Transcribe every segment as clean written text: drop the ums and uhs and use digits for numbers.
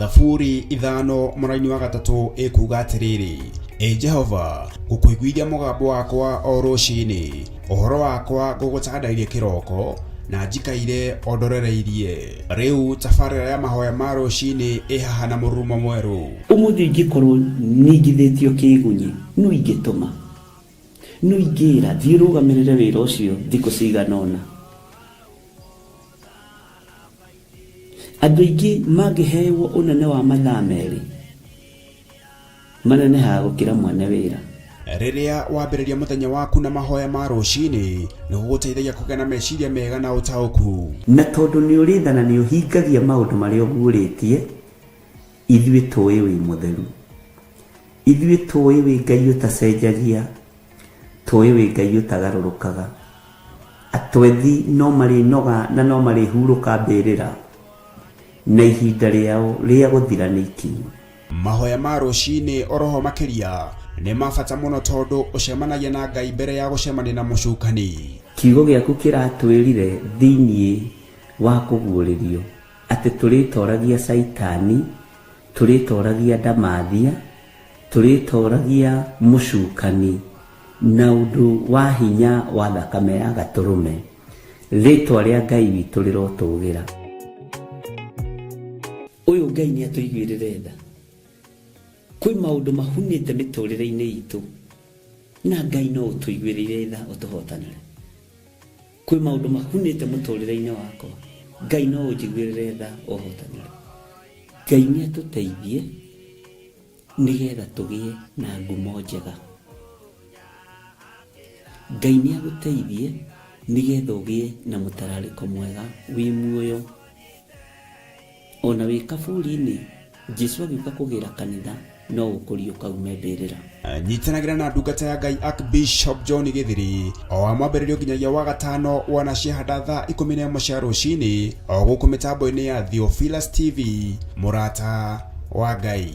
Zaburi 5:3 ikuga atiriri: Jehova, ngukwiguithia mugambo wakwa o rucini, uhoro wakwa ngugutandairie kiroko, na njikaire ondorereirie. Riu tabarira ya mahoya ma rucini ihaha na mururumo mweru. Umuthi ingikorwo ningithitio kigunyi no ingituma no ingira thirugamirire wira ucio thikũ cigana ona. Andũ aingĩ mangĩheyo unene wa mathaa merĩ manenehaga gũkĩra mwene wĩra. Riria wambĩrĩria muthenya waku na mahoya ma rucini nĩ gũgũteithagia kũgĩa na meciria mega na ũtaũku. Na tondũ nĩ ũrĩtha na nĩ ũhingagia maũndũ marĩa ũguũrĩtie, ithuĩ tũĩ wĩ mũtheru, ithuĩ tũĩ wĩ Ngai ũtacenjagia, tũĩ wĩ Ngai ũtagarũrũkaga. Atwethi no marĩnoga na no marĩhurũka mbĩrĩra, na ihinda rĩao rĩa gũthira nĩ ikinyu. Mahoya ma rucini oroho makiria nĩ mabata mũno tondũ ũcemanagia na Ngai mbere ya gũcemania na mũcukani. Kiugo gĩaku kĩratwĩrire thĩinĩ wa kũguũrĩrio atĩ tũrĩtoragia Saitani, tũrĩtoragia Ndamathia, tũrĩtoragia mũcukani na ũndũ wa hinya wa thakame ya Gatũrũme. Rĩtwa rĩa Ngai witũ rĩrotũgĩra. Ũyũ Ngai nĩ atũiguĩrĩre tha. Kwĩ maũndũ mahunĩte mĩtũrĩre-inĩ itũ, na Ngai no ũtũiguĩrĩre tha ũtũhotanĩre. Kwĩ maũndũ mahunĩte mũtũrĩre-inĩ wakwa, Ngai no ũnjiguĩrĩre tha ũhotanĩre. Ngai nĩ atũteithie nĩgetha tũgĩe na ngumo njega. Ngai nĩ agũteithie nĩgetha ũgĩe na mũtararĩko mwega wĩ muoyo. Ona wĩ kaburi-inĩ, Jesũ agĩũka kũgĩra kanitha no ũkũrio kaume mbĩrĩra. Nyitanagĩra na ndungata ya Ngai Archbishop John Githiri o wa mwambĩrĩrio nginyagia wa gatano wana ciahanda thaa 11 cia rucini o gũkũ mĩtambo-inĩ ya Theophilus TV, mũrata wa Ngai.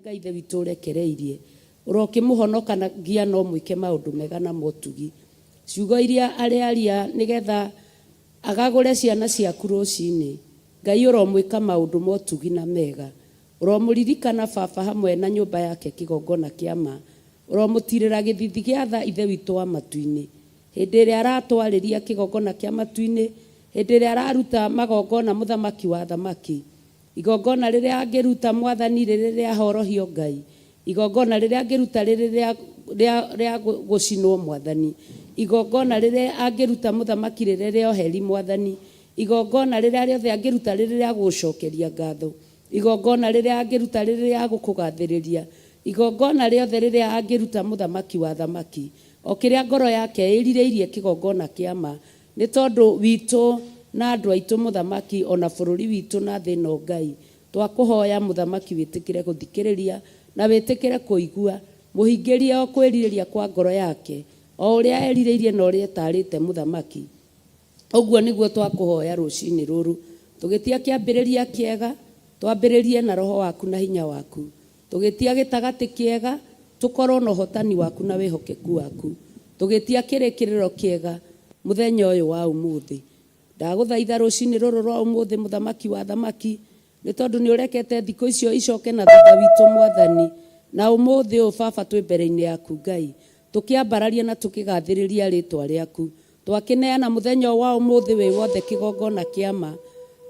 Ngai ithe witũ ũrekereirie ũrokĩmũhonokagia no mwĩke maũndũ mega na motugi. Ciugo iria aria nĩgetha agagũre ciana ciaku rũcinĩ, Ngai ũromwĩka maũndũ motugi na mega. Ũromũririkana baba hamwe na nyũmba yake kĩgongona kĩa ma. Ũromũtirĩra gĩthithi gĩa tha ithe witũ wa matu-inĩ. Hĩndĩ ĩrĩa aratwarĩria kĩgongona kĩa matu-inĩ, hĩndĩ ĩrĩa araruta magongona mũthamaki wa thamaki. Igongona rĩrĩa angĩruta mwathani rĩrĩa horohio Ngai. Igongona rĩrĩa angĩruta rĩrĩa gũcinwo mwathani. Igongona rĩrĩa angĩruta mũthamaki rĩrĩa oheri mwathani. Igongona rĩrĩa rĩothe angĩruta rĩrĩa gũcokeria ngatho. Igongona rĩrĩa angĩruta rĩrĩa gũkũgathĩrĩria. Igongona rĩothe rĩrĩa angĩruta mũthamaki wa thamaki. O kĩrĩa ngoro yake ĩrirĩirie kĩgongona kĩa ma. Nĩ tondũ witũ na andũ aitũ mũthamaki ona bũrũri witũ na thĩ no Ngai. Twakũhoya mũthamaki wĩtĩkĩre gũthikĩrĩria na wĩtĩkĩre kũigua. Mũhingĩrie o kwĩrirĩria kwa ngoro yake, o ũrĩa erirĩirie na ũrĩa etarĩte mũthamaki. Ũguo nĩguo twakũhoya rũcinĩ rũrũ. Tũgĩtia kĩambĩrĩria kĩega, twambĩrĩrie na roho waku na hinya waku. Tũgĩtia gĩtagatĩ kĩega, tũkorwo na ũhotani waku na wĩhokeku waku. Tũgĩtia kĩrĩkĩrĩro kĩega mũthenya ũyũ wa ũmũthĩ. Ndagũthaitha rũcinĩ rũrũ rwa ũmũthĩ mũthamaki wa thamaki, nĩ tondũ nĩ ũrekete thikũ icio icoke na thutha witũ mwathani. Na ũmũthĩ ũyũ baba twĩ mbere-inĩ yaku Ngai, tũkĩambararia na tũkĩgathĩrĩria rĩtwa rĩaku. Twakĩneana mũthenya wa ũmũthĩ wĩ wothe kĩgongona kĩa ma,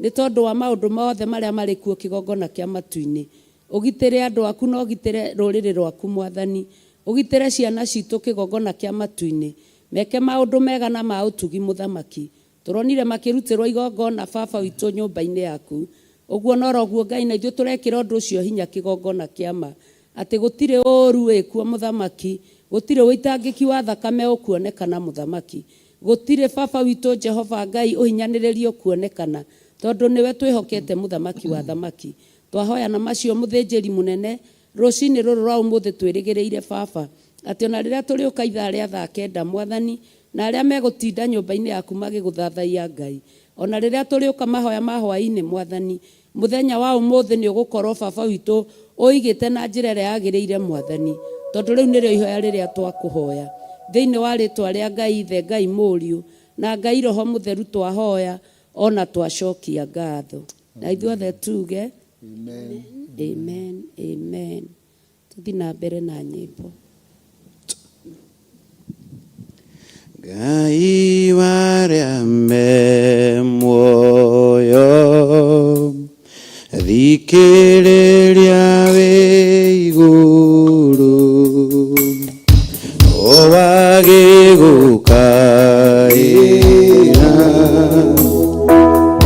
nĩ tondũ wa maũndũ mothe marĩa marĩ kuo kĩgongona kĩa matu-inĩ. Ũgitĩre andũ aku na ũgitĩre rũrĩrĩ rwaku mwathani. ugitire ciana citũ kĩgongona kĩa matu-inĩ, meke maũndũ mega na ma ũtugi mũthamaki. Tũronire makĩrutĩrwo igongona baba witũ nyũmba-inĩ yaku. Ũguo noroguo Ngai na ithuĩ tũrekĩra ũndũ ũcio hinya kĩgongona kĩa ma, atĩ gũtirĩ ũũru wĩkuo mũthamaki, gũtirĩ wĩitangĩki wa thakame ũkuonekana mũthamaki, gũtirĩ baba witũ Jehova Ngai ũhinyanĩrĩrio kuonekana, tondũ nĩwe twĩhokete mũthamaki wa thamaki. Twahoya na macio mũthĩnjĩri mũnene rũcinĩ rũrũ rwa ũmũthĩ twĩrĩgĩrĩire baba, atĩ ona rĩrĩa tũrĩũka ithaa rĩa thaa kenda Mwathani, na arĩa megũtinda nyũmba-inĩ yaku magĩgũthathaiya Ngai, ona rĩrĩa tũrĩũka mahoya ma hwaĩ-inĩ Mwathani, mũthenya wa ũmũthĩ nĩ ũgũkorwo baba witũ ũigĩte na njĩra ĩrĩa yagĩrĩire Mwathani, tondũ rĩu nĩrĩo ihoya rĩrĩa twakũhoya thĩinĩ wa rĩtwa rĩa Ngai Ithe, Ngai Mũriũ na Ngai Roho Mũtheru twahoya ona twacokia ngatho. Na ithuothe tuge amen, amen, amen. Tuthi na mbere na nyĩmbo. Ngai warĩa me muoyo, thikĩrĩria wĩ igũrũ, wagĩgũkaĩra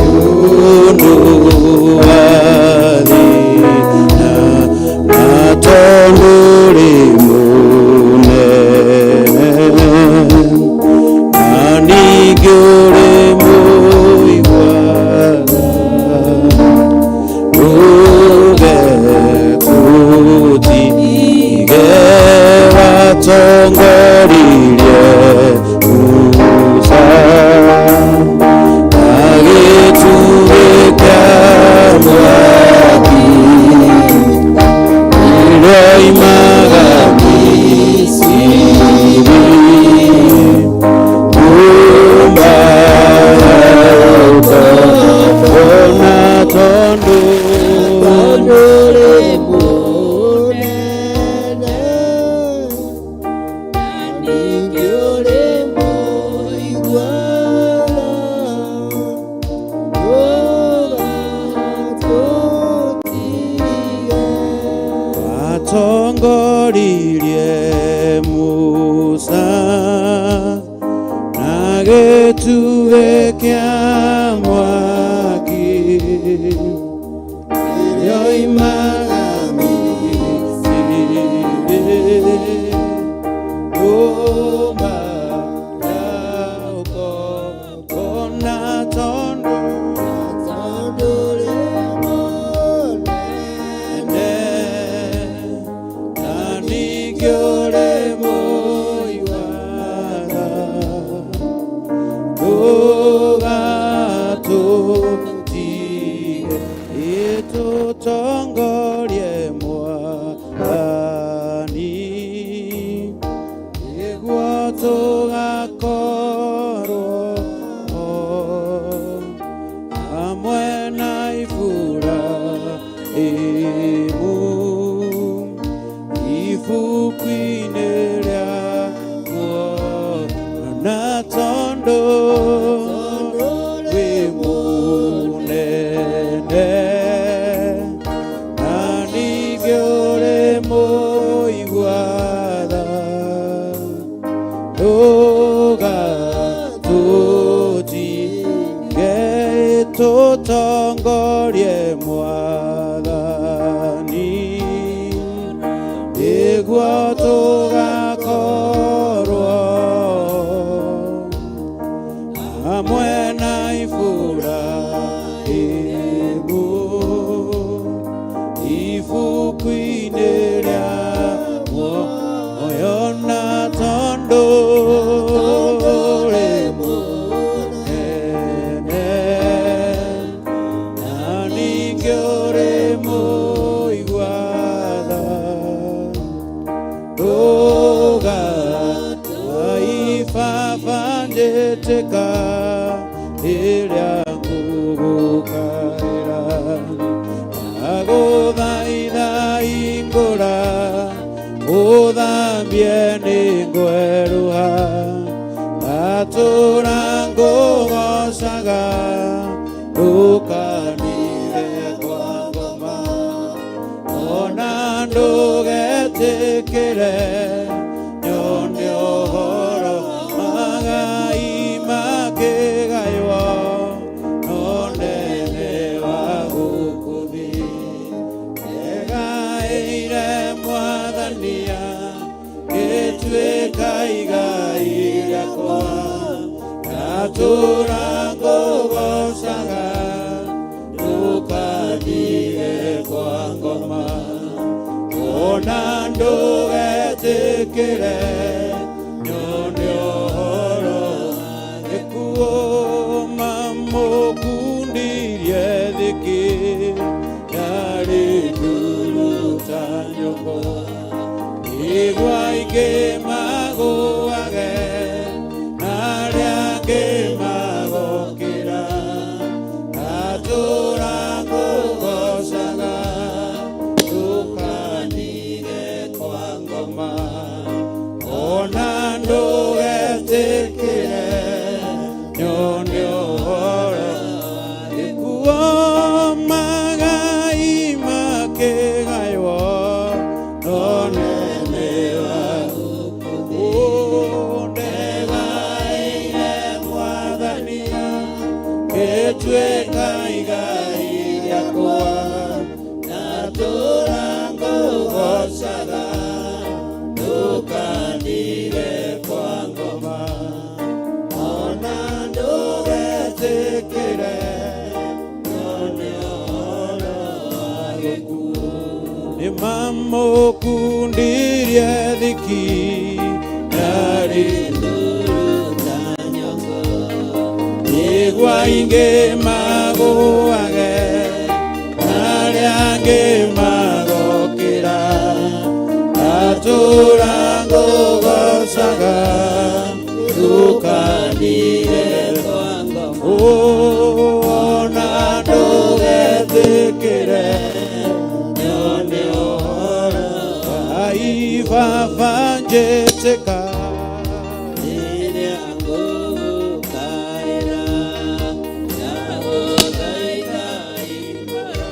ũndũ wa thĩna na tondũ ũrĩ mũnene, na ningĩ ũrĩ mũigua-tha, ndũgetũtige watongoririe Musa na gĩtugĩ kĩa mwaki kĩroimaga Misiri, nyũmba ya ũkombo na tondũ ũrĩ mũnene, na ningĩ ũrĩ mũigua-tha, ndũgatũtige watongoririe Musa na gĩtugĩ kĩa mwaki kĩroimaga Misiri, nyũmba ya ũkombo na tondũ ũrĩ mũnene, na ningĩ ũrĩ mũigua-tha, ndũgatũtige ĩtũtongorie Mwathani, nĩguo tũgakorwo hamwe na Iburahĩmu ibuku-inĩ rĩa muoyo, na tondũ wĩ mũnene, na ningĩ ũrĩ mũigua-tha, ndũgatũtige tũtongorie Mwathani, nĩguo tũgakorwo hamwe na Iburahĩmu ibuku-inĩ rĩa muoyo, na tondũ ũrĩ mũnene, na ningĩ ũrĩ mũigua-tha, ndũgatũige njĩtĩka ĩrĩa ngũgũkaĩra, ndagũthaitha hingũra ũthambie nĩ ngwerũha, ngatũra ngũgocaga ndũkanire kwa ngoma, ona ndũgetĩkĩre gĩtuĩka igai rĩakwa ngatũũra ngũgocaga ndũkandige kwa ngoma ona ndũgetĩkĩre nyone ũhoro gĩkuũma mũkundirie thiki yarĩ nduru ta nyũmba igwa ingĩ magũage na arĩa angĩ magokĩra ngatũũra ngũgocaga ndũkandige kwa ngoma ona ndũgetĩkĩre nyone ũhoro gĩkuũmaga imakĩgaywo no nene waguku ndegaĩire Mwathania gĩtuĩka igai rĩakwa ngatũũra ngũgocaga ndũkandige kwa ngoma ona ndũgetĩkĩre nyone ũhoro wa gĩkuũ nĩmamũkundirie thiki yarĩ nduru ta nyongo igwa ingĩ magũage na arĩa angĩ magokĩra ngatũũra ngũgocaga ndũkandige kwa ngoma ona ndũgetĩkĩre nyone ũhoro ai baba njĩtĩka rĩrĩa ngũgũkaĩra ndagũthaitha imbũra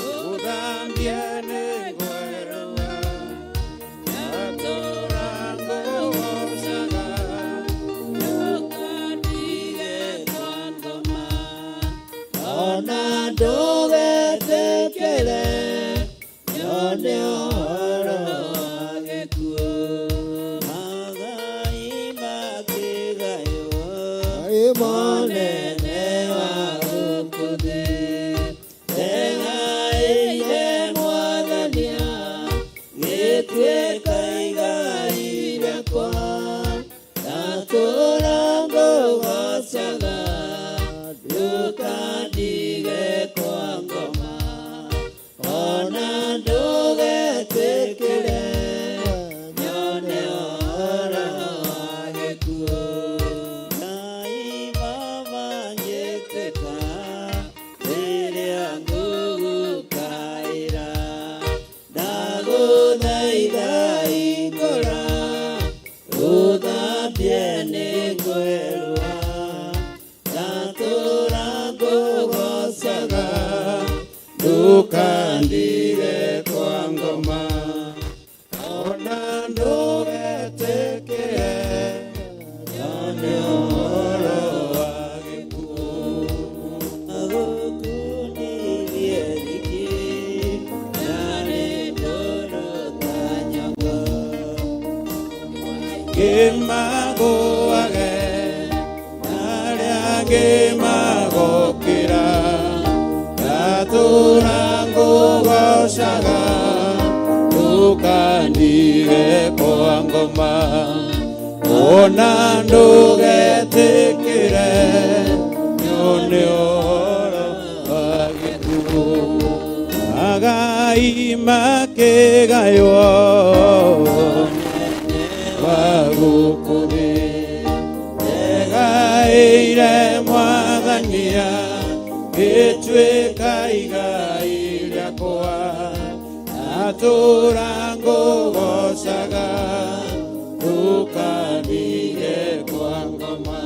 ũthambie nĩ ngwerũa ngatũũra ngũgocaga ndũkandige kwa ngoma ona ndũgetĩkĩre nyone ũhoro wa gĩkuũ magai makĩgaywo monene wa gũkũ thĩ ndegaĩire Mwathania gĩtuĩka igai rĩakwa ngatũũra ngũgocaga ndũkandige kwa ngoma ona ndũgetĩkĩre nyone ũhoro wa gĩkuũ Ngai Baba njĩtĩka rĩrĩa ngũgũkaĩra ndagũthaitha hingũra ũthambie nĩ ngwerũa ngatũũra ngũgocaga ndũkandige kwa ngoma ona ndũgetĩkĩre nyone ũhoro wa gĩkuũ agũkundirie thiki yarĩ nduru ta nyongo magũage na arĩa angĩ magokĩra ngatũũra ngũgocaga ndũkandige kwa ngoma ona ndũgetĩkĩre nyone ũhoro wa gĩkuũ magai makĩgaywo wa gũkũ thĩ ndegaĩire Mwathania gĩtuĩka igai rĩakwa ngatũũra ngũgocaga ndũkandige kwa ngoma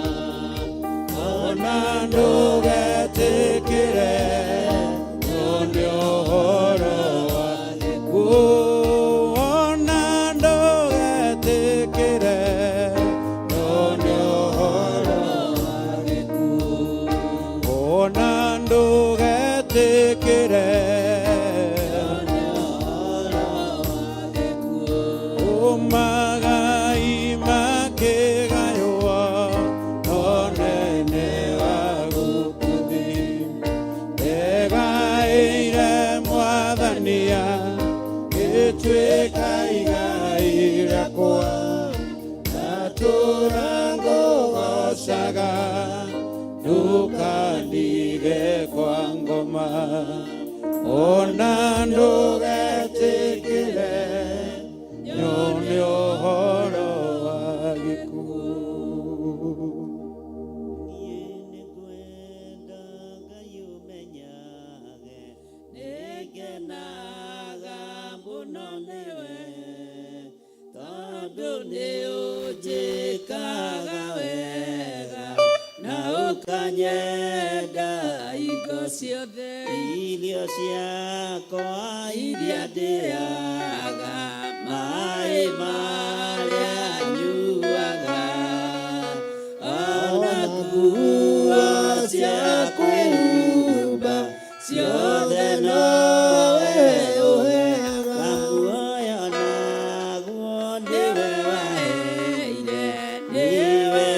ona ndũgetĩkĩre nyone ũhoro wa gĩkuũ ona ndũgetĩkĩre nyone ũhoro wa gĩkuũ ona ndũgetĩkĩre nyone ũhoro wa gĩkuũ ũgĩtuĩka igai rĩakwa ngatũũra ngũgocaga ndũkandige kwa ngoma ona ndũgetĩkĩre nyone ũhoro wa gĩkuũ. Nĩngenaga mũno nĩwe tondũ nĩũnjĩkaga wega na ũkanyenda hingo ciothe. Irio ciakwa iria ndĩaga maĩ marĩa nyuaga ona nguo cia kwĩhumba ciothe nowe ũheaga. Muoyo naguo nĩwe waheire nĩwe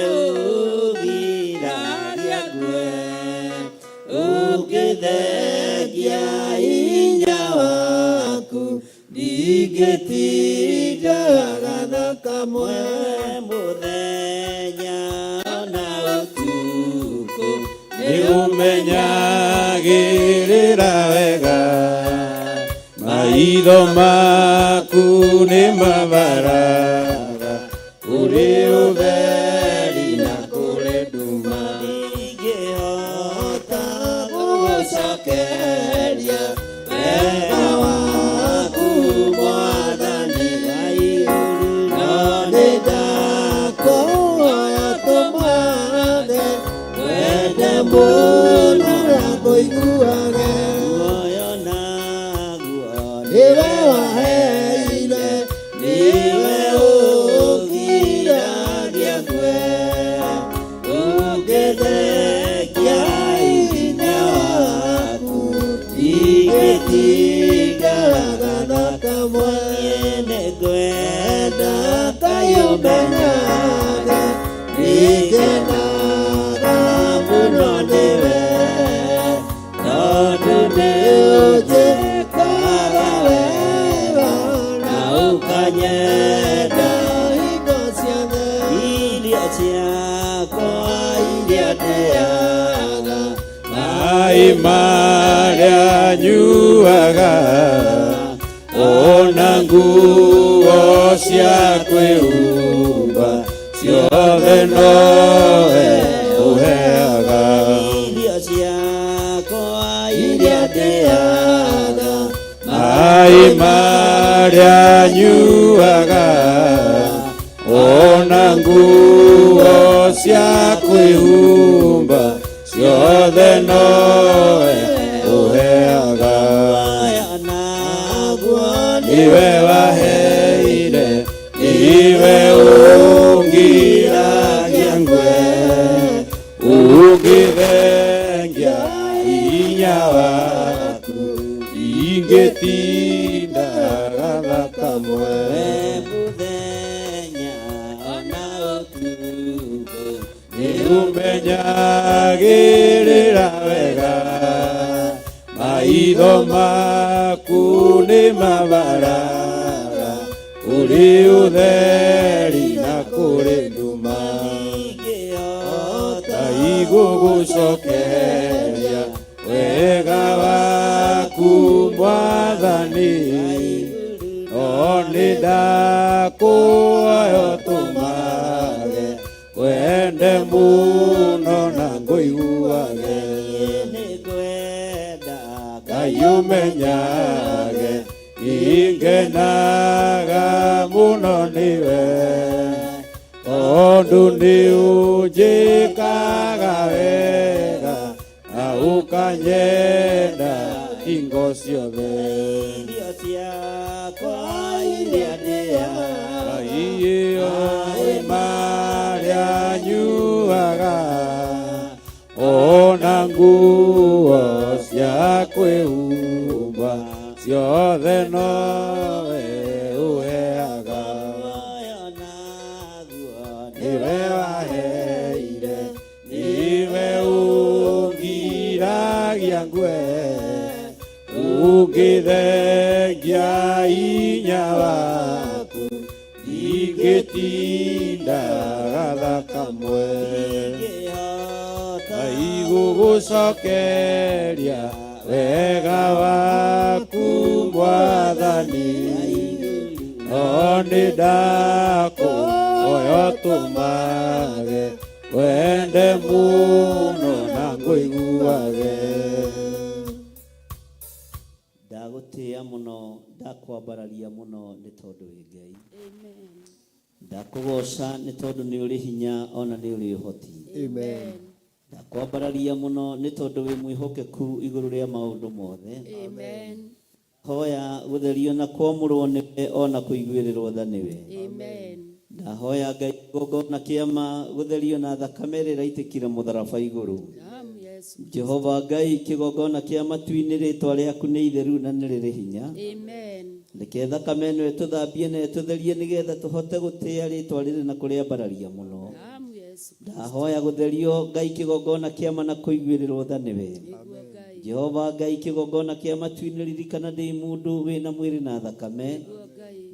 ũgiragia ngue ũngĩthengia hinya waku ndingĩtindaga na kamwe. Mũthenya ona ũtukũ nĩũmenyagĩrĩra wega maitho maku nĩ mabaraga kũrĩ ũtheri na kũrĩ nduma. Ndingĩhota gũgũcokeria wega waku Mwathani wa igũrũ, no nĩndakũhoya tũmwathe wende mũno na ngũiguage. Muoyo naguo nĩwe waheire nĩwe ũgiragia ngue ũngĩthengia hinya waku ndingĩtindaga na kamwe. Nĩngwenda Ngai ũmenyage nĩngenaga mũno nĩwe tondũ nĩũnjĩkaga wega na ũkanyenda hingo ciothe. Irio ciakwa iria ndĩaga maĩ marĩa nyuaga ona nguo cia kwĩhumba ciothe nowe ũheaga. Irio ciakwa iria ndĩaga maĩ marĩa nyuaga ona nguo cia kwĩhumba ciothe nowe ũheaga. Muoyo naguo Niwe waheire niwe ũngiragia ngue ũngĩthengia hinya waku ingĩtindaga na kamwe. Mũthenya ona ũtukũ nĩũmenyagĩrĩra wega maitho maku nĩ mabaraga kũrĩ ũtheri na kũrĩ nduma. ndingĩhota Gũgũcokeria wega waku Mwathani, no nĩndakũhoya ũtũmage wende mũno na ngũiguage. nĩngwenda Ngai ũmenyage ingenaga mũno nĩwe tondũ nĩũnjĩkaga wega na ũkanyenda hingo ciothe. irio ciakwa iria ndĩaga Maĩ marĩa nyuaga ona nguo cia kwĩhumba ciothe nowe ũheaga. muoyo naguo Niwe waheire niwe ũngiragia ngue tũngĩthengia hinya waku ingĩtindaga kamwe na igũgũcokeria wega waku Mwathani no nĩ ndakũhoya ũtũmage wende mũno na ngũiguage. Ndagũtĩĩa mũno, ndakwambararia mũno nĩ tondũ wĩ Ngai. Ndakũgoca nĩ tondũ nĩ ũrĩ hinya ona nĩ ũrĩ ũhoti. Ndakwambararia mũno nĩ tondũ wĩ mwĩhokeku igũrũ rĩa maũndũ mothe. Hoya gũtherio na kwamũrwo nĩwe ona kũiguĩrĩrwo tha nĩwe. Ndahoya Ngai kĩgongona kĩama gũtherio na thakame ĩrĩa ĩraitĩkire mũtharaba igũrũ. Jehova Ngai kĩgongona kĩa matu-inĩ rĩtwa rĩaku nĩ itheru na nĩ rĩrĩ hinya. Reke thakame ĩno ĩtũthambie na ĩtũtherie nĩgetha tũhote gũtĩĩa rĩtwa rĩrĩ na kũrĩambararia mũno. Ndahoya gũtherio Ngai kĩgongona kĩama na kũiguĩrĩrwo tha nĩwe. Jehova Ngai kĩgongona kĩa matu-inĩ ririkana ndĩ mũndũ wĩna mwĩrĩ na thakame.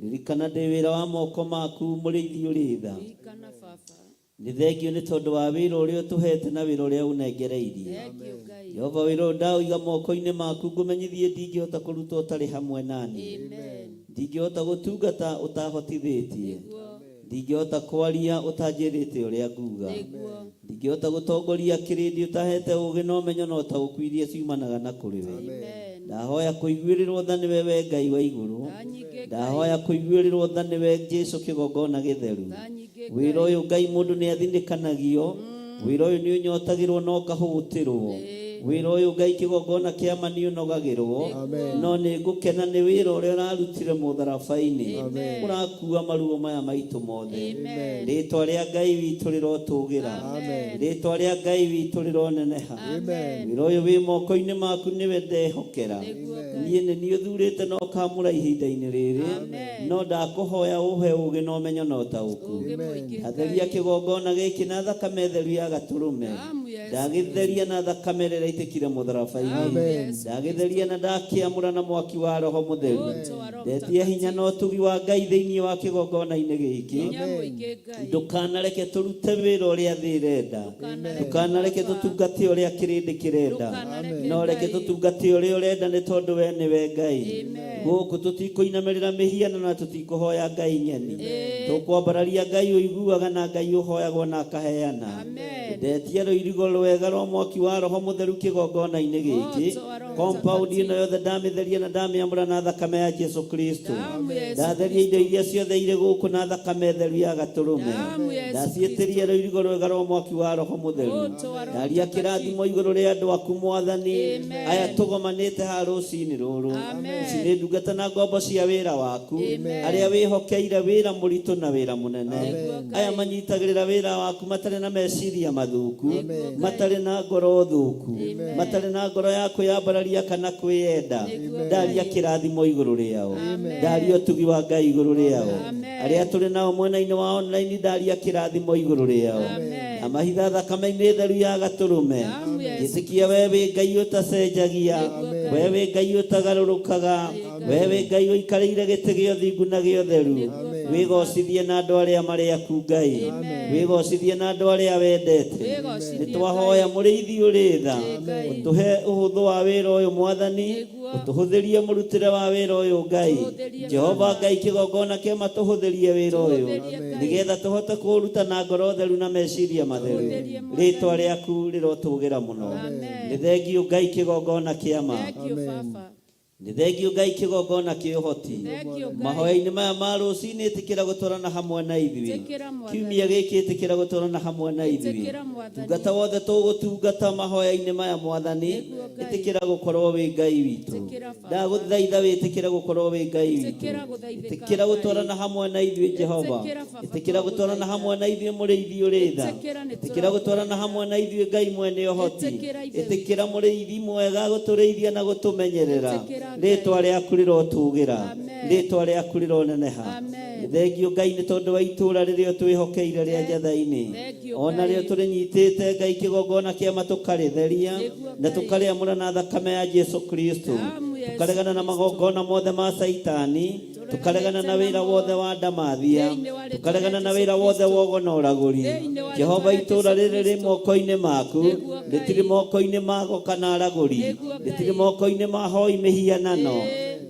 Ririkana ndĩ wĩra wa moko maku mũrĩithi ũrĩ tha. Nĩ thengio nĩ tondũ wa wĩra ũrĩa ũtũhete na wĩra ũrĩa ũnengereirie. Jehova wĩra ũyũ ndaũiga moko-inĩ maku ngũmenyithie ndingĩhota kũruta ũtarĩ hamwe nani. Ndingĩhota gũtungata ũtahotithĩtie. Ndingĩhota kwaria ũtanjĩrĩte ũrĩa nguga. Ndingĩhota gũtongoria kĩrĩndĩ ũtahete ũũgĩ na ũmenyo na ũtaũkuirie ciumanaga na kũrĩ we. Ndahoya kũiguĩrĩrwo tha nĩwe we Ngai wa igũrũ. Ndahoya kũiguĩrĩrwo tha nĩwe Jesũ kĩgongona gĩtheru. Wĩra ũyũ Ngai mũndũ nĩ athinĩkanagio. Wĩra ũyũ nĩ ũnyotagĩrwo na ũkahũtĩrwo. Wĩra ũyũ Ngai kĩgongona kĩama nĩ ũnogagĩrwo. No nĩ ngũkena nĩ wĩra ũrĩa ũrarutire mũtharaba-inĩ. Ũrakua maruo maya maitũ mothe. Rĩtwa rĩa Ngai witũ rĩrotũgĩra. Rĩtwa rĩa Ngai witũ rĩroneneha. Wĩra ũyũ wĩ moko-inĩ maku nĩwe ndehokera. Niĩ nĩ niĩ ũthurĩte na ũkamũra ihinda-inĩ rĩrĩ. No ndakũhoya ũhe ũũgĩ na ũmenyo na ũtaũku. Ndatheria kĩgongona gĩkĩ na thakame theru ya Gatũrũme. Ndagĩtheria na thakame ĩrĩa ĩraitĩkire mũtharaba-inĩ. Ndagĩtheria na ndakĩamũra na mwaki wa Roho Mũtheru. Ndetia hinya na ũtugi wa Ngai thĩinĩ wa kĩgongona-inĩ gĩkĩ. Ndũkanareke tũrute wĩra ũrĩa thĩ ĩrenda. Ndũkanareke tũtungate ũrĩa kĩrĩndĩ kĩrenda. No reke tũtungate ũrĩa ũrenda nĩ tondũ we nĩwe Ngai. Gũkũ tũtikũinamĩrĩra mĩhiano na tũtikũhoya ngai nyeni. Tũkwambararia Ngai ũiguaga na Ngai ũhoyagwo na akaheana. Ndetia rũirigo rwega rwa mwaki wa Roho Mũtheru kĩgongona-inĩ gĩkĩ. Compound ĩno yothe ndamĩtheria na ndamĩamũra na thakame ya Jesũ Kristo. Ndatheria indo iria ciothe irĩ gũkũ na thakame theru ya Gatũrũme. Ndaciĩtĩria rũirigo rwega rwa mwaki wa Roho Mũtheru. Ndaria kĩrathimo igũrũ rĩa andũ aku Mwathani. Aya tũgomanĩte haha rũcinĩ rũrũ. Ici nĩ ndungata na ngombo cia wĩra waku. Arĩa wĩhokeire wĩra mũritũ na wĩra mũnene. Aya manyitagĩrĩra wĩra waku matarĩ na meciria mathuku. Matarĩ na ngoro thũku. Matarĩ na ngoro ya kwĩyambararia kana kwĩyenda. Ndaria kĩrathimo igũrũ rĩao. Ndaria ũtugi wa Ngai igũrũ rĩao. Arĩa tũrĩ nao mwena-inĩ wa online ndaria kĩrathimo igũrũ rĩao. Na mahitha thakame-inĩ theru ya Gatũrũme. Ngĩtĩkia we wĩ Ngai ũtacenjagia. We wĩ Ngai ũtagarũrũkaga. We wĩ Ngai ũikarĩire gĩtĩ gĩa ũthingu na gĩa ũtheru. Wĩgocithie na andũ arĩa marĩ aku Ngai. Wĩgocithie na andũ arĩa wendete. Nĩtwahoya mũrĩithi ũrĩ tha. Ũtũhe ũhũthũ wa wĩra ũyũ Mwathani. Ũtũhũthĩrie mũrutĩre wa wĩra ũyũ Ngai. Jehova Ngai kĩgongona kĩama tũhũthĩrie wĩra ũyũ. Nĩgetha tũhote kũũruta na ngoro theru na meciria matheru. Rĩtwa rĩaku rĩrotũgĩra mũno. Nĩ thengio Ngai kĩgongona kĩama. Nĩ thengio Ngai kĩgongona kĩ ũhoti. Mahoya-inĩ maya ma rũcinĩ ĩtĩkĩra gũtwarana hamwe na ithuĩ. Kiumia gĩkĩ ĩtĩkĩra gũtwarana hamwe na ithuĩ. Tungata wothe tũgũtungata mahoya-inĩ maya Mwathani. Ĩtĩkĩra gũkorwo wĩ Ngai witũ. Ndagũthaitha wĩtĩkĩra gũkorwo wĩ Ngai witũ. Ĩtĩkĩra gũtwarana hamwe na ithuĩ Jehova. Ĩtĩkĩra gũtwarana hamwe na ithuĩ mũrĩithi ũrĩ tha. Ĩtĩkĩra gũtwarana hamwe na ithuĩ Ngai mwene ũhoti. Ĩtĩkĩra mũrĩithi mwega gũtũrĩithia na gũtũmenyerera. Rĩtwa rĩaku rĩrotũgĩra. Rĩtwa rĩaku rĩroneneha. Thengio Ngai nĩ tondũ wa itũũra rĩrĩa twĩhokeire rĩa Njatha-inĩ. Ona rĩo tũrĩnyitĩte Ngai kĩgongona kĩama tũkarĩtheria na tũkarĩamũra na thakame ya Jesũ Kristo. tukaregana na magongona mothe ma Saitani, tukaregana na wĩra wothe wa ndamathia, tukaregana na wĩra wothe wa ũgo na ũragũri. Jehova, itũũra rĩrĩ rĩ moko-inĩ maku, rĩtirĩ moko-inĩ mago kana aragũri, rĩtirĩ moko-inĩ ma hoi mĩhianano.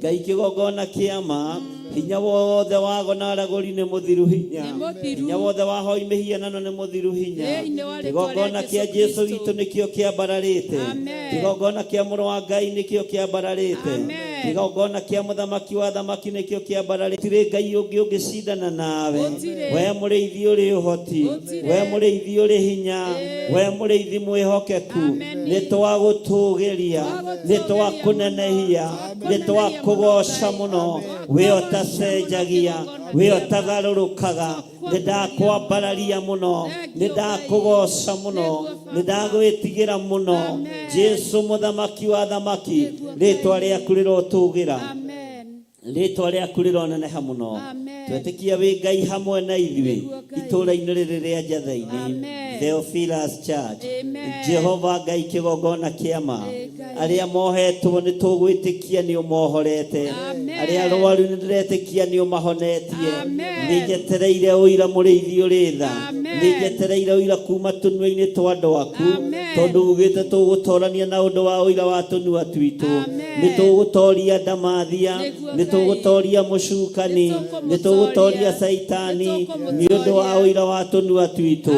Ngai kĩgongona kĩama, hinya wothe wago na aragũri nĩ mũthiru hinya, hinya wothe wa hoi mĩhianano nĩ mũthiru hinya. Kĩgongona kĩa Jesu witũ nĩkĩo kĩambararĩte, kĩgongona kĩa mũrũ wa Ngai nĩkĩo kĩambararĩte, kĩgongona kĩa mũthamaki wa thamaki nĩkĩo kĩambararĩte. Gũtirĩ Ngai ũngĩ ũngĩcindana nawe, we mũrĩithi ũrĩ ũhoti, we mũrĩithi ũrĩ hinya, we mũrĩithi mwĩhokeku. Nĩ twagũtũũgĩria, nĩ twakũnenehia, nĩ twakũgoca mũno. We ũtacenjagia, we ũtagarũrũkaga, nĩ ndakwambararia mũno, nĩ ndakũgoca mũno, nĩ ndagwĩtigĩra mũno. Jesu mũthamaki wa thamaki, rĩtwa rĩaku rĩrotũũgĩra, rĩtwa rĩaku rĩroneneha mũno. Twetĩkia wĩ Ngai hamwe na ithuĩ itũũra-inĩ rĩrĩ rĩa Njatha-inĩ, Theophilus Church. Jehova Ngai kĩgongona kĩama, arĩa mohetwo nĩ tũgwĩtĩkia nĩ ũmohorete, arĩa arwaru nĩ ndĩretĩkia nĩ ũmahonetie. Nĩ njetereire ũira mũrĩithi ũrĩ tha, nĩ njetereire ũira kuma tũnua-inĩ twa andũ aku, tondũ ugĩte tũgũtorania na ũndũ wa ũira wa tũnua twitũ. Nĩ tũgũtoria ndamathia, nĩ tũgũtoria mũcukani, nĩ tũgũtoria Saitani nĩ ũndũ wa ũira wa tũnua twitũ.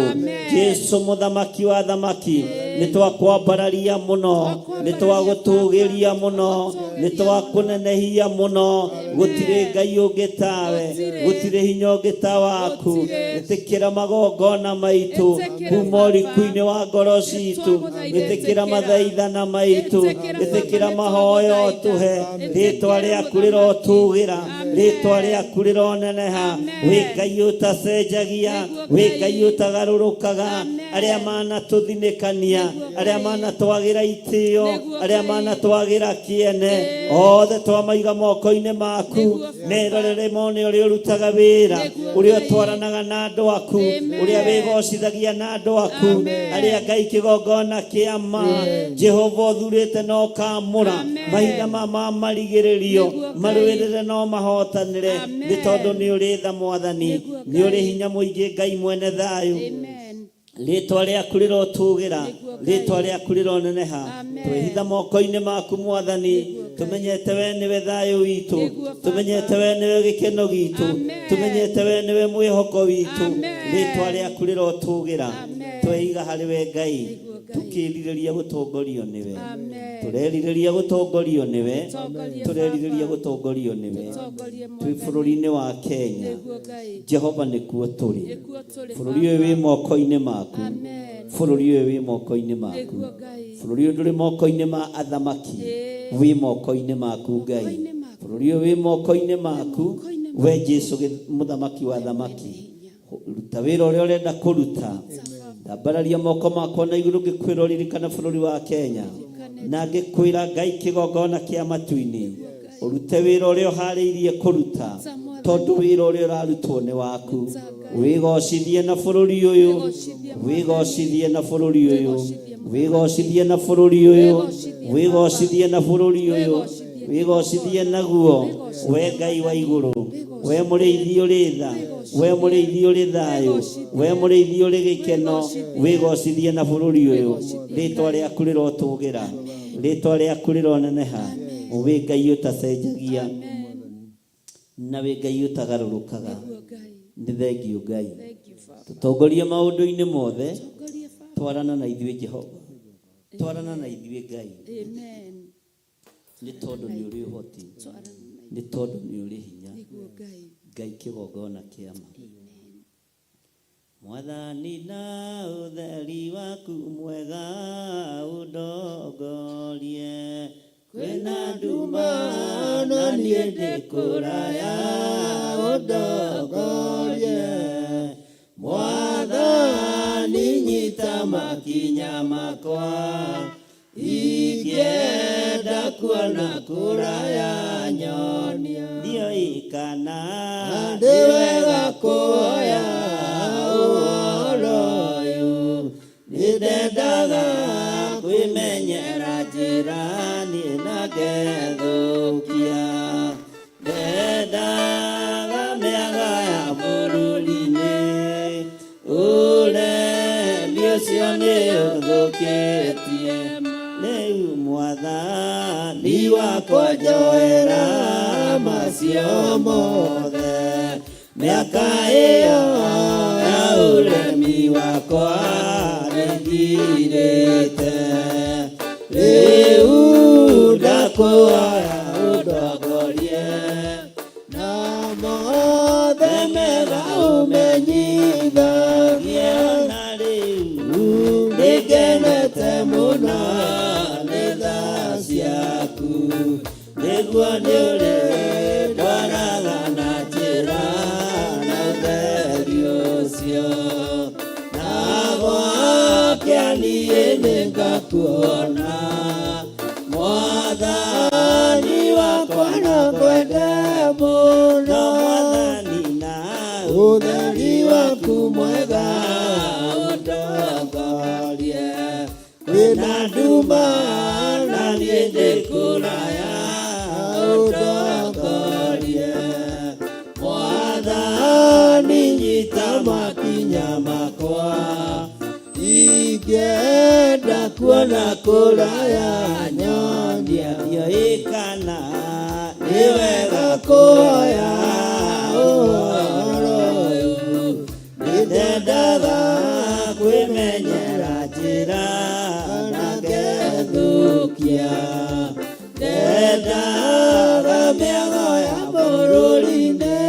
Jesu mũthamaki wa thamaki, nĩ twakwambararia mũno, nĩ twagũtũũgĩria mũno, nĩ twakũnenehia mũno. Gũtirĩ Ngai ũngĩ tawe, gũtirĩ hinya ũngĩ ta waku. Ĩtĩkĩra magongona maitũ kuma ũriku-inĩ wa ngoro citũ, ĩtĩkĩra mathaithana maitũ, ĩtĩkĩra mahoya ũtũhe. Rĩtwa rĩaku rĩrotũũgĩra, rĩtwa rĩaku rĩroneneha. Wĩ Ngai ũtacenjagia, wĩ Ngai ũtagarũrũkaga. Arĩa manatũthinĩkania, arĩa manatwagĩra itĩo, arĩa manatwagĩra kĩene, othe twamaiga moko-inĩ maku. Merorere mone ũrĩa ũrutaga wĩra, ũrĩa ũtwaranaga na andũ aku, ũrĩa wĩgocithagia na andũ aku. Arĩa Ngai kĩgongona kĩama, Jehova ũthurĩte na ũkamũra. Mahinda ma marigĩrĩrio marũĩrĩre no mahotanĩre, nĩ tondũ nĩ ũrĩ tha Mwathani, nĩ ũrĩ hinya mũingĩ, Ngai mwene thayũ. Rĩtwa rĩaku rĩrotũũgĩra, rĩtwa rĩaku rĩroneneha. Twĩhitha moko-inĩ maku Mwathani, tũmenyete we nĩwe thayũ witũ, tũmenyete we nĩwe gĩkeno gitũ, tũmenyete we nĩwe mwĩhoko witũ. Rĩtwa rĩaku rĩrotũũgĩra, tweiga harĩ we Ngai, tũkĩrirĩria gũtongorio nĩwe, tũrerirĩria gũtongorio nĩwe, tũrerirĩria gũtongorio nĩwe. Twĩ bũrũri-inĩ wa Kenya, Jehova nĩkuo tũrĩ. Bũrũri ũyũ wĩ moko-inĩ maku, bũrũri ũyũ wĩ moko-inĩ maku, bũrũri ũyũ ndũrĩ moko-inĩ ma athamaki, wĩ moko-inĩ maku Ngai. Bũrũri ũyũ wĩ moko-inĩ maku, we Jesu mũthamaki wa thamaki. Ruta wĩra ũrĩa ũrenda kũruta. Ndambararia moko makwa na igũrũ ngĩkwĩra ũririkana bũrũri wa Kenya, na ngĩkwĩra Ngai kĩgongona kĩa matu-inĩ, ũrute wĩra ũrĩa ũharĩirie kũruta, tondũ wĩra ũrĩa ũrarutwo nĩ waku. Wĩgocithie na bũrũri ũyũ, wĩgocithie na bũrũri ũyũ, wĩgocithie na bũrũri ũyũ, wĩgocithie na bũrũri ũyũ, wĩgocithie naguo. We Ngai wa igũrũ, we mũrĩithi ũrĩ tha, we mũrĩithi ũrĩ thayũ, we mũrĩithi ũrĩ gĩkeno, wĩgocithie na bũrũri ũyũ. Rĩtwa rĩaku rĩrotũũgĩra, rĩtwa rĩaku rĩroneneha. Wĩ Ngai ũtacenjagia, na wĩ Ngai ũtagarũrũkaga. Nĩ thengiũ Ngai, tũtongorie maũndũ-inĩ mothe, twarana na ithuĩ Jehova, twarana na ithuĩ Ngai, nĩ tondũ nĩ ũrĩ ũhoti, nĩ tondũ nĩ ũrĩ hinya. Ngai kĩgongona kĩama. Mwathani na ũtheri waku mwega ũndongorie, kwĩna nduma no niĩ ndĩ kũraya ũndongorie. Mwathani nyita makinya makwa, ingĩenda kuona kũraya nyonia. Ndioĩkana ndĩ wega kuoya ũhoro ũyũ, nĩndendaga kwĩmenyera njĩra niĩ na ngethũ wakwa njoera macio mothe mĩaka ĩyo ya ũremi wakwa nĩthirĩte rĩu ndakũhoya ũndongorie na mothe mega ũmenyithagie na rĩu nĩngenete mũno nĩ tha ciaku nĩguo nĩ ũrĩ ndwaraga na njĩra na ũtheri ũcio na gwakĩa niĩ nĩngakuona Mwathani wakwa no kwende mũno Mwathani na ũtheri waku mwega ũndongorie kwĩna nduma na niĩ ndĩ kũraya ũndongorie Mwathani nyita makinya makwa ingĩenda kuona kũraya nyonia yoĩkana nĩ wega kuoya ũhoro ũyũ nĩndendaga kwĩmenyera njĩra na ngethũkia ndendaga mĩago ya bũrũri-inĩ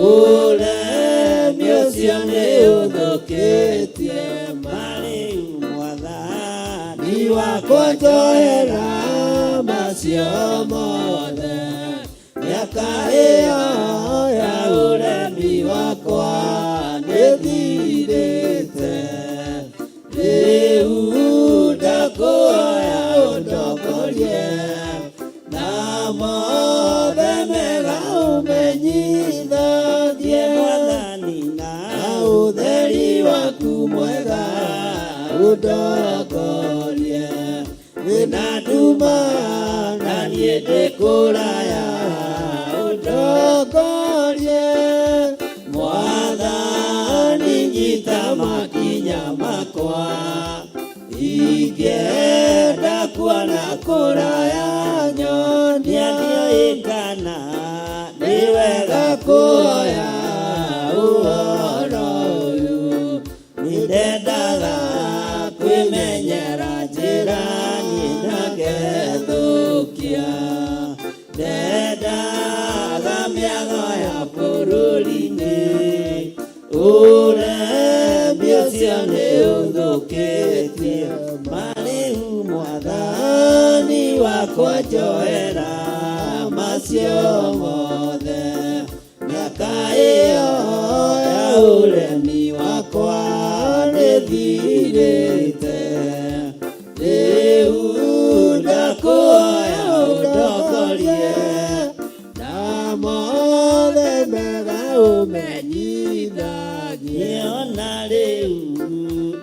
ũremi ũcio nĩ ũthũkĩtie marĩu Mwathani wakwa njoera macio mothe mĩaka ĩyo ya ũremi wakwa nĩthirĩte rĩu ndakũhoya ũndongorie na mothe mega ũmenyithagie Mwathani na ũtheri waku mwega ũndongorie wĩna nduma na niĩ ndĩ kũraya ũndongorie Mwathani nyita makinya makwa ingĩenda kuona kũraya nyonia nĩoĩkana nĩ wega kuoya ũhoro ũyũ nĩndendaga kwĩmenyera njĩra niĩ na ngethũkia ndendaga mĩago ya bũrũri-inĩ ũremi ũcio nĩ ũthũkĩtie marĩu Mwathani wakwa njoera macio mothe mĩaka ĩyo ya ũremi wakwa nĩthirĩte rĩu ndakũhoya ũndongorie na mothe mega ũmenyithagie ona rĩu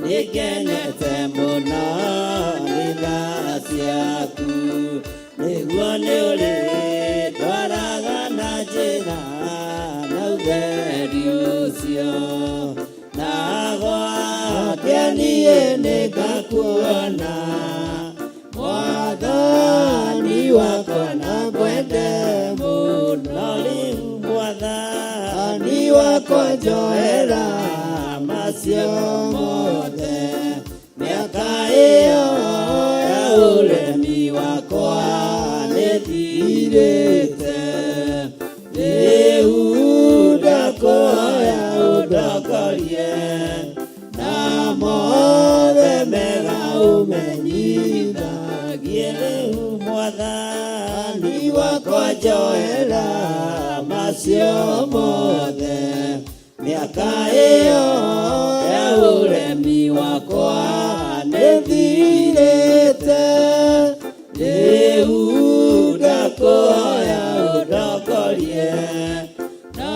nĩngenete mũno nĩ tha ciaku nĩguo nĩ ũrĩ ndwaraga na njĩra na ũtheri ũcio na gwakĩa niĩ nĩngakuona Mwathani wakwa no kwende mũno rĩu Mwathani wakwa njoera macio mothe mĩaka ĩyo ya ũremi wakwa nĩthirĩte rĩu ndakũhoya ũndongorie na mothe mega ũmenyithagie rĩu Mwathani wakwa njoera macio mothe mĩaka ĩyo ya ũremi wakwa nĩthirĩte rĩu ndakũhoya ũndongorie na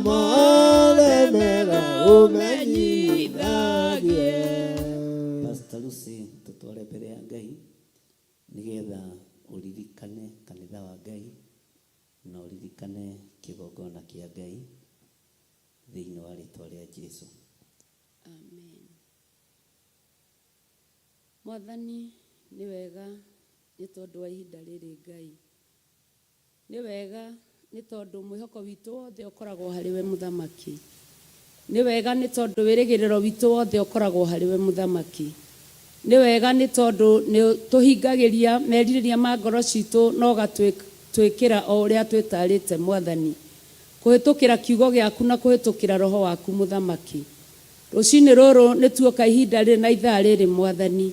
mothe mega ũmenyithagie Pastor Lucy tũtware mbere ya Ngai nĩgetha ũririkane kanitha wa Ngai na ũririkane kĩgongona kĩa Ngai thĩinĩ wa rĩĩtwa rĩa Jesũ. Amen. Mwathani nĩ wega nĩ tondũ wa ihinda rĩrĩ Ngai. Nĩ wega nĩ tondũ mwĩhoko witũ wothe ũkoragwo harĩ we mũthamaki. Nĩ wega nĩ tondũ wĩrĩgĩrĩro witũ wothe ũkoragwo harĩ we mũthamaki. Nĩ wega nĩ tondũ nĩ tũhingagĩria merirĩria ma ngoro citũ no gatwĩkĩra o ũrĩa twĩtarĩte Mwathani, kũhĩtũkĩra kiugo gĩaku na kũhĩtũkĩra roho waku mũthamaki. Rũcinĩ rũrũ nĩ tuoka ihinda rĩrĩ na ithaa rĩrĩ Mwathani,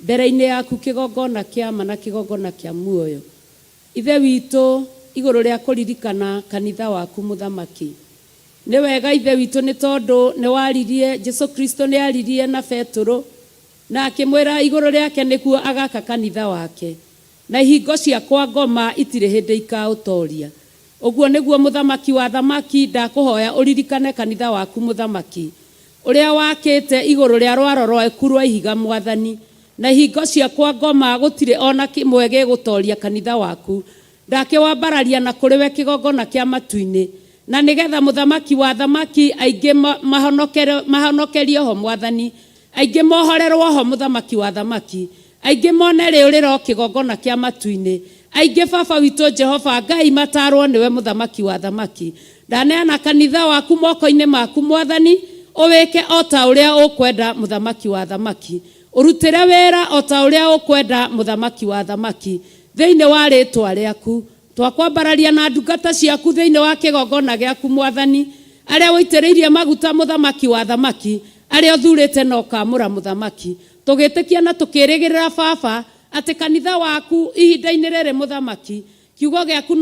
mbere-inĩ yaku kĩgongona kĩa ma na kĩgongona kĩa muoyo. Ithe witũ, igũrũ rĩa kũririkana kanitha waku mũthamaki. Nĩ wega ithe witũ nĩ tondũ nĩ waririe, Jesu Kristo nĩ aririe na Petero na akĩmwĩra igũrũ rĩake nĩkuo agaka kanitha wake, na ihingo ciakwa ngoma itirĩ hĩndĩ ikaũtoria. Ũguo nĩguo mũthamaki wa thamaki, ndakũhoya ũririkane kanitha waku mũthamaki, ũrĩa wakĩte igũrũ rĩa rwaro rwaku rwa ihiga Mwathani, na ihingo ciakwa ngoma gũtirĩ ona kĩmwe gĩgũtoria kanitha waku. Ndakĩwambararia na kũrĩ we kĩgongona kĩa matu-inĩ, na nĩgetha mũthamaki wa thamaki aingĩ mahonokerio ho Mwathani, aingĩ mohorerwo ho mũthamaki wa thamaki, aingĩ mone rĩũrĩro kĩgongona kĩa matu-inĩ, aingĩ baba witũ Jehova Ngai matarwo nĩwe mũthamaki wa thamaki. Ndaneana kanitha waku moko-inĩ maku Mwathani, ũwĩke o ta ũrĩa ũkwenda mũthamaki wa thamaki, ũrutĩre wĩra o ta ũrĩa ũkwenda mũthamaki wa thamaki. Thĩinĩ wa rĩtwa rĩaku twakwambararia na ndungata ciaku thĩinĩ wa kĩgongona gĩaku Mwathani, arĩa wĩitĩrĩirie maguta mũthamaki wa thamaki, arĩa ũthurĩte na ũkamũra mũthamaki. Tũgĩtĩkia na tũkĩrĩgĩrĩra baba atĩ kanitha waku ihinda-inĩ rĩrĩ mũthamaki, kiugo gĩaku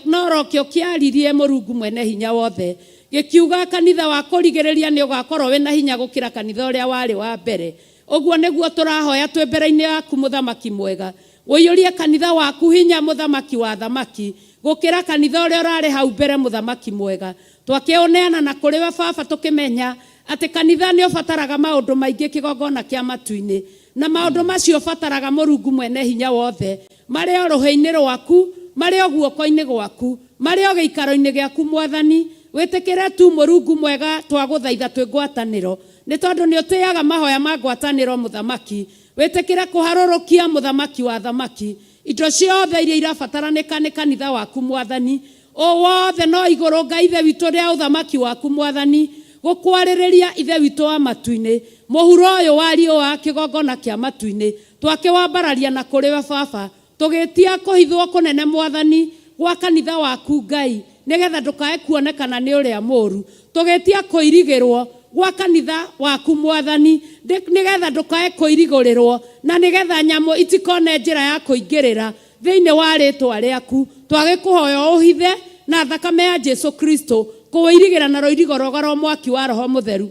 norokĩo kĩaririe Mũrungu mwene hinya wothe, gĩkiuga kanitha wa kũrigĩrĩria nĩ ũgakorwo wĩna hinya gũkĩra kanitha ũrĩa warĩ wa mbere. Ũguo nĩguo tũrahoya twĩ mbere-inĩ yaku mũthamaki mwega, ũiyũrie kanitha waku hinya mũthamaki wa thamaki, gũkĩra kanitha ũrĩa ũrarĩ hau mbere mũthamaki mwega. Twakĩũneana na kũrĩ we baba tũkĩmenya atĩ kanitha nĩ ũbataraga maũndũ maingĩ kĩgongona kĩa matu-inĩ, na maũndũ macio ũbataraga Mũrungu mwene hinya wothe, marĩ o rũhĩ-inĩ rwaku, marĩ o guoko-inĩ gwaku, marĩ o gĩikaro-inĩ gĩaku Mwathani. Wĩtĩkĩre tu Mũrungu mwega twagũthaitha twĩ ngwatanĩro, nĩ tondũ nĩ ũtĩaga mahoya ma ngwatanĩro mũthamaki. Wĩtĩkĩre kũharũrũkia mũthamaki wa thamaki indo ciothe iria irabatarĩka nĩ kanitha waku Mwathani. O wothe no igũrũ Ngai ithe witũ rĩa ũthamaki waku Mwathani, gũkwarĩrĩria ithe witũ wa matu-inĩ, mũhuro ũyũ wa riũa kĩgongona kĩa matu-inĩ, twakĩwambararia na kũrĩ we baba, tũgĩtia kũhithwo kũnene Mwathani gwa kanitha waku Ngai, nĩgetha ndũkae kuonekana nĩ ũrĩa mũũru. Tũgĩtia kũirigĩrwo gwa kanitha waku Mwathani, nĩgetha ndũkae kũirigũrĩrwo, na nĩgetha nyamũ itikone njĩra ya kũingĩrĩra thĩinĩ wa rĩtwa rĩaku. Twagĩkũhoya ũhithe na thakame ya Jesu Kristo, kũwĩirigĩra na rũirigo rwa mwaki wa Roho Mũtheru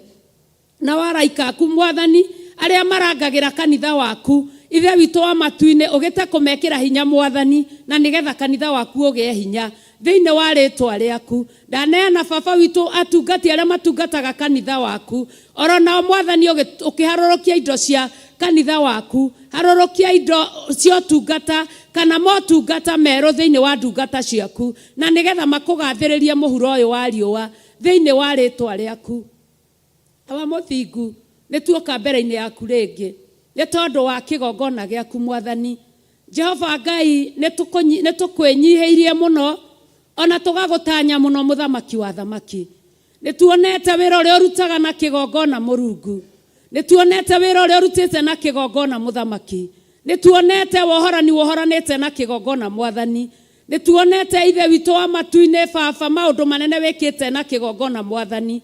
na waraika aku Mwathani, arĩa marangagĩra kanitha waku ithe witũ wa matu-inĩ, ũgĩte kũmekĩra hinya Mwathani, na nĩgetha kanitha waku ũgĩe hinya thĩinĩ wa rĩtwa rĩaku. Ndaneana baba witũ atungati arĩa matungataga kanitha waku, oro nao Mwathani ũkĩharũrũkia indo cia kanitha waku, harũrũkia indo cia ũtungata kana motungata merũ thĩinĩ wa ndungata ciaku, na nĩgetha makũgathĩrĩrie mũhuro ũyũ wa riũa thĩinĩ wa rĩtwa rĩaku. Awa mũthingu nĩ tuoka mbere-inĩ yaku rĩngĩ nĩ tondũ wa kĩgongona gĩaku Mwathani. Jehova Ngai nĩ tũkwĩnyihĩirie mũno, ona tũgagũtanya mũno mũthamaki wa thamaki. Nĩ tuonete wĩra ũrĩa ũrutaga na kĩgongona Mũrungu, nĩ tuonete wĩra ũrĩa ũrutĩte na kĩgongona mũthamaki, nĩ tuonete wohorani wohoranĩte na kĩgongona Mwathani, nĩ tuonete ithe witũ wa matu-inĩ baba maũndũ manene wĩkĩte na kĩgongona Mwathani,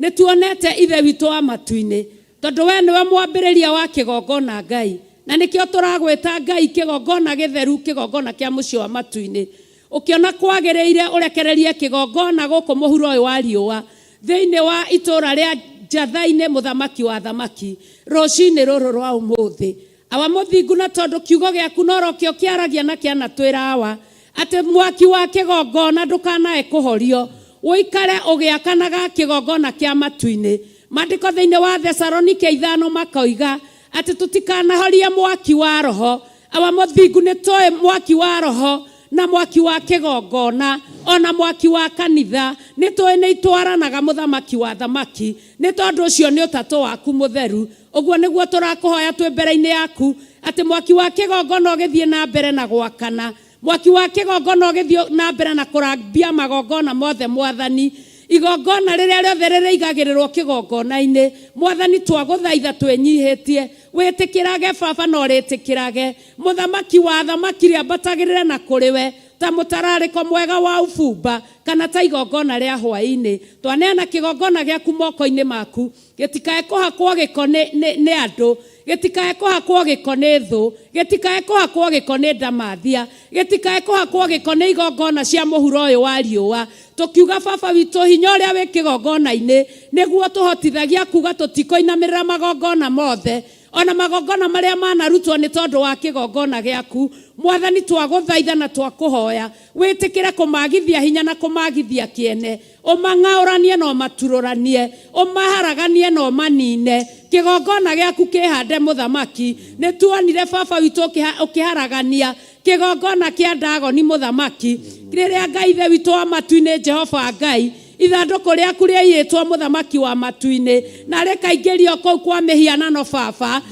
nĩ tuonete ithe witũ wa matu-inĩ, tondũ we nĩwe mwambĩrĩria wa kĩgongona Ngai, na nĩkĩo tũragwĩta Ngai kĩgongona gĩtheru, kĩgongona kĩa mũciĩ wa matu-inĩ. Ũkĩona kwagĩrĩire ũrekererie kĩgongona gũkũ mũhuro ũyũ wa riũa thĩinĩ wa itũũra rĩa Njatha-inĩ mũthamaki wa thamaki rũcinĩ rũrũ rwa ũmũthĩ. Awa mũthingu, na tondũ kiugo gĩaku norokĩo kĩaragia na kĩanatwĩra awa atĩ mwaki wa kĩgongona ndũkanae kũhorio, ũikare ũgĩakanaga kĩgongona kĩa matu-inĩ. Maandĩko thĩinĩ wa Thesalonike 5 makoiga atĩ tũtikanahorie mwaki wa roho. Awa mũthingu, nĩ tũĩ mwaki wa roho na mwaki wa kĩgongona, ona mwaki wa kanitha nĩ tũĩ nĩ itwaranaga mũthamaki wa thamaki, nĩ tondũ ũcio nĩ ũtatũ waku mũtheru. Ũguo nĩguo tũrakũhoya twĩ mbere-inĩ yaku ati mwaki wa kigongona ugithie na mbere na gwakana, mwaki wa kigongona ugithie na mbere na kurambia magongona mothe Mwathani, igongona riria riothe ririigagirirwo kigongona-ini Mwathani twaguthaitha twenyihitie witikirage Baba no ritikirage muthamaki wa thamaki riambatagirire na kuriwe ta mutarariko mwega wa ubumba kana ta igongona ria hwaini twaneana kigongona giaku moko-ini maku gitikae kuhakwo giko ni andu gitikae kuhakwo giko ni thu gitikae kuhakwo giko ni ndamathia gitikae kuhakwo giko ni igongona cia muhuro uyu wa riua tukiuga Baba witu hinya uria wi kigongona-ini niguo tuhotithagia kuga tutikoinamirira magongona mothe ona magongona maria manarutwo ni tondu wa kigongona giaku Mwathani twaguthaitha na twakuhoya witikire kumagithia hinya na kumagithia kiene umang'auranie no matururanie umaharaganie no manine kigongona giaku kihande muthamaki ni tuonire Baba witu ukiharagania kigongona kia Dagoni muthamaki riria Ngai ithe witu wa matu-ini Jehova Ngai ithanduku riaku riaiyitwo muthamaki wa matu-ini na rikaingĩrio kũu kwa mĩhianano Baba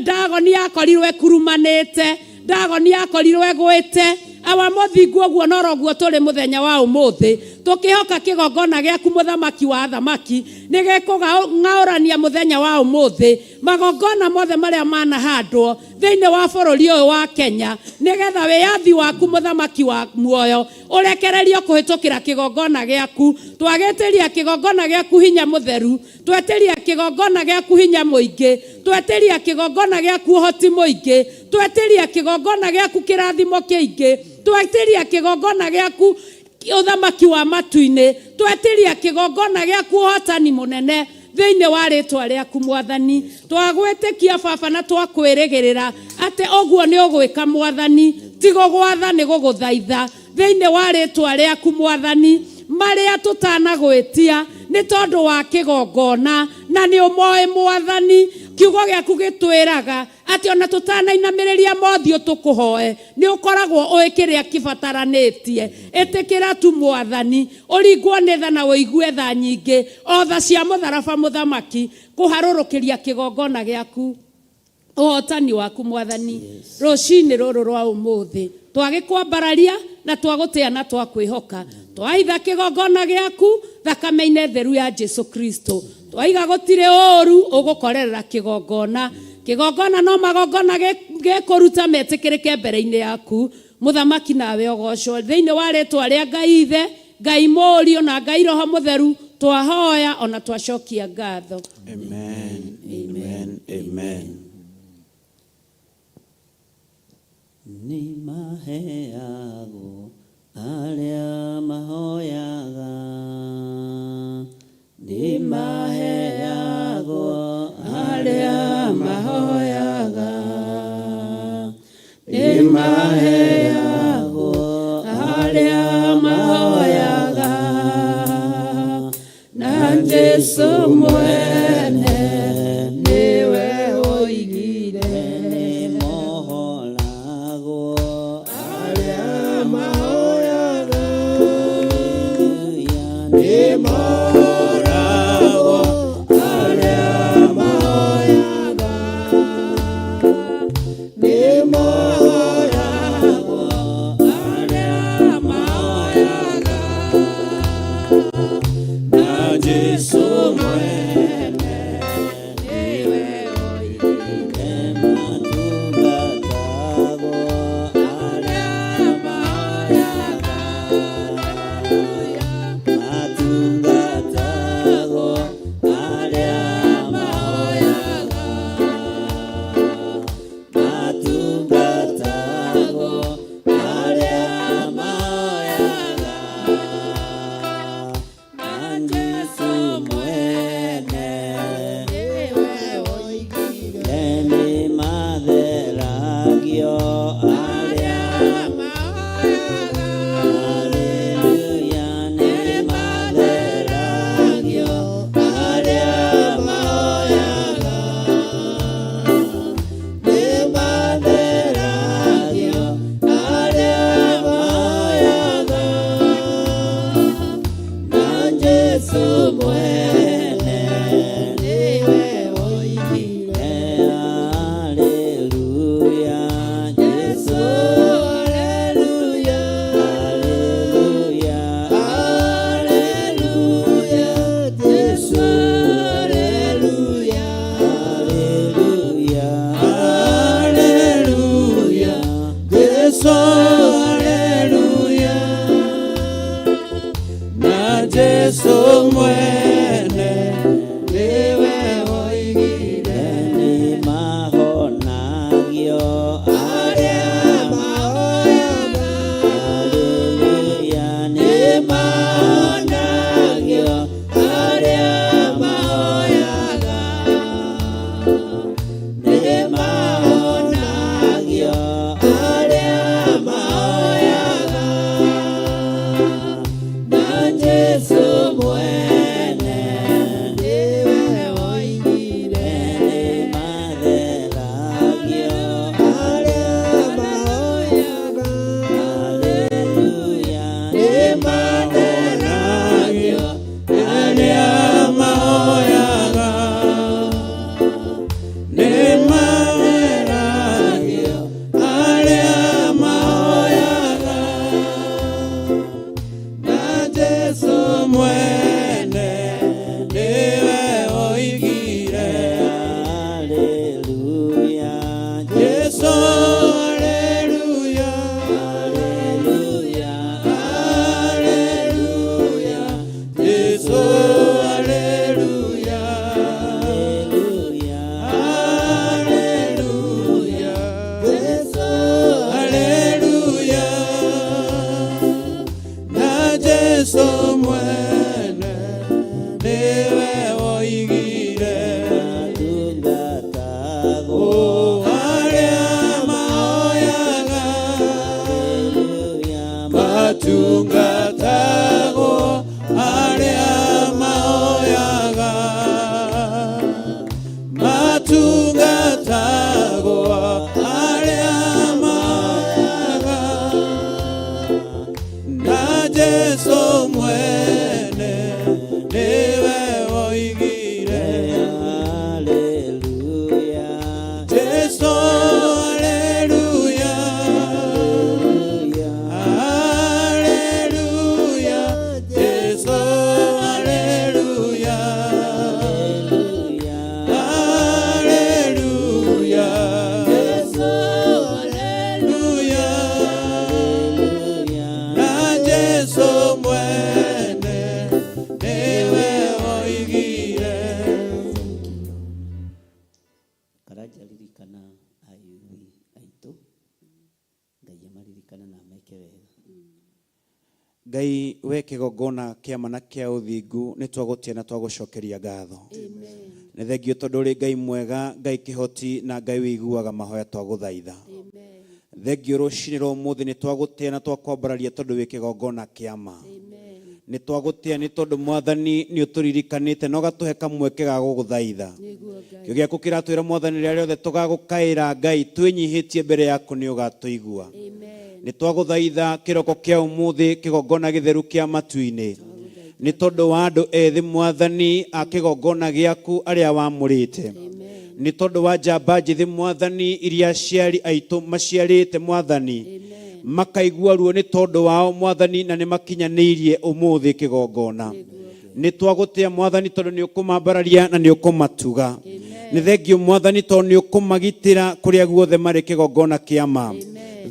Dagoni yakorirwe kurumanĩte Dagoni yakorirwe gwĩte awa muthingu oguo noroguo turi muthenya wa umuthi tukihoka kigongona giaku muthamaki wa thamaki nigikung'aurania muthenya wa umuthi magongona mothe maria manahandwo thiini wa bururi uyu wa Kenya nigetha wiyathi waku muthamaki wa muoyo urekererio kuhitukira kigongona giaku twagetiria kigongona giaku hinya mutheru twetiria kigongona giaku hinya muingi twetiria kigongona giaku hoti muingi twetiria kigongona giaku kirathimo kiingi twetiria kigongona giaku uthamaki wa matu-ini twetiria kigongona giaku hotani munene thiini wa ritwa riaku Mwathani twagwitikia Baba na twakwirigirira ati oguo ni ugwika Mwathani tigo gwatha ni guguthaitha thiini wa ritwa riaku Mwathani maria tutanagwitia ni tondu wa kigongona na ni umoe Mwathani kiugo giaku gitwiraga ati ona tutanainamiriria mothio tukuhoe ni ukoragwo uikiria kibataranitie itikira tu Mwathani uringwo ni tha na uigue tha nyingi o tha cia mutharaba muthamaki kuharurukiria kigongona giaku uhotani waku Mwathani rucini ruru rwa umuthi twagikwambararia na twagutia na twakwihoka twaitha kigongona giaku thakame-ini theru ya Jesu Kristo twaiga gutire uru ugukorerera kigongona no magongona gekuruta metikirike mbere-ini yaku muthamaki nawe ogocwo thiini wa ritwa ria Ngai ithe Ngai Mũriũ na Ngai Roho Mutheru twahoya ona twacokia ngatho. Amen. Amen. Amen. Ni maheago aria mahoyaga ni maheago aria mahoyaga ni maheago aria mahoyaga na Jesu mwene niwe oigire ni moholago aria mahoyaga ni moholago aria mahoyaga ni moholago aria mahoyaga na Jesu mwene niwe oigire matungatago aria mahoyaga matungatago aria mahoyaga matungatago aria mahoyaga na Jesu mwene niwe oigire ni matheragio aria mahoyaga haleluya ni matheragio aria mahoyaga ni matheragio aria mahoyaga na Jesu mwene niwe oigire haleluya we kigongona kia mana kia uthingu ni twagutia na twagucokeria ngatho. Nĩ thengio tondũ ũrĩ Ngai mwega, Ngai kĩhoti na Ngai wĩiguaga mahoya twagũthaitha. Thengio rũcinĩ rwa ũmũthĩ nĩ twagũtĩa na twakwambararia tondũ wĩ kĩgongona kĩa ma. Nĩ twagũtĩa nĩ tondũ Mwathani nĩ ũtũririkanĩte na ũgatũhe kamweke ga gũgũthaitha. Kĩo gĩaku kĩratwĩra Mwathani rĩrĩa rĩothe tũgagũkaĩra Ngai twĩnyihĩtie mbere yaku nĩ ũgatũigua. Nĩ twagũthaitha kĩroko kĩa ũmũthĩ kĩgongona gĩtheru kĩa matu-inĩ. Nĩ tondũ wa andũ ethĩ Mwathani a kĩgongona gĩaku arĩa wamũrĩte. Nĩ tondũ wa njamba njĩthĩ Mwathani iria aciari aitũ maciarĩte Mwathani, makaigua ruo nĩ tondũ wao Mwathani na nĩ makinyanĩirie ũmũthĩ kĩgongona. Nĩ twagũtĩa Mwathani tondũ nĩ ũkũmambararia na nĩ ũkũmatuga. Nĩ thengio Mwathani tondũ nĩ ũkũmagitĩra kũrĩa guothe marĩ kĩgongona kĩa ma.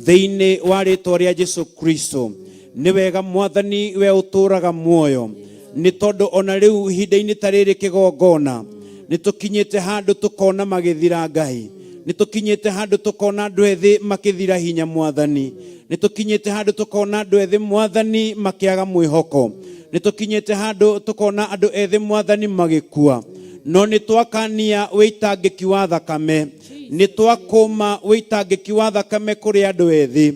Thĩinĩ wa rĩĩtwa rĩa Jesũ Kristo, nĩ wega Mwathani we ũtũraga muoyo. Nĩ tondũ ona rĩu ihinda-inĩ ta rĩrĩ kĩgongona nĩ tũkinyĩte handũ tũkona magĩthira Ngai. Nĩ tũkinyĩte handũ tũkona andũ ethĩ makĩthira hinya Mwathani. Nĩ tũkinyĩte handũ tũkona andũ ethĩ Mwathani makĩaga mwĩhoko. Nĩ tũkinyĩte handũ tũkona andũ ethĩ Mwathani magĩkua. No nĩ twakania wĩitangĩki wa thakame. Nĩ twakũma wĩitangĩki wa thakame kũrĩ andũ ethĩ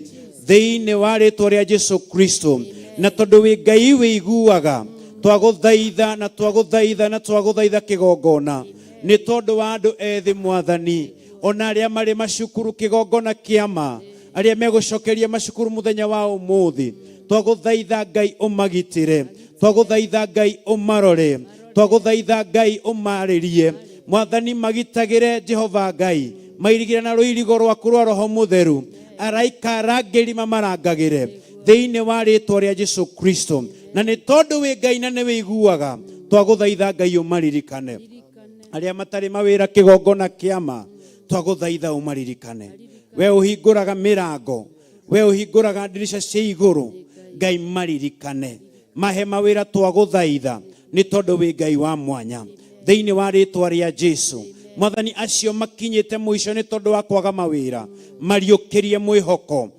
thĩinĩ wa rĩĩtwa rĩa Jesũ Kristo. Na tondũ wĩ Ngai wĩiguaga, twagũthaitha na twagũthaitha na twagũthaitha kĩgongona. Nĩ tondũ wa andũ ethĩ Mwathani, ona arĩa marĩ macukuru kĩgongona kĩa ma, arĩa megũcokeria macukuru mũthenya wa ũmũthĩ, twagũthaitha Ngai ũmagitĩre, twagũthaitha Ngai ũmarore, twagũthaitha Ngai ũmarĩrie. Mwathani magitagĩre Jehova Ngai, mairigĩre na rũirigo rwaku rwa Roho Mũtheru, araika arangĩri mamarangagĩre thĩinĩ wa rĩĩtwa rĩa Jesũ Kristo. Na nĩ tondũ wĩ Ngai na nĩ wĩiguaga, twagũthaitha Ngai ũmaririkane. Arĩa matarĩ mawĩra kĩgongona kĩa ma, twagũthaitha ũmaririkane. We ũhingũraga mĩrango, we ũhingũraga ndirisha cia igũrũ, Ngai maririkane. Mahe mawĩra twagũthaitha nĩ tondũ wĩ Ngai wa mwanya. Thĩinĩ wa rĩĩtwa rĩa Jesũ, Mwathani acio makinyĩte mũico nĩ tondũ wa kwaga mawĩra, mariũkĩrie mwĩhoko,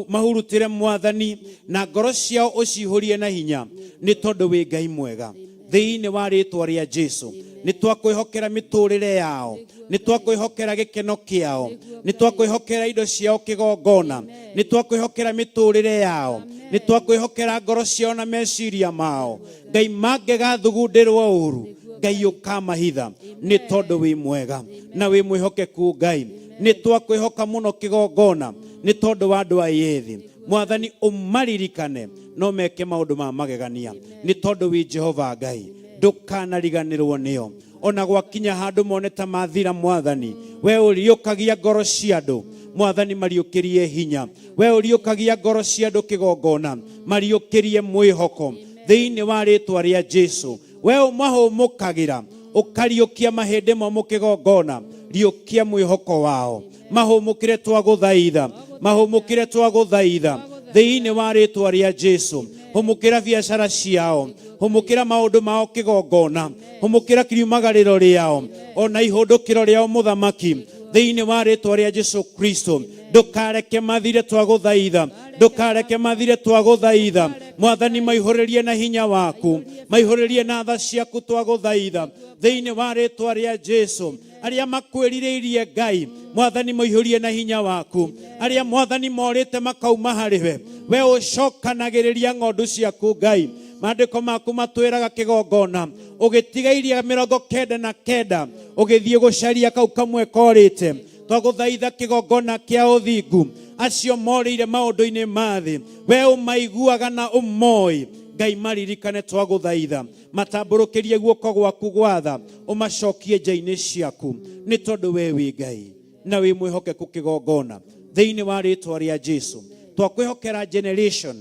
mahurutĩre Mwathani na ngoro ciao ũcihũrie na hinya nĩ tondũ wĩ Ngai mwega. Thĩinĩ wa rĩĩtwa rĩa Jesũ, nĩ twakwĩhokera mĩtũrĩre yao, nĩ twakwĩhokera gĩkeno kĩao, nĩ twakwĩhokera indo ciao kĩgongona, nĩ twakwĩhokera mĩtũrĩre yao, nĩ twakwĩhokera ngoro ciao na meciria mao. Ngai mangĩgathugundĩrwo ũru, Ngai ũkamahitha nĩ tondũ wĩ mwega na wĩ mwĩhokeku Ngai. Nĩ twakwĩhoka mũno kĩgongona nĩ tondũ wa andũ aya ethĩ. Mwathani ũmaririkane no meke maũndũ ma magegania nĩ tondũ wĩ Jehova Ngai, ndũkanariganĩrwo nĩo. Ona gwakinya handũ mone ta mathira Mwathani, we ũriũkagia ngoro cia andũ. Mwathani mariũkĩrie hinya, we ũriũkagia ngoro cia andũ kĩgongona, mariũkĩrie mwĩhoko thĩinĩ wa rĩĩtwa rĩa Jesũ. We ũmahũmũkagĩra, ũkariũkia mahĩndĩ momũ kĩgongona, riũkia mwĩhoko wao. Mahũmũkĩre twagũthaitha, mahũmũkĩre twagũthaitha thĩinĩ wa rĩĩtwa rĩa Jesũ. Humũkĩra biacara ciao, humũkĩra maũndũ mao kĩgongona, humũkĩra kiriumagarĩro rĩao, ona ihũndũkĩro rĩao Mũthamaki, thĩinĩ wa rĩĩtwa rĩa Jesũ Kristo. Ndũkareke mathire twagũthaitha, ndũkareke mathire twagũthaitha. Mwathani maihũrĩrie na hinya waku, maihũrĩrie na tha ciaku twagũthaitha thĩinĩ wa rĩĩtwa rĩa Jesũ. Arĩa makwĩrirĩirie Ngai, Mwathani maihũrie na hinya waku. Arĩa Mwathani morĩte makauma harĩwe, we ũcokanagĩrĩria ng'ondu ciaku Ngai. Maandĩko maku matwĩraga kĩgongona ũgĩtigairia 99 ũgĩthiĩ gũcaria kau kamwe korĩte. Twagũthaitha kĩgongona kĩa ũthingu, acio morĩire maũndũ-inĩ ma thĩ, we ũmaiguaga na ũmoĩ. Ngai maririkane twagũthaitha, matambũrũkĩrie guoko gwaku gwatha, ũmacokie nja-inĩ ciaku nĩ tondũ we wĩ Ngai na wĩ mwĩhokeku kĩgongona. Thĩinĩ wa rĩĩtwa rĩa Jesũ, twakwĩhokera generation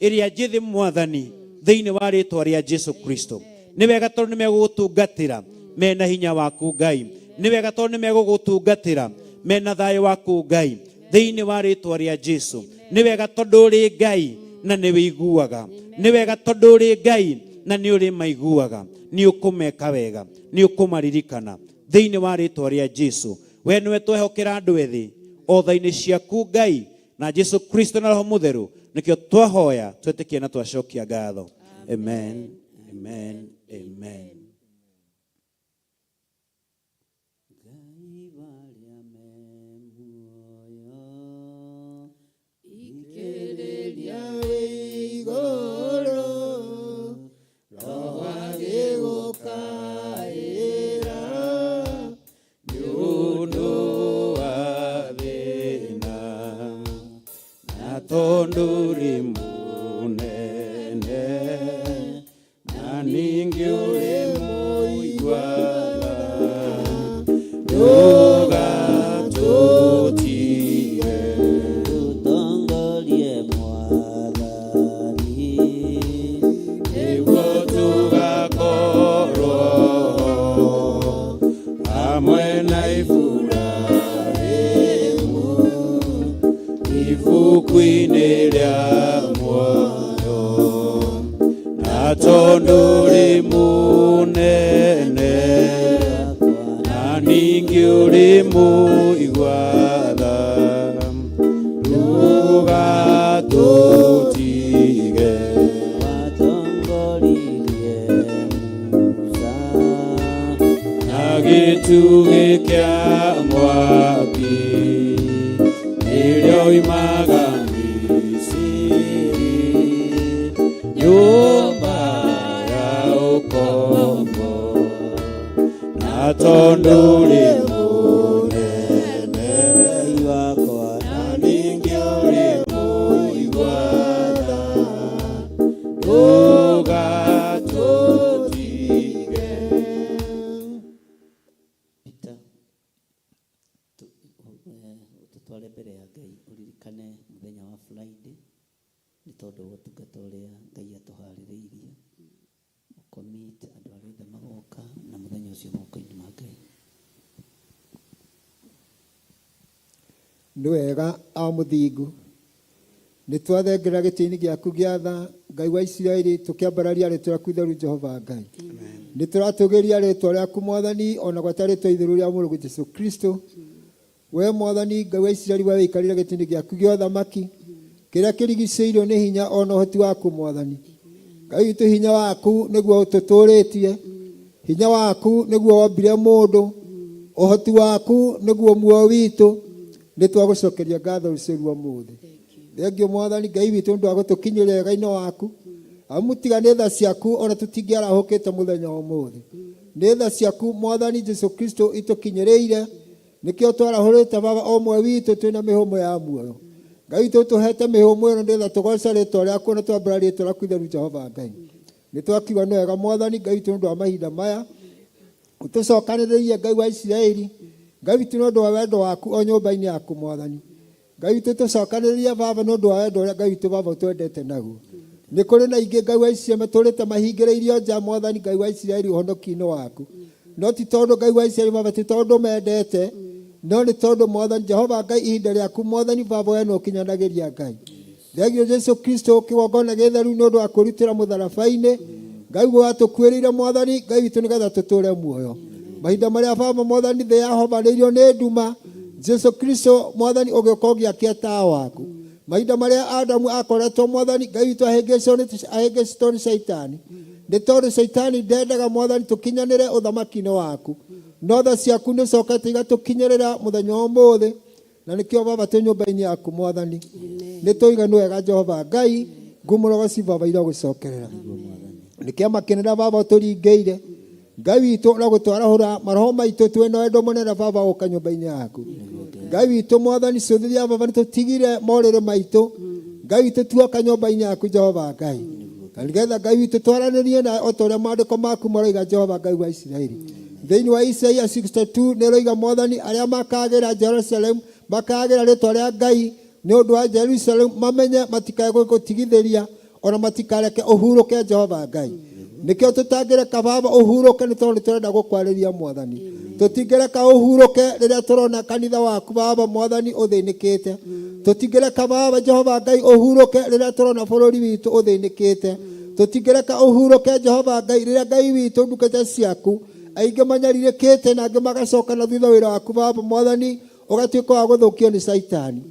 ĩrĩa njĩthĩ Mwathani, thĩinĩ wa rĩĩtwa rĩa Jesũ Kristo. Nĩ wega tondũ nĩ megũgũtungatĩra mena hinya waku Ngai, nĩ wega tondũ nĩ megũgũtungatĩra mena thayũ waku Ngai, thĩinĩ wa rĩĩtwa rĩa Jesũ. Nĩ wega tondũ ũrĩ Ngai na nĩ wĩiguaga, nĩ wega tondũ ũrĩ Ngai na nĩ ũrĩ maiguaga, nĩ ũkũmeka wega, nĩ ũkũmaririkana thĩinĩ wa rĩĩtwa rĩa Jesũ. We nĩwe twehokera andũ ethĩ o tha-inĩ ciaku Ngai, na Jesũ Kristo na Roho Mũtheru nikio twahoya twetikie na twacokia ngatho. Amen, amen, amen. Tonduri munene na ningi uri muigwatha yoga tutige tutongorie Mwathani niguo tugakorwo hamwe na ibuku-inĩ rĩa muoyo na tondũ munene na ningĩ ũrĩ mũigua-tha ndũgatũtige watongoririe Musa na gĩtugĩ kĩa mwaki rĩrĩa oimaga Misiri nyũmba ya ũkombo na tondũ ũrĩ mũnene wakwa na ningĩ ũrĩ mũigua-tha ndũgatũtige. Peter, tutware mbere ya Ngai uririkane muthenya wa Friday ni tondu gutungata uria Ngai atuharĩrĩirie commit andu arĩa othe magoka na muthenya ucio moko-inĩ ma Ngai. Nĩ wega a mũthingu nĩ twathengera gĩtĩ-inĩ gĩaku gĩa tha Ngai wa Isiraeli tũkĩambararia rĩtwa rĩaku itheru Jehova Ngai. Nĩ tũratũgĩria rĩtwa rĩaku Mwathani ona gwata rĩtwa itheru rĩa mũrũgu Jesũ Kristo. We Mwathani Ngai wa Isiraeli we wĩikarĩre gĩtĩ-inĩ gĩaku gĩa ũthamaki kĩrĩa kĩrigicĩirio nĩ hinya ona ũhoti waku Mwathani. Ngai witũ hinya waku nĩguo ũtũtũrĩtie, hinya waku nĩguo wombire mũndũ, ũhoti waku nĩguo muoyo witũ. Nĩ twagũcokeria ngatho rũciũ ũmũthĩ. Thengio Mwathani Ngai witũ nĩ twagũtũkinyĩria wega-inĩ waku. Amutiga nĩ tha ciaku ona tũtingĩarahũkĩte mũthenya ũmũthĩ. Nĩ tha ciaku Mwathani Jesũ Kristo itukinyĩrĩire nikio twarahũrĩte Baba o mwe witũ twĩna mĩhũmũ ya muoyo. Ngai witũ tũhete mĩhũmũ ĩno nĩgetha tũgoce rĩtwa rĩaku na twambararie rĩtwa rĩaku itheru Jehova Ngai. Nĩ twakiuga nĩ wega Mwathani Ngai witũ nĩ ũndũ wa mahinda maya ũtũcokanĩrĩirie Ngai wa Isiraeli. Ngai witũ nĩ ũndũ wa wendo waku o nyũmba-inĩ yaku Mwathani. Ngai witũ tũcokanĩrĩirie Baba nĩ ũndũ wa wendo ũrĩa Ngai witũ Baba ũtwendete naguo. Nĩ kũrĩ na ingĩ Ngai wa Isiraeli matũrĩte mahingĩrĩirio nja Mwathani Ngai wa Isiraeli ũhonokio-inĩ waku. No ti tondũ Ngai wa Isiraeli Baba ti tondũ mendete, no nĩ tondũ Mwathani Jehova Ngai ihinda rĩaku Mwathani Baba we no ũkinyanagĩria Ngai. Thengio Jesũ Kristo kĩgongona gĩtheru nĩ ũndũ wa kũrutĩra mũtharaba-inĩ. Ngai watũkuĩrĩire Mwathani Ngai witũ nĩgetha tũtũre muoyo. Mahinda marĩa Baba Mwathani thĩ yahobanĩirio nĩ nduma, Jesũ Kristo Mwathani ũgĩũka ũgĩakia tawa waku. Mahinda marĩa Adamu akoretwo Mwathani Ngai witũ ahĩngĩcĩtwo nĩ Saitani. Nĩ tondũ Saitani ndendaga Mwathani tũkinyanĩre ũthamaki-inĩ waku. No tha ciaku nĩ cokete igatũkinyĩrĩra mũthenya ũmũthĩ na nĩkĩo Baba twĩ nyũmba-inĩ yaku Mwathani. Nĩ tũiga nĩ wega Jehova Ngai ngumũrogoci Baba irogũcokerera. Nĩ kĩama kĩnene Baba ũtũringĩire. Ngai witũ ũragũtwarahũra maroho maitũ twĩna wendo mũnene Baba gũka nyũmba-inĩ yaku. Ngai witũ Mwathani cũthĩrĩria Baba nĩtũtigire morĩrĩ maitũ. Ngai witũ tuoka nyũmba-inĩ yaku Jehova Ngai. Nĩgetha Ngai witũ twaranĩrie na o ta ũrĩa maandĩko maku maroiga Jehova Ngai wa Isiraeli. Thĩinĩ wa Isaia 62 nĩ roiga Mwathani arĩa makagĩra Jerusalemu makagĩra rĩtwa rĩa Ngai nĩ ũndũ wa Jerusalemu mamenye matikae gũtigithĩria ona matikareke ũhurũke Jehova Ngai. Nĩkĩo tũtangĩreka Baba ũhurũke nĩ tondũ nĩtũrenda gũkwarĩria Mwathani. Tũtingĩreka ũhurũke rĩrĩa tũrona kanitha waku Baba Mwathani ũthĩnĩkĩte. Tũtingĩreka Baba Jehova Ngai ũhurũke rĩrĩa tũrona bũrũri witũ ũthĩnĩkĩte. Tũtingĩreka ũhurũke Jehova Ngai rĩrĩa Ngai witũ ndungata ciaku aingĩ manyarirĩkĩte na angĩ magacoka na thutha wĩra waku Baba Mwathani ũgatuĩka wa gũthũkio nĩ Saitani.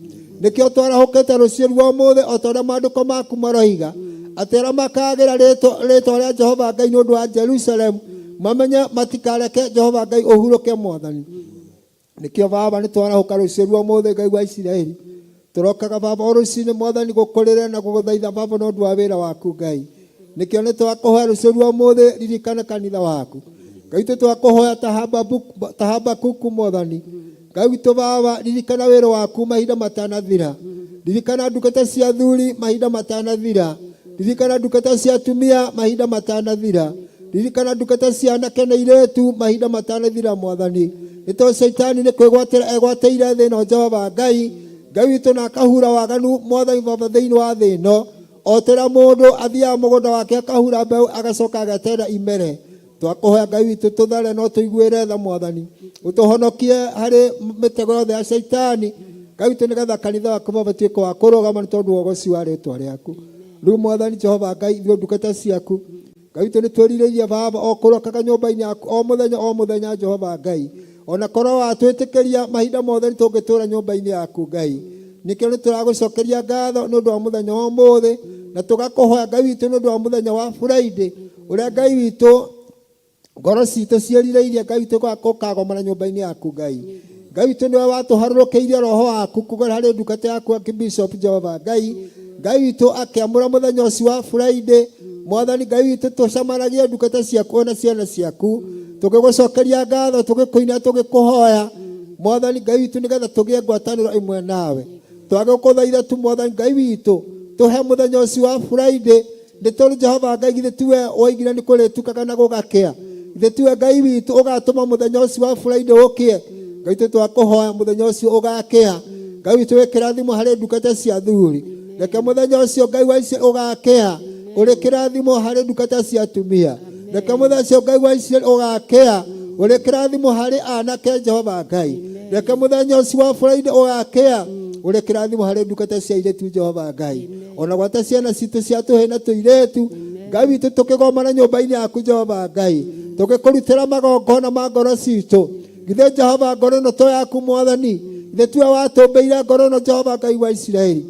nikio twarahukite rucio rwa muthe otora maandiko maku maroiga atera makagira rito ria Jehova Ngai ni undu wa Jerusalem mamenye matikareke Jehova Ngai uhuruke mwathani nikio baba ni twarahuka rucio rwa muthe Ngai wa Isiraeli turokaga baba rucio mwathani gukurire na guguthaitha baba no ndu wa wira waku Ngai nikio ni twakuhoya rucio rwa muthe ririkana kanitha waku Ngai twakuhoya Habakuku mwathani Ngai witu baba ririkana wira waku mahinda matanathira ririkana ndungata cia athuri mahinda matanathira ririkana ndungata cia atumia mahinda matanathira ririkana ndungata cia anake na iretu mahinda matanathira mwathani nito Saitani ni kwigwatira egwateire thina Jehova Ngai Ngai witu na akahura waganu mwathani baba thiini wa thino otera mundu athia mugunda wake akahura mbeu agacoka agatera imere twakuhoya Ngai witu tuthare no tuiguire tha mwathani utuhonokie hari mitego yothe ya Saitani Ngai witu nigetha kanitha waku baba tuike wa kurugama ni tondu wogoci wa ritwa riaku riu mwathani Jehova Ngai ithuĩ ndungata ciaku Ngai witu ni twĩrirĩirie baba o kurokaga nyũmba-inĩ yaku o muthenya Jehova Ngai ona korwo watwĩtĩkĩria mahinda mothe nĩtũngĩtũũra nyũmba-inĩ yaku Ngai nikio nĩ tũragũcokeria ngatho nĩ ũndũ wa mũthenya wa ũmũthĩ na tũgakũhoya Ngai witũ nĩ ũndũ wa mũthenya wa Friday ũrĩa Ngai witũ ngoro citũ ciĩrirĩirie Ngai witũ gũkagomana nyũmba-inĩ yaku Ngai Ngai witũ nĩwe watũharũrũkĩirie roho waku kũgerera harĩ ndungata yaku Bishop Jehova Ngai Ngai witũ akĩamũra mũthenya ũcio wa Friday mwathani Ngai witũ tũcamanagie ndungata ciaku na ciana ciaku tũgĩgũcokeria ngatho tũgĩkũina tũgĩkũhoya mwathani Ngai witũ nĩgetha tũgĩe ngwatanĩro ĩmwe nawe twagĩkũthaitha tu mwathani Ngai witũ tũhe mũthenya ũcio wa Friday nĩ tondũ Jehova Ngai githĩ tiwe woigire nĩ kũrĩtukaga na gũgakĩa githĩ tiwe Ngai witũ ũgatũma mũthenya ũcio wa Friday ũkĩe Ngai witũ twakũhoya mũthenya ũcio ũgakĩa Ngai witũ wĩkĩrathimo harĩ ndungata cia athuri reke mũthenya ũcio Ngai wa Isiraeli ũgakĩa ũrĩ kĩrathimo harĩ ndungata cia atumia reke mũthenya ũcio Ngai wa Isiraeli ũgakĩa ũrĩ kĩrathimo harĩ anake Jehova Ngai reke mũthenya ũcio wa Friday ũgakĩa ũrĩ kĩrathimo harĩ ndungata cia airĩtu Jehova Ngai ona gwata ciana citũ cia tũhĩ na tũirĩtu Ngai witũ tũkĩgomana nyũmba-inĩ yaku Jehova Ngai tũgĩkũrutĩra magongona ma ngoro citũ githĩ Jehova ngoro ĩno to yaku mwathani githĩ tiwe watũmbĩire ngoro ĩno Jehova Ngai wa Isiraeli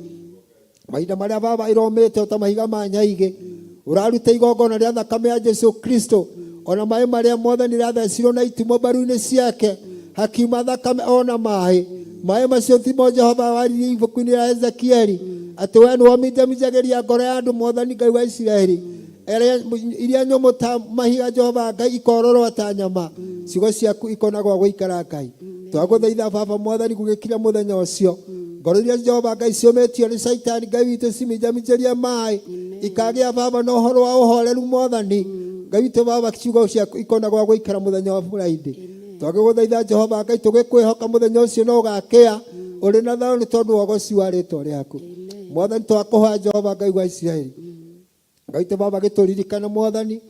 mahinda marĩa baba ĩromĩte ota mahiga ma nyaigĩ ũraruta igongona rĩa thakame ya Jesu Kristo ona maĩ marĩa mwathani rathecirwo na itimũ mbaru-inĩ ciake hakiuma thakame ona maĩ macio thimo Jehova waririe ibuku-inĩ rĩa Ezekieli atĩ we nĩwominjaminjagĩria ngoro ya andũ mwathani Ngai wa Isiraeli iria nyũmũ ta mahiga Jehova Ngai ikororwo ta nyama ciugo ciaku ikonagwo gũikara Ngai twagũthaitha baba mwathani gũgĩkinya mũthenya ũcio ngoro iria Jehova Ngai ciũmĩtio nĩ Saitani Ngai witũ ciminjaminjĩrie maĩ ikagĩa baba na ũhoro wa ũhoreru mwathani Ngai witũ baba ciugo ciaku ikonagwo gũikara mũthenya wa Friday twagũthaitha Jehova Ngai tũgĩkwĩhoka mũthenya ũcio no ũgakĩa ũrĩ na thayũ nĩ tondũ wa ũgoci wa rĩtwa rĩaku mwathani twakũhoya Jehova Ngai wa Isiraeli Ngai witũ baba gĩtũririkana mwathani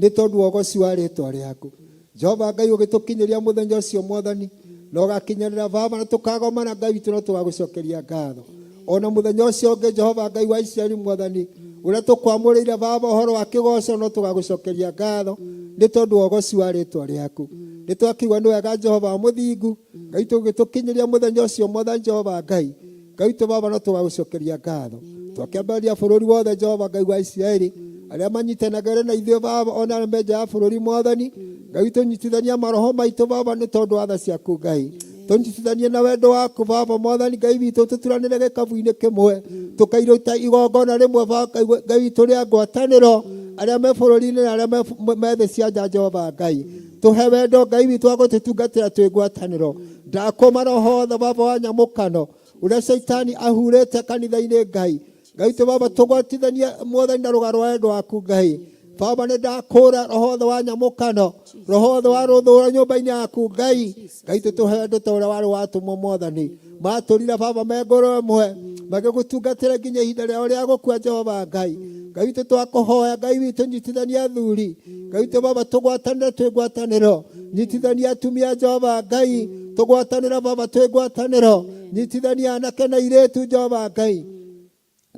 nĩ tondũ wa ũgoci wa rĩtwa rĩaku Jehova Ngai ũgĩtũkinyĩria mũthenya ũcio mwathani na ũgakinyanĩra baba na tũkagomana Ngai witũ no tũgagũcokeria ngatho ona mũthenya ũcio ũngĩ Jehova Ngai wa Isiraeli mwathani ũrĩa tũkwamũrĩire baba ũhoro wa kĩgoco no tũgagũcokeria ngatho nĩ tondũ wa ũgoci wa rĩtwa rĩaku nĩ twakiuga nĩ wega Jehova wa mũthingu Ngai witũ ũgĩtũkinyĩria mũthenya ũcio mwathani Jehova Ngai Ngai witũ baba no tũgagũcokeria ngatho twakĩambĩrĩria bũrũri wothe Jehova Ngai wa Isiraeli arĩa manyitanagĩra na ithuĩ baba ona arĩa me nja ya bũrũri mwathani Ngai witũ nyitithania maroho maitũ baba nĩ tondũ wa tha ciaku Ngai tũnyitithanie na wendo waku baba mwathani Ngai witũ tũturanĩre gĩkabũ-inĩ kĩmwe tũkairuta igongona rĩmwe baba Ngai witũ rĩa ngwatanĩro arĩa me bũrũri-inĩ na arĩa me thĩ cia nja Jehova Ngai tũhe wendo Ngai witũ wa gũtũtungatĩra twĩ ngwatanĩro ndakũma roho wothe baba wa nyamũkano ũrĩa Saitani ahurĩte kanitha-inĩ Ngai Ngai witũ baba tũgwatithanie mwathani na rũga rwa wendo waku Ngai baba nĩ ndakũra roho wothe wa nyamũkano roho wothe wa rũthũũro nyũmba-inĩ yaku Ngai Ngai tũtũhe wendo ta ũrĩa warĩ watũmwo mwathani matũrire baba me ngoro ĩmwe magĩgũtungatĩra nginya ihinda rĩao rĩa gũkua Jehova Ngai Ngai witũ twakũhoya Ngai witũ nyitithania athuri Ngai witũ baba tũgwatanĩre twĩ ngwatanĩro nyitithania atumia Jehova Ngai tũgwatanĩra baba twĩ ngwatanĩro nyitithania anake na airĩtu Jehova Ngai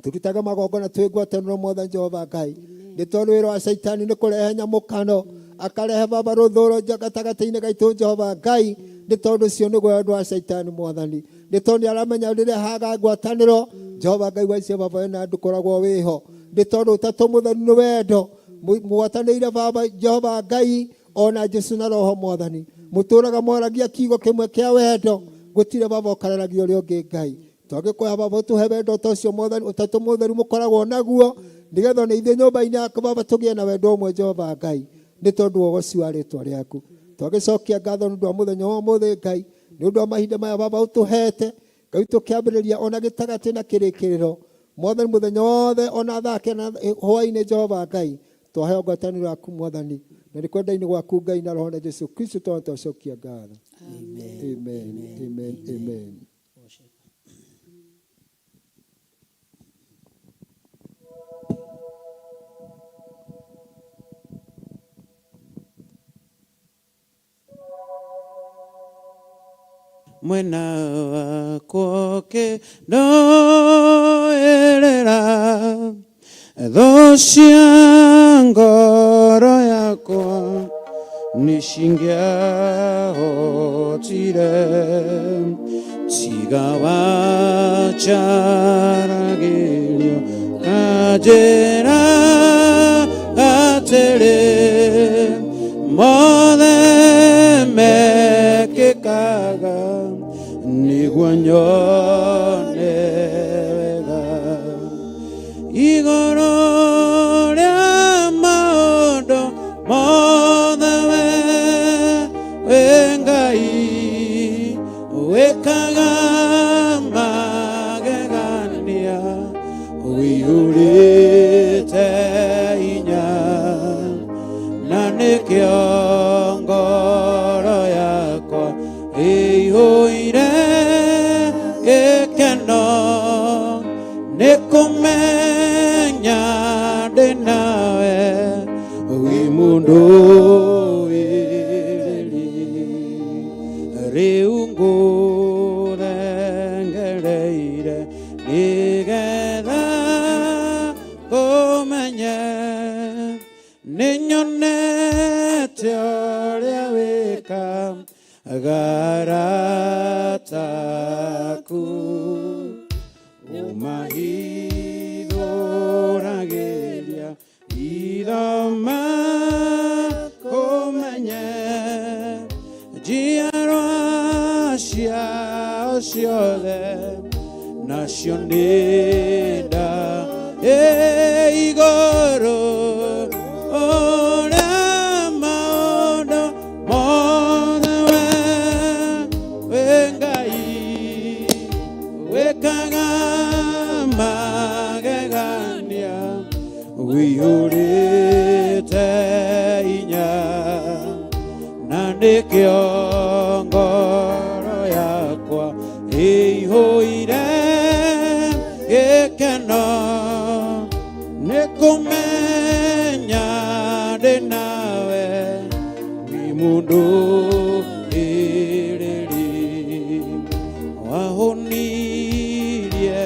turutage magongona twĩ ngwatanĩro mwathani Jehova Ngai nĩ tondũ wĩra wa Saitani nĩ kũrehe nyamũkano akarehe baba rũthũũro gatagatĩ-inĩ gaitũ Jehova Ngai nĩ tondũ ũcio nĩguo wendo wa Shaitani Mwathani, nĩ tondũ nĩaramenya rĩrĩa haga ngwatanĩro Jehova Ngai wa Isiraeli Baba na ndũkoragwo wĩho, nĩ tondũ Ũtatũ Mũtheru nĩ wendo mũgwatanĩire Baba Jehova Ngai ona Jesu na Roho Mwathani, mũtũraga mwaragia kiugo kĩmwe kĩa wendo, gũtirĩ Baba ũkararagia ũrĩa ũngĩ Ngai. Twagĩkũya Baba ũtũhe wendo ta ũcio Mwathani Ũtatũ Mũtheru mũkoragwo naguo, nĩgetha na ithuĩ nyũmba-inĩ yaku Baba tũgĩe na wendo ũmwe Jehova Ngai, nĩ tondũ wa ũgoci wa rĩĩtwa rĩaku. Twagĩcokia ngatho nĩ ũndũ wa mũthenya wa ũmũthĩ Ngai, nĩ ũndũ wa mahinda maya Baba ũtũhete Ngai, tũkĩambĩrĩria ona gĩtagatĩ na kĩrĩkĩrĩro Mwathani mũthenya wothe ona thake na hwaĩ-inĩ Jehova Ngai, twaheo ngwatanĩro yaku Mwathani, na nĩ kwenda-inĩ gwaku Ngai na Roho na Jesu Kristo twacokia ngatho. Amen. Amen. Amen. Amen. Mwena wako kĩndoerera thũ cia ngoro yakwa nĩcingĩahotire tiga wacaragĩrio kanjĩra atĩrĩ mothe mekĩkaga nĩguo nyone wega igũrũ rĩa maũndũ mothe we Ngai wĩkaga magegania wĩihũrĩte hinya na nĩkĩo ngoro yakwa ĩihũire gĩkeno nĩ kũmenya ndĩ nawe wĩ mũndũ wĩrĩ rĩu ngũthengereire nĩgetha ũmenye nĩnyonete ũrĩa wĩkaga taku ũmahithũragĩria ithoma kũmenye njiarwa ciao ciothe nacio nĩ nda igũrũ ũrĩa maũndũ mothe we Ngai wĩkaga magegania wĩihũrĩte hinya na nĩkĩo ngoro yakwa ĩihũire gĩkeno nĩ kũmenya ndĩ nawe wĩ mũndũ ĩrĩrĩ wahũnirie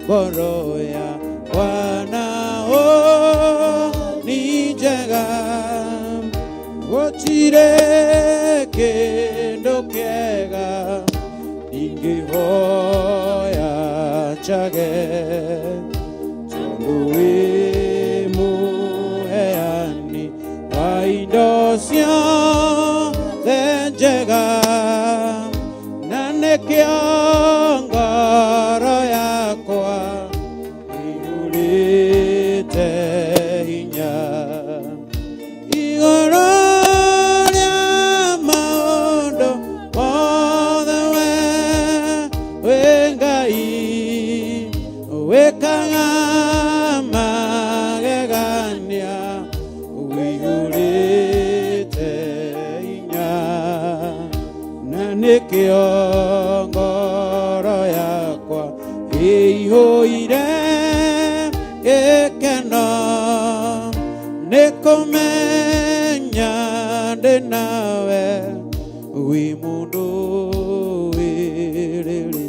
ngoro yakwa na hũni njega gũtirĩ kĩndũ kĩega ingĩhoya njage tondũ wĩ mũheani wa indo ciothe njega na nĩkĩo ngoro yakwa ĩihũrĩte hinya igũrũ rĩa maũndũ mothe we Ngai wĩkaga magegania wĩihũrĩte hinya na nĩkĩo ngoro yakwa ĩihũire gĩkeno nĩ kũmenya ndĩ nawe wĩ mũndũ wĩrĩrĩ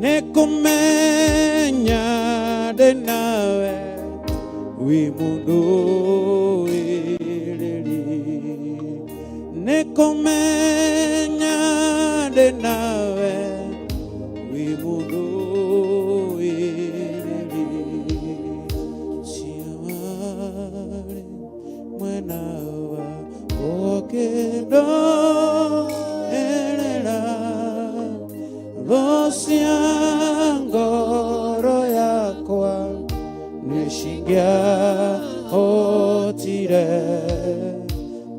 nĩ kũmenya ndĩ nawe wĩ mũndũ wĩrĩrĩ nĩ kũmenya ũkĩndoerera tho cia ngoro yakwa nĩcingĩahotire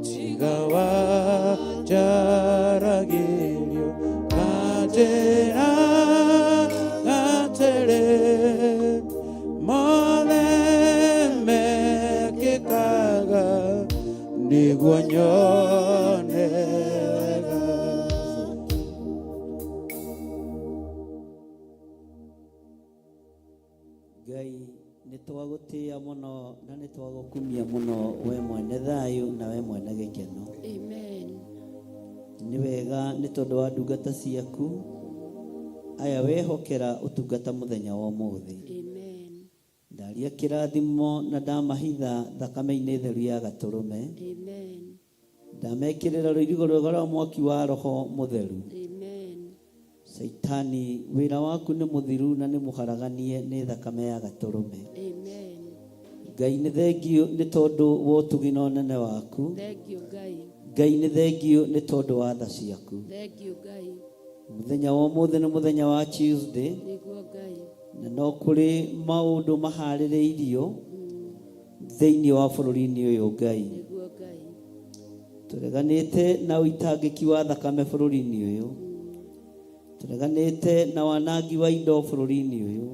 tiga wanjaragĩrio nganjĩra atĩrĩ mothe mekĩkaga nĩguo nyone wega. Ngai nĩtwagũtĩĩa mũno na nĩtwagũkumia mũno we mwene thayũ na we mwene gĩkeno. Amen. Nĩ wega nĩ tondũ wa ndungata ciaku aya wehokera ũtungata mũthenya wa ũmũthĩ. Amen. Ndaria kĩrathimo na ndamahitha thakame-inĩ theru ya Gatũrũme. Amen. Ndamekĩrĩra rũirigo rwega rwa mwaki wa Roho Mũtheru. Amen. Saitani wĩra waku nĩ mũthiru na nĩ mũharaganie nĩ thakame ya Gatũrũme. Amen. Ngai nĩ thengio nĩ tondũ wa ũtugi na ũnene waku. Thank you, Ngai. Ngai nĩ thengio nĩ tondũ wa tha ciaku. Thank you, Ngai. Mũthenya wa ũmũthĩ nĩ mũthenya wa Tuesday Nĩguo Ngai. na no kũrĩ maũndũ maharĩrĩirio thĩinĩ wa bũrũri-inĩ ũyũ Ngai. Nĩguo Ngai. Tũreganĩte na ũitangĩki wa thakame bũrũri-inĩ ũyũ. Tũreganĩte na wanangi wa indo bũrũri-inĩ ũyũ.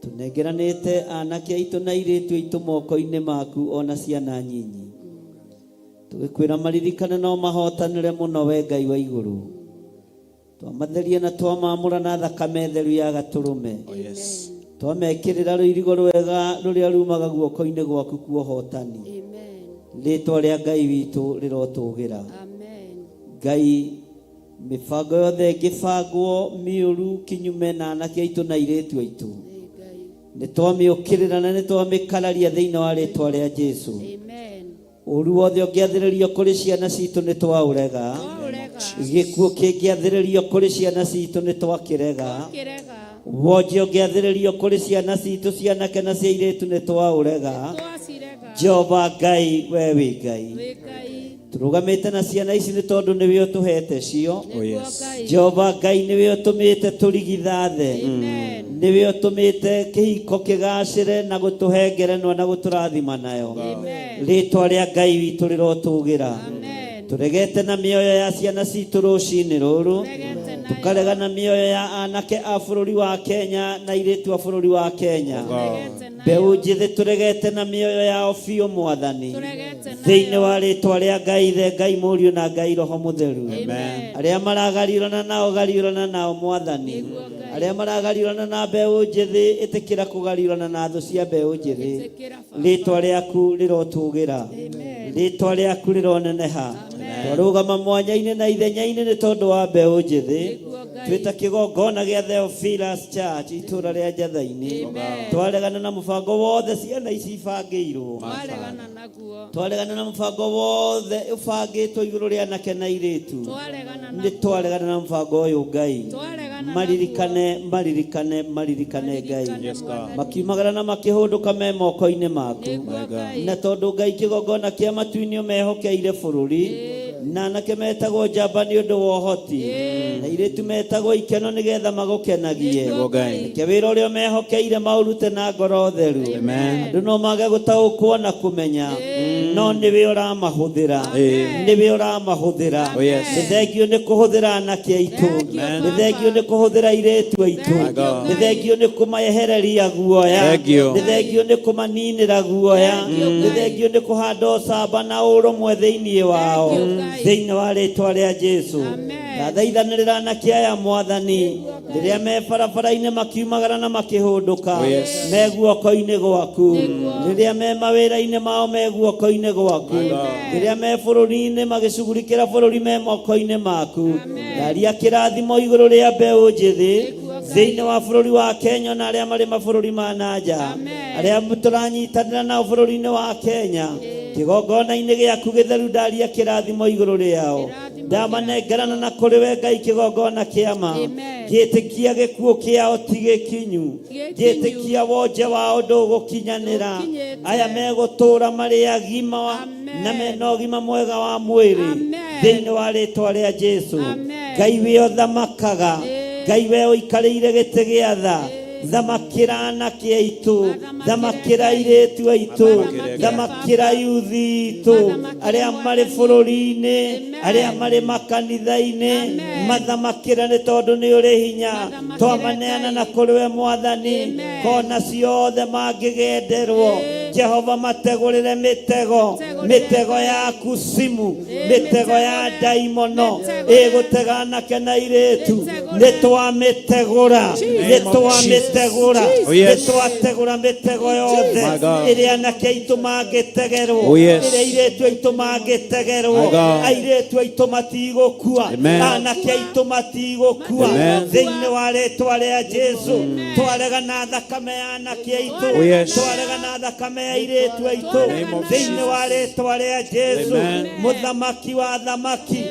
Tũnengeranĩte anake aitũ na airĩtu aitũ moko-inĩ maku ona ciana nyinyi. Tũgĩkwĩra maririkane no mahotanĩre mũno we Ngai wa igũrũ. Twamatheria na twamamũra na thakame theru ya Gatũrũme. Twamekĩrĩra rũirigo rwega rũrĩa rumaga guoko-inĩ gwaku kwa ũhotani. Amen. Rĩĩtwa rĩa Ngai witũ rĩrotũgĩra. Amen. Ngai mĩbango yothe ĩngĩbangwo mĩũru kinyume na anake aitũ na airĩtu aitũ, Ngai. nĩtwamĩũkĩrĩra na nĩtwamĩkararia thĩinĩ wa rĩĩtwa rĩa Jesũ. Amen. Ũru wothe ũngĩathĩrĩrio kũrĩ ciana citũ nĩtwaũrega. Gĩkuũ kĩngĩathĩrĩrio kũrĩ ciana citũ nĩtwakĩrega. Kirega. Wonje ũngĩathĩrĩrio kũrĩ ciana citũ cianake na cia airĩtu nĩtwaũrega. Twacirega. Jehova Ngai we wĩ Ngai. Wĩ Ngai. Tũrũgamĩte na ciana ici nĩ tondũ nĩwe ũtũhete cio. Nĩguo Ngai. Jehova Ngai nĩwe ũtũmĩte tũrigithathe. Amen. Nĩwe ũtũmĩte kĩhiko kĩgacĩre na gũtũhe ngerenwa na gũtũrathima nayo. Amen. Rĩĩtwa rĩa Ngai witũ rĩrotũgĩra. Amen. Tũregete na mĩoyo ya ciana citũ rũcinĩ rũrũ. Tũregete nayo. Tũkarega na mĩoyo ya anake a bũrũri wa Kenya na airĩtu a bũrũri wa Kenya. Tũregete nayo. Mbeũ njĩthĩ tũregete na mĩoyo yao biũ Mwathani. Tũregete nayo. Thĩinĩ wa rĩĩtwa rĩa Ngai Ithe, Ngai Mũriũ na Ngai Roho Mũtheru. Amen. Arĩa maragariũrana nao gariũrana nao Mwathani. Nĩguo Ngai. Arĩa maragariũrana na mbeũ njĩthĩ ĩtĩkĩra kũgariũrana na thũ cia mbeũ njĩthĩ. Ĩtĩkĩra Baba. Rĩĩtwa rĩaku rĩrotũgĩra. Amen. Rĩĩtwa rĩaku rĩroneneha. Twarũgama mwanya-inĩ na ithenya-inĩ nĩ tondũ wa mbeũ njĩthĩ. Nĩguo Ngai. Twĩta kĩgongona gĩa Theophilus Church itũũra rĩa Njatha-inĩ. Amen. Twaregana na mũbango wothe ciana ici ibangĩirwo. Twaregana naguo. Twaregana na mũbango wothe ũbangĩtwo igũrũ rĩa anake na airĩtu. Twaregana Nĩ naguo. twaregana na mũbango ũyũ Ngai. Twaregana Maririkane, maririkane, maririkane Ngai. Maririkane. Makiumagara na makĩhũndũka me moko-inĩ maku. Nĩguo Ngai. Na tondũ Ngai kĩgongona kĩa matu-inĩ ũmehokeire bũrũri. Na anake metagwo njamba nĩ ũndũ wa ũhoti. Na airĩtu metagwo ikeno nĩgetha magũkenagie. Nĩguo Ngai. Reke wĩra ũrĩa ũmehokeire maũrute na ngoro theru. Andũ no mage gũtaũkwo na kũmenya. No nĩwe ũramahũthĩra. Nĩwe ũramahũthĩra. Nĩ thengio nĩ kũhũthĩra anake aitũ. Nĩ thengio nĩ kũhũthĩra airĩtu aitũ. Nĩ thengio nĩ kũmaehereria guoya. Nĩ thengio nĩ kũmaninĩra guoya. Nĩ thengio nĩ kũhanda ũcamba na ũrũmwe thĩinĩ wao. Thĩinĩ wa rĩĩtwa rĩa Jesũ. Ndathaithanĩrĩra anake aya Mwathani rĩrĩa me barabara-inĩ makiumagara na makĩhũndũka me guoko-inĩ gwaku. Rĩrĩa me mawĩra-inĩ mao me guoko-inĩ gwaku. Rĩrĩa me bũrũri-inĩ magĩcugurikĩra bũrũri me moko-inĩ maku. Ndaria kĩrathimo igũrũ rĩa mbeũ njĩthĩ thĩinĩ wa bũrũri wa Kenya na arĩa marĩ mabũrũri ma nanja. Arĩa tũranyitanĩra nao bũrũri-inĩ wa Kenya. Kĩgongona-inĩ gĩaku gĩtheru ndaria kĩrathimo igũrũ rĩao. ndamanengerana na kũrĩ we Ngai kĩgongona kĩama ngĩtĩkia gĩkuũ kĩao ti gĩkinyu ngĩtĩkia wonje wao ndũgũkinyanĩra aya megũtũũra marĩ agima na mena ũgima mwega wa mwĩrĩ thĩinĩ wa rĩĩtwa rĩa Jesũ. Ngai we ũthamakaga, Ngai we ũikarĩire gĩtĩ gĩa tha, thamakĩra anake aitũ, thamakĩra airĩtu aitũ, thamakĩra yuthi itũ arĩa marĩ bũrũri-inĩ, arĩa marĩ makanitha-inĩ, mathamakĩra nĩ tondũ nĩ ũrĩ hinya. Twamaneana na kũrĩ we Mwathani, kona ciothe mangĩgenderwo Jehova mategũrĩre mĩtego ya kusimu, mĩtego ya ndaimono ĩgũtega anake na airĩtu. Nĩtwamĩtegũra, nĩtwategũra mĩtego yothe ĩrĩa anake aitũ mangĩtegerwo, ĩrĩa airĩtu aitũ mangĩtegerwo. Airĩtu aitũ matigũkua, anake aitũ matigũkua thĩinĩ wa rĩĩtwa rĩa Jesũ. Twaregana thakame ya anake aitũ, twaregana thakame ya airĩtu aitũ thĩinĩ wa rĩĩtwa rĩa Jesũ. Mũthamaki wa thamaki,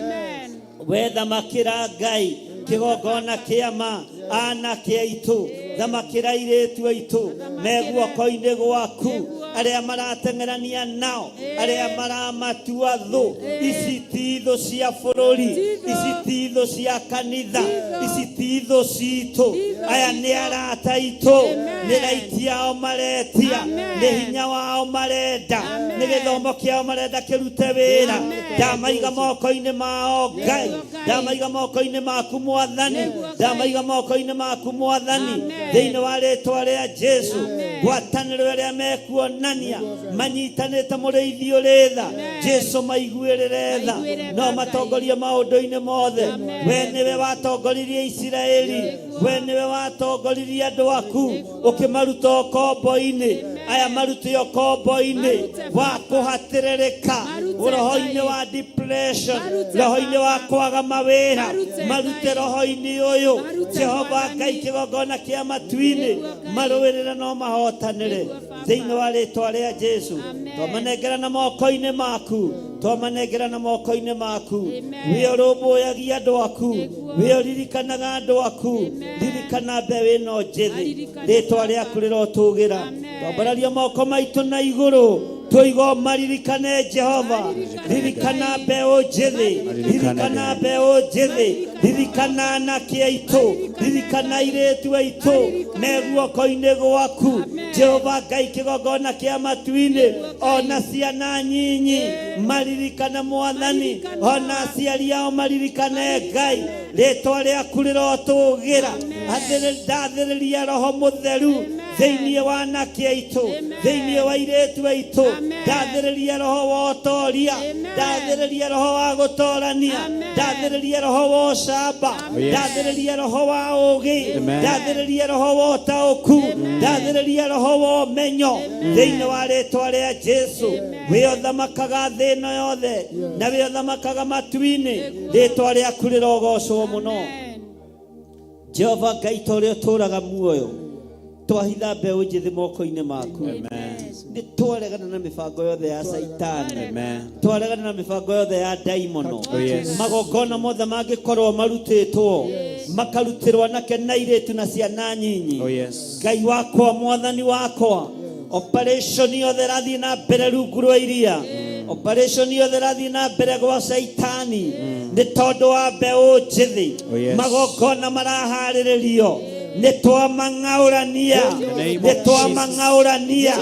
we thamakĩra Ngai kĩgongona kĩama anake aitũ, thamakĩra airĩtu aitũ me guoko-inĩ gwaku, arĩa marateng'erania nao, arĩa maramatua thũ. Ici ti thũ cia bũrũri, ici ti thũ cia kanitha, ici ti thũ citũ. Aya nĩ arata aitũ, nĩ raiti yao maretia, nĩ hinya wao marenda, nĩ gĩthomo kĩao marenda kĩrute wĩra. Ndamaiga moko-inĩ mao Ngai, ndamaiga moko-inĩ maku Mwathani, ndamaiga moko-inĩ maku Mwathani thĩinĩ wa rĩĩtwa rĩa Jesũ. Ngwatanĩro ĩrĩa mekuonania manyitanĩte mũrĩithi ũrĩ tha, Jesũ maiguĩrĩre tha, no matongorie maũndũ-inĩ mothe. We nĩwe watongoririe Isiraeli, we nĩwe watongoririe andũ aku ũkĩmaruta ũkombo-inĩ. Aya marute ũkombo-inĩ wa kũhatĩrĩrĩka, roho-inĩ wa depression, roho-inĩ wa kwaga mawĩra, marute roho-inĩ ũyũ. Jehova Ngai kĩgongona kĩa matu-inĩ marũĩrĩre no mahotanĩre thĩinĩ wa rĩĩtwa rĩa Jesũ. Twamanengera moko-inĩ maku, twamanengera moko-inĩ maku. We ũrũmbũyagia andũ aku, we ũririkanaga andũ aku, ririkana mbeũ ĩno njĩthĩ, rĩĩtwa rĩaku rĩrotũgĩra. Twambararia moko maitũ na igũrũ, tũigo maririkane Jehova, ririkana mbeũ njĩthĩ, ririkana mbeũ njĩthĩ, ririkana anake aitũ, ririkana airĩtu aitũ me guoko-inĩ gwaku. Jehova Ngai kĩgongona kĩa matu-inĩ, ona ciana nyinyi maririkane Mwathani, ona aciari ao maririkane Ngai, rĩĩtwa rĩaku rĩrotũgĩra. Ndathĩrĩria Roho Mũtheru thĩinĩ wa anake aitũ, thĩinĩ wa airĩtu aitũ. Ndathĩrĩria roho wa ũtoria, ndathĩrĩria roho wa gũtorania, ndathĩrĩria roho wa ũcamba, ndathĩrĩria roho wa ũũgĩ, ndathĩrĩria roho wa ũtaũku, ndathĩrĩria roho wa ũmenyo thĩinĩ wa rĩĩtwa rĩa Jesũ. We ũthamakaga thĩ ĩno yothe, na we ũthamakaga matu-inĩ, rĩĩtwa rĩaku rĩrogocwo mũno. Jehova Ngai ta ũrĩa ũtũũraga muoyo, twahitha mbeũ njĩthĩ moko-inĩ maku. Nĩ twaregana na mĩbango yothe ya Saitani, twaregana na mĩbango yothe ya ndaimono. Magongona mothe mangĩkorwo marutĩtwo, makarutĩrwo anake na airĩtu na ciana nyinyi. Ngai wakwa, Mwathani wakwa, operation yothe ĩrathiĩ na mbere rungu rwa iria, operation yothe ĩrathiĩ na mbere gwa Saitani nĩ tondũ wa mbeũ njĩthĩ. Magongona maraharĩrĩrio, nĩtwamang'aũrania, nĩtwamang'aũrania,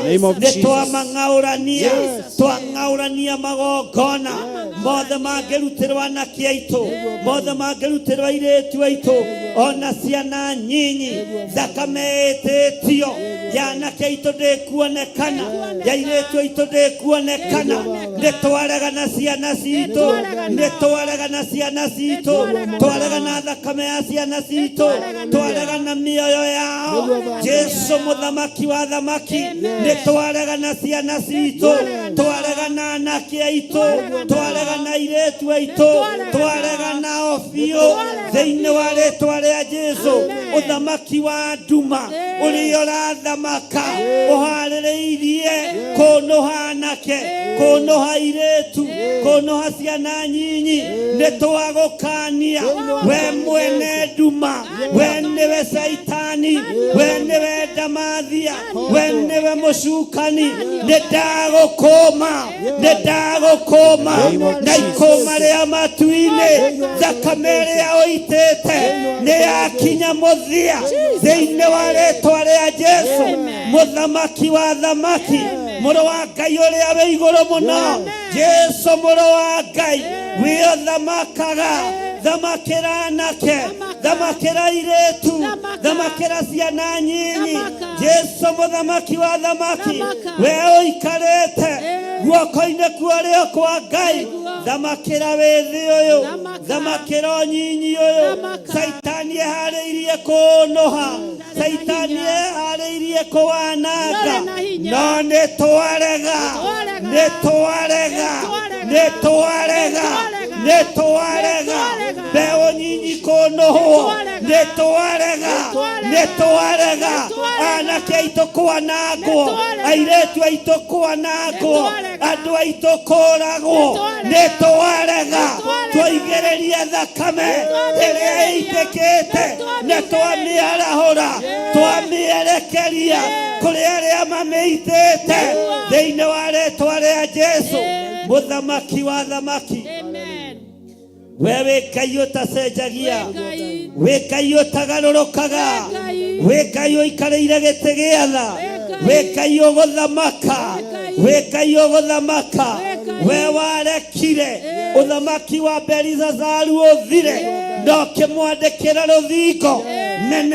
nĩtwamang'aũrania, twang'aũrania magongona mothe mangĩrutĩrwo anake aitũ, mothe mangĩrutĩrwo airĩtu aitũ, ona ciana nyinyi. Thakame ĩtĩtio ya anake aitũ ndĩkuonekana, ya airĩtu aitũ ndĩkuonekana. Nĩtwaregana ciana citũ, nĩtwaregana ciana citũ, twaregana thakame ya ciana citũ, twaregana mioyo yao. Jesũ mũthamaki wa thamaki, nĩtwaregana ciana citũ, twaregana anake aitũ, twaregana airĩtu aitũ, twaregana o biũ thĩinĩ wa rĩĩtwa rĩa Jesũ. Ũthamaki wa nduma ũrĩa ũrathamaka ũharĩrĩirie kũnũha anake, kũnũha airĩtu, kunoha ciana nyinyi nitwagukania we mwene nduma we niwe Saitani we niwe ndamathia we niwe mucukani nindagukuma na ikoma ria matu-ini thakame ria uitite ni yakinya muthia thiini wa ritwa ria Jesu muthamaki wa thamaki muru wa Ngai uria wi iguru muno Jesu muru wa Ngai wi thamakaga thamakira anake thamakira iretu thamakira ciana nyinyi Jesu muthamaki wa thamaki we uikarite guoko-ini kuorio kwa Ngai thamakira withi uyu thamakira nyinyi uyu Saitani ehariirie kunoha Saitani ehariirie kuwananga no nitwarega beo nyinyi kunohwo nitwarega anake aitu kwanangwo airetu aitu kwanangwo andu aitu kuragwo nitwarega twigererie thakame iria iitikite na twamiarahura twamierekeria kuri aria mamiitite thiini wa ritwa ria Jesu muthamaki wa thamaki we wi Ngai utacenjagia we Ngai utagarũrũkaga we Ngai ũikarĩire gĩtĩ gĩa tha we Ngai ũgũthamaka we Ngai ũgũthamaka we warekire ũthamaki wa Belizazaru ũthire no ũkĩmwandĩkĩra rũthingo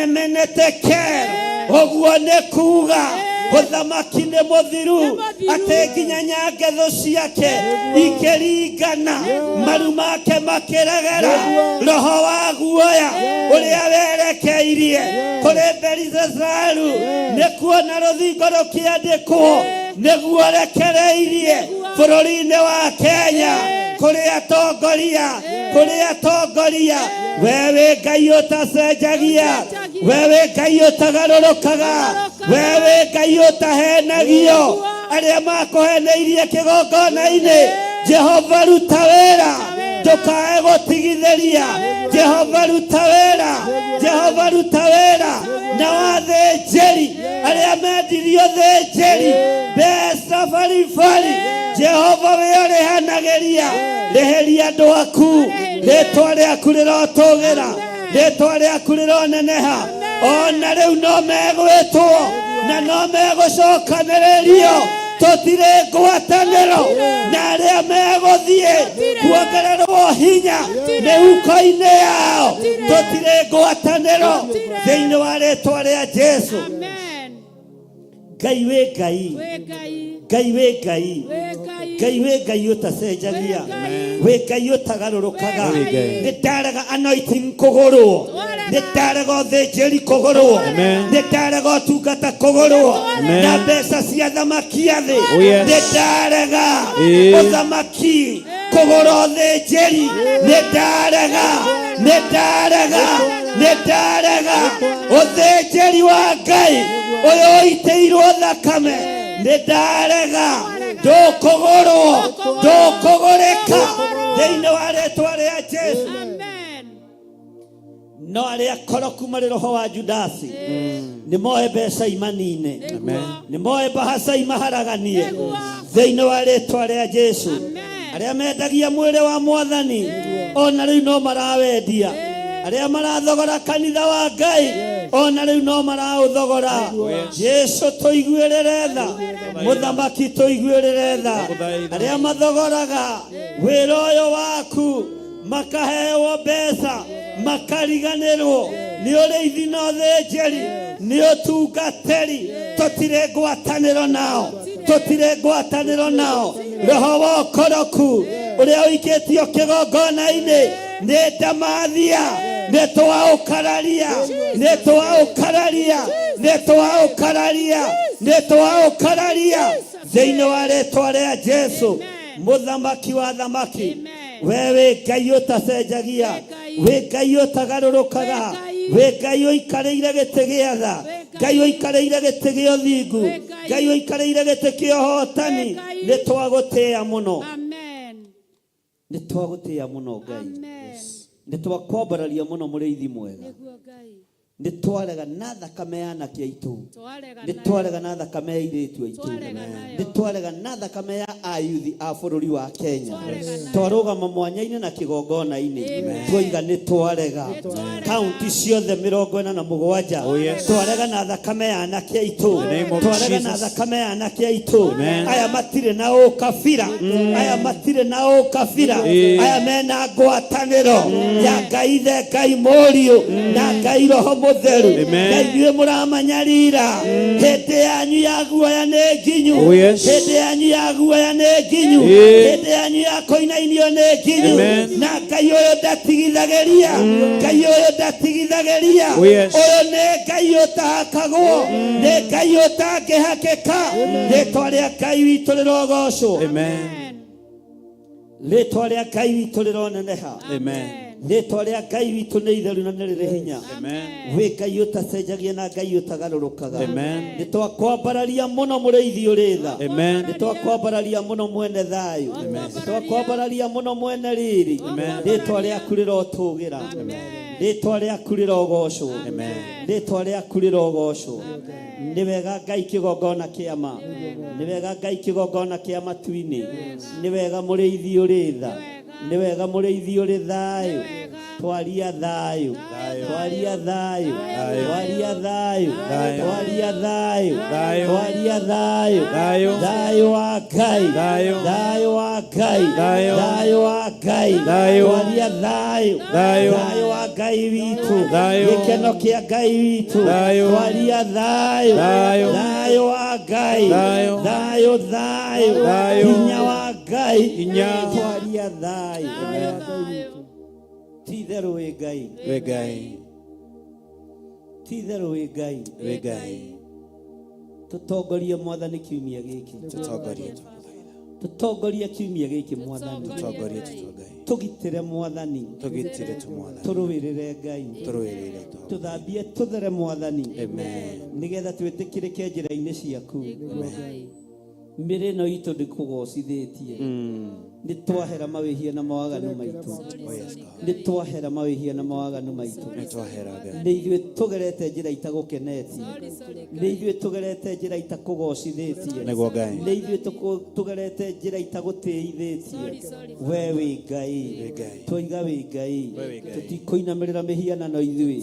mene tekel ũguo nĩ kuuga ũthamaki nĩ mũthiru atĩ nginya nyange thũ ciake ikĩringana maru make makĩregera roho wa guoya ũrĩa werekeirie kũrĩ Belizazaru nĩ kuona rũthingo rũkĩandĩkwo nĩguo rekereirie bũrũri-inĩ wa Kenya kũrĩ atongoria we wĩ Ngai ũtacenjagia we wĩ Ngai ũtagarũrũkaga we wĩ Ngai ũtahenagio arĩa makũheneirie kĩgongona-inĩ Jehova ruta wĩra ndũkae gũtigithĩria Jehova ruta wĩra na wathĩnjĩri arĩa mendirio thĩnjĩri mbeca baribari Jehova we ũrĩhanagĩria rĩhĩria andũ aku rĩtwa rĩaku rĩrotũgĩra rĩtwa rĩaku rĩroneneha ona rĩu no megwĩtwo na no megũcokanĩrĩrio tũtirĩ ngwatanĩro na arĩa megũthiĩ kuongererwo hinya mĩhuko-inĩ yao tũtirĩ ngwatanĩro thĩinĩ wa rĩtwa rĩa Jesu. Ngai wĩ Ngai Ngai wĩ Ngai Ngai wĩ Ngai ũtacenjagia wĩ Ngai ũtagarũrũkaga nĩndarega anointing kũgũrwo nĩndarega ũthĩnjĩri kũgũrwo nĩndarega ũtungata kũgũrwo na mbeca cia thamaki a thĩ nĩndarega ũthamaki kũgũra ũthĩnjĩri nĩndarega ũthĩnjĩri wa Ngai ũyũ ũitĩirwo thakame nĩndarega ndũkũgũrĩka thĩinĩ wa rĩtwa rĩa Jesu. No arĩa akoroku marĩ roho wa Judasi nĩ moe mbeca imanine nĩ moe mbahaca imaharaganie thĩinĩ wa rĩtwa rĩa Jesu. Arĩa mendagia mwĩrĩ wa Mwathani ona rĩu no marawendia arĩa marathogora kanitha wa Ngai ona rĩu no maraũthogora. Jesu tũiguĩrĩre tha mũthamaki tũiguĩrĩre tha arĩa mathogoraga wĩra ũyũ waku makaheo mbeca makariganĩrwo nĩ ũrĩithi na ũthĩnjĩri nĩ ũtungatĩri tũtirĩ ngwatanĩro nao roho wa ũkoroku ũrĩa ũikĩtio kĩgongona-inĩ nĩ ndamathia nĩtwaũkararia thĩinĩ wa rĩtwa rĩa Jesu mũthamaki wa thamaki. We wĩ Ngai ũtacenjagia wĩ Ngai ũtagarũrũkaga wĩ Ngai ũikarĩire gĩtĩ gĩa tha Ngai ũikarĩire gĩtĩ gĩa ũthingu Ngai ũikarĩire gĩtĩ kĩa ũhotani nĩtwagũtĩĩa mũno. nĩ twagũtĩĩa mũno Ngai, Amen. nĩ twakwambararia mũno mũrĩithi mwega, Nĩguo Ngai. nĩ twarega na thakame ya anake aitũ, Twarega nĩ nayo. twarega na thakame ya airĩtu aitũ, Twarega nayo. nĩ twarega na thakame ya ayuthi a bũrũri wa Kenya, Twarega nayo. twarũgama mwanya-inĩ na kĩgongona-inĩ, Amen. twoiga nĩ twarega kaunti ciothe 47, twarega na thakame ya anake aitũ, twarega na thakame ya anake aitũ, aya matirĩ na ũkabira, aya matirĩ na ũkabira, aya mena ngwatanĩro ya Ngai ithe, Ngai mũriũ na Ngai roho mũtheru. Ngai nĩ mũramanyarira, hĩndĩ yanyu ya guoya nĩ nginyu, hĩndĩ yanyu ya guoya nĩ nginyu, hĩndĩ yanyu ya kũinainio nĩ nginyu, na Ngai ũyũ ndatigithagĩria, Ngai ũyũ ndatigithagĩria, ũyũ nĩ Ngai ũtahakagwo, nĩ Ngai ũtangĩhakĩka, rĩtwa rĩa Ngai witũ rĩrogocwo, rĩtwa rĩa Ngai witũ rĩroneneha, rĩtwa rĩa Ngai witũ nĩ itheru na nĩ rĩrĩ hinya, wĩ Ngai ũtacenjagia na Ngai ũtagarũrũkaga, nĩ twakwambararia mũno mũrĩithi ũrĩ tha, nĩ twakwambararia mũno mwene thayũ, nĩ twakwambararia mũno mwene riri, rĩtwa rĩaku rĩrotũgĩra, rĩtwa rĩaku rĩrogocwo, rĩtwa rĩaku rĩrogocwo. Nĩ wega Ngai kĩgongona kĩa ma, nĩ wega Ngai kĩgongona kĩa matu-inĩ, nĩ wega mũrĩithi ũrĩ tha, nĩ wega mũrĩithi ũrĩ thayũ, twaria thayũ, twaria thayũ, twaria thayũ, twaria thayũ, twaria thayũ, thayũ wa Ngai, thayũ wa Ngai, thayũ wa Ngai, twaria thayũ, thayũ wa Ngai witũ, gĩkeno kĩa Ngai witũ, twaria thayũ, thayũ wa Ngai, thayũ, thayũ, hinya wa Ngai, twaria thayũ. Ti-itherũ wĩ Ngai, ti-itherũ wĩ Ngai, tũtongorie Mwathani kiumia gĩkĩ, tũtongorie kiumia gĩkĩ Mwathani, tũgitĩre Mwathani, tũrũĩrĩre Ngai, tũthambie tũthere Mwathani, nĩgetha twĩtĩkĩrĩke njĩra-inĩ ciaku, mĩrĩ ĩno itũ ndĩkũgocithĩtie, nĩ twahera mawĩhia na mawaganu maitũ, nĩ twahera mawĩhia na mawaganu maitũ, nĩ ithuĩ tũgerete njĩra itagũkenetie, nĩ ithuĩ tũgerete njĩra itakũgocithĩtie, nĩ ithuĩ tũgerete njĩra itagũtĩithĩtie. We wĩ Ngai, twoiga wĩ Ngai, tũtikũinamĩrĩra mĩhianano ithuĩ,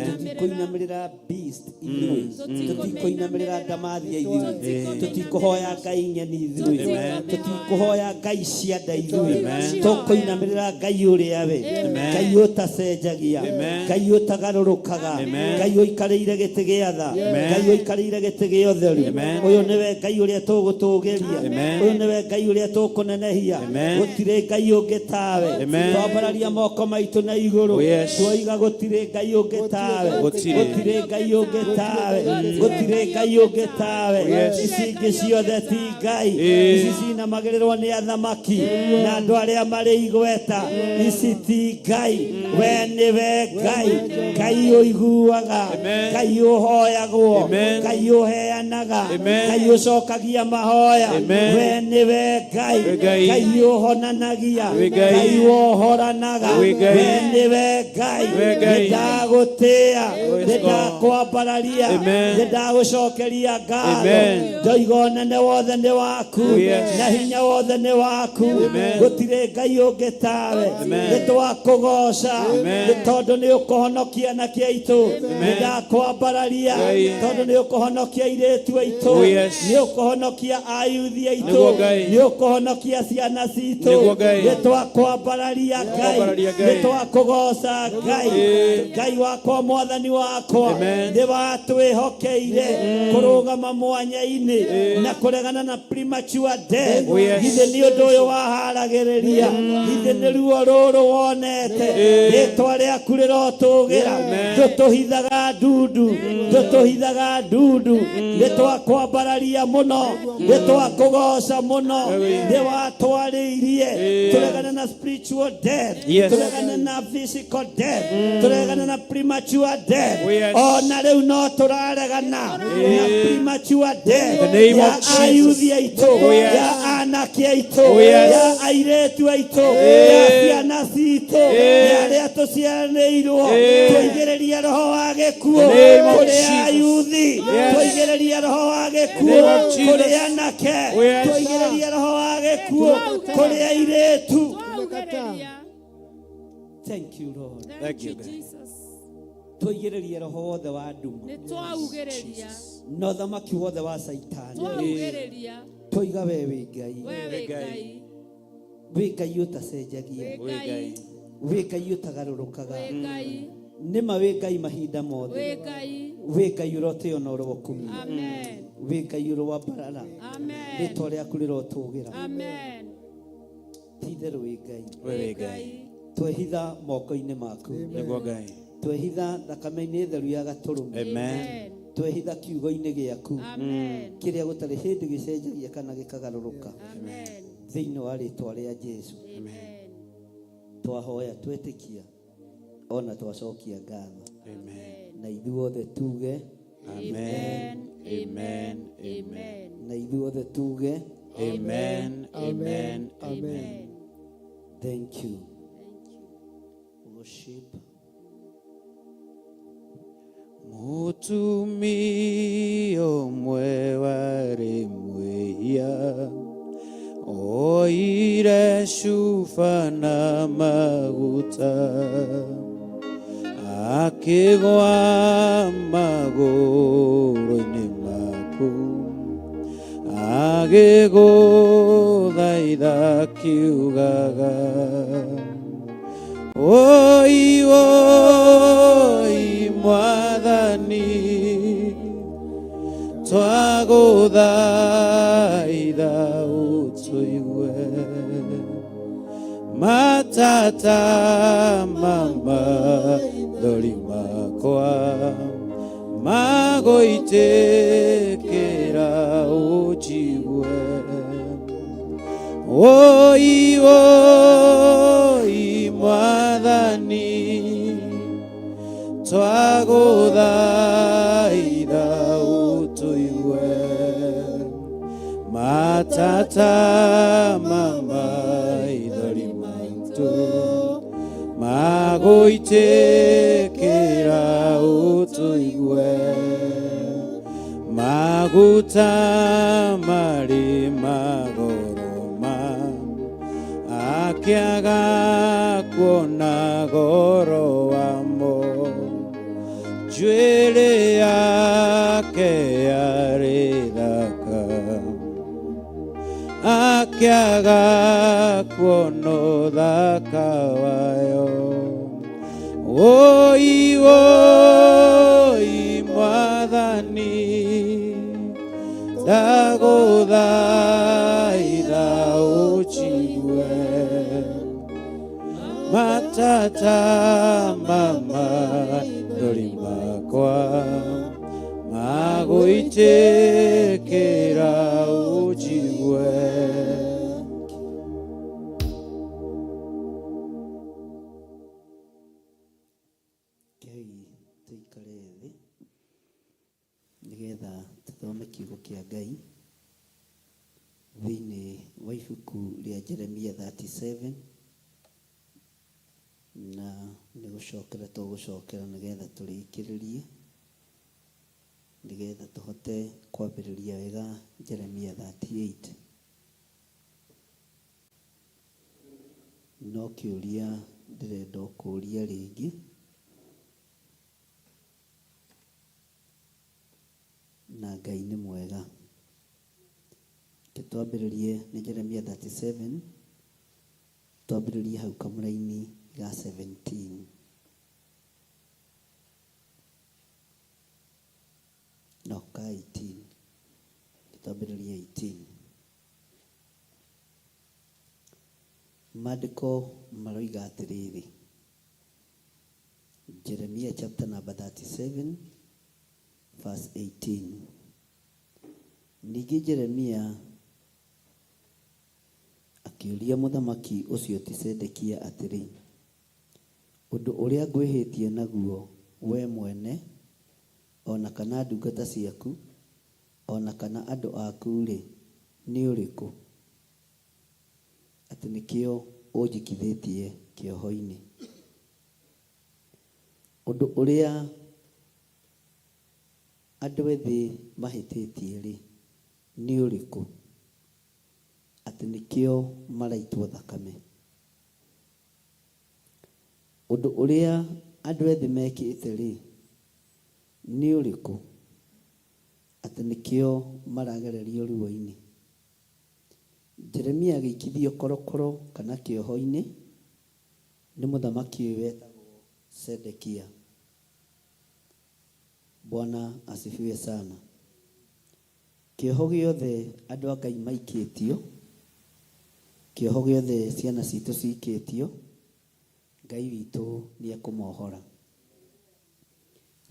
tũtikũinamĩrĩra beast ithuĩ, tũtikũinamĩrĩra ndamathia ithuĩ, tũtikũhoya Ngai nyeni ithuĩ, tũtikũhoya Ngai cia nda ithuĩ, tũkũinamĩrĩra Ngai ũrĩa we, Ngai ũtacenjagia, Ngai ũtagarũrũkaga, Ngai ũikarĩire gĩtĩ gĩa tha, Ngai ũikarĩire gĩtĩ gĩa ũtheru. Ũyũ nĩwe Ngai ũrĩa tũgũtũgĩria, ũyũ nĩwe Ngai ũrĩa tũkũnenehia, gũtirĩ Ngai ũngĩ tawe. Twambararia moko maitũ na igũrũ, twoiga gũtirĩ Ngai ũngĩ tawe, gũtirĩ Ngai ũngĩ tawe, gũtirĩ Ngai ũngĩ tawe. Ici ingĩ ciothe ti Ngai, ici cinamagĩrĩrwo nĩ athamaki na andũ arĩa marĩ igweta, ici ti Ngai. We nĩwe Ngai, Ngai ũiguaga, Ngai ũhoyagwo, Ngai ũheanaga, Ngai ũcokagia mahoya. We nĩwe Ngai, Ngai ũhonanagia, Ngai wohoranaga. We nĩwe Ngai, nĩndagũtĩĩa, nĩndakwambararia, nĩndagũcokeria ngatho. Ndoiga ũnene wothe nĩ waku, na hinya wothe nĩ waku, gũtirĩ Ngai ũngĩ tawe. Nĩtwakũgoca nĩ tondũ nĩ ũkũhonokia anake aitũ, nĩndakwambararia tondũ nĩ ũkũhonokia airĩtu aitũ, nĩ ũkũhonokia ayuthi aitũ, nĩ ũkũhonokia ciana citũ. Nĩtwakwambararia Ngai, nĩtwakũgoca Ngai. Ngai wakwa, Mwathani wakwa, nĩ watwĩhokeire kũrũgama mwanya-inĩ na kũregana na premature death. Githĩ nĩ ũndũ ũyũ waharagĩrĩria, githĩ nĩ ruo rũrũ wonete, rĩtwa rĩaku rĩrotũgĩra, tũtũhithaga ndundu, tũtũhithaga ndundu. Nĩtwakwambararia mũno, nĩtwakũgoca mũno, nĩ watwarĩirie tũregane na spiritual death, tũregane na physical death, tũregane na premature death. Ona rĩu no tũraregana na premature death ya ayuthi aitũ, ya anake aitũ, ya airĩtu aitũ, ya ciana citũ, ya arĩa tũciaranĩirwo, tũigĩrĩrie roho wa gĩkuũ kũrĩ ayuthi, tũigĩrĩrie roho wa gĩkuũ kũrĩ anake, tũigĩrĩrie roho wa gĩkuũ kũrĩ airĩtu. Thank you, Lord. Thank you, Tũigĩrĩrie roho wothe wa nduma na ũthamaki wothe wa Saitani. Tũiga we wĩ Ngai, wĩ Ngai ũtacenjagia, wĩ Ngai ũtagarũrũkaga, nĩma wĩ Ngai mahinda mothe, wĩ Ngai ũrotĩo na ũrĩ kumia, wĩ Ngai ũrĩ wa mbarara, rĩtwa rĩaku rĩrotũgĩra, ti-itherũ wĩ Ngai. Twehitha moko-inĩ maku, twehitha thakame-inĩ theru ya Gatũrũme, twehitha kiugo-inĩ gĩaku kĩrĩa gũtarĩ hĩndĩ gĩcenjagia kana gĩkagarũrũka, thĩinĩ wa rĩtwa rĩa Jesu twahoya, twetĩkia ona twacokia ngatho, na ithuothe tuge amen, amen, amen, na ithuothe tuge amen, amen, amen. Thank you. Worship. Mutumio mwe warĩ mwĩhia, oire cuba na maguta, akĩgwa magũrũ-inĩ maku, agĩgũthaitha akiugaga, oi oi Mwathani, twagũthaitha ũtũigue, matata maithori makwa magũitĩkĩra ũnjigue, oi oi Mwathani, twagũthaitha ũtũigue, matata maithori maitũ magũitĩkĩra ũtũigue, maguta marĩ magoroma, akĩaga kuona goro wamo, njuĩrĩ yake yarĩ thaka, akĩaga kuona ũthaka wayo, oi oi Mwathani, ndagũthaitha ũnjigue, matata maithori makwa magũitĩkĩra ũnjigue. Tũikare thĩ nĩgetha tũthome kiugo kĩa Ngai thĩinĩ wa ibuku rĩa Jeremia 37, na nĩ gũcokera tũgũcokera nĩgetha tũrĩkĩrĩrie, nĩgetha tũhote kwambĩrĩria wega Jeremia 38. No kĩũria ndĩrenda kũũria rĩngĩ, na Ngai nĩ mwega. Twambĩrĩrie nĩ Jeremia 37, twambĩrĩrie hau kamũra-inĩ ga 17. No, ka 18. Twambĩrĩrie 18. Maandĩko maroiga atĩrĩrĩ, Jeremia chapter number 37 verse 18. Ningĩ Jeremia akĩũria mũthamaki ũcio ti Sedekia atĩrĩ, ũndũ ũrĩa ngwĩhĩtie naguo we mwene, ona kana ndungata ciaku, ona kana andũ aku-rĩ, nĩ ũrĩkũ? atĩ nĩkĩo ũnjikithĩtie kĩoho-inĩ. Ũndũ ũrĩa andũ ethĩ mahĩtĩtie-rĩ nĩ ũrĩkũ? Atĩ nĩkĩo maraitwo thakame. Ũndũ ũrĩa andũ ethĩ mekĩte-rĩ nĩ ũrĩkũ? Atĩ nĩkĩo maragererio ruo-inĩ. Jeremia agĩikithio korokoro kana kĩoho-inĩ nĩ mũthamaki ũyũ wetagwo Sedekia. Bwana asifiwe sana. Kĩoho gĩothe andũ a Ngai maikĩtio, kĩoho gĩothe ciana citũ cikĩtio, Ngai witũ nĩ ekũmohora.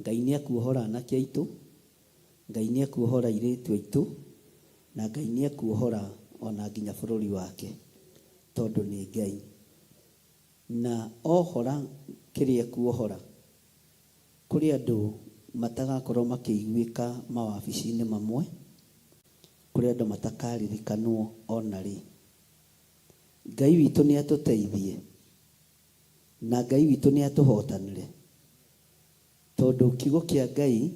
Ngai nĩ ekuohora anake aitũ, Ngai nĩ ekuohora airĩtu aitũ, na Ngai nĩ ekuohora ona nginya bũrũri wake, tondũ nĩ Ngai. Na ohora kĩrĩa ekuohora, kũrĩ andũ matagakorwo makĩiguĩka mawabici-inĩ mamwe, kũrĩ andũ matakaririkanwo ona rĩ. Ngai witũ nĩ atũteithie na Ngai witũ nĩ atũhotanire, tondũ kiugo kĩa Ngai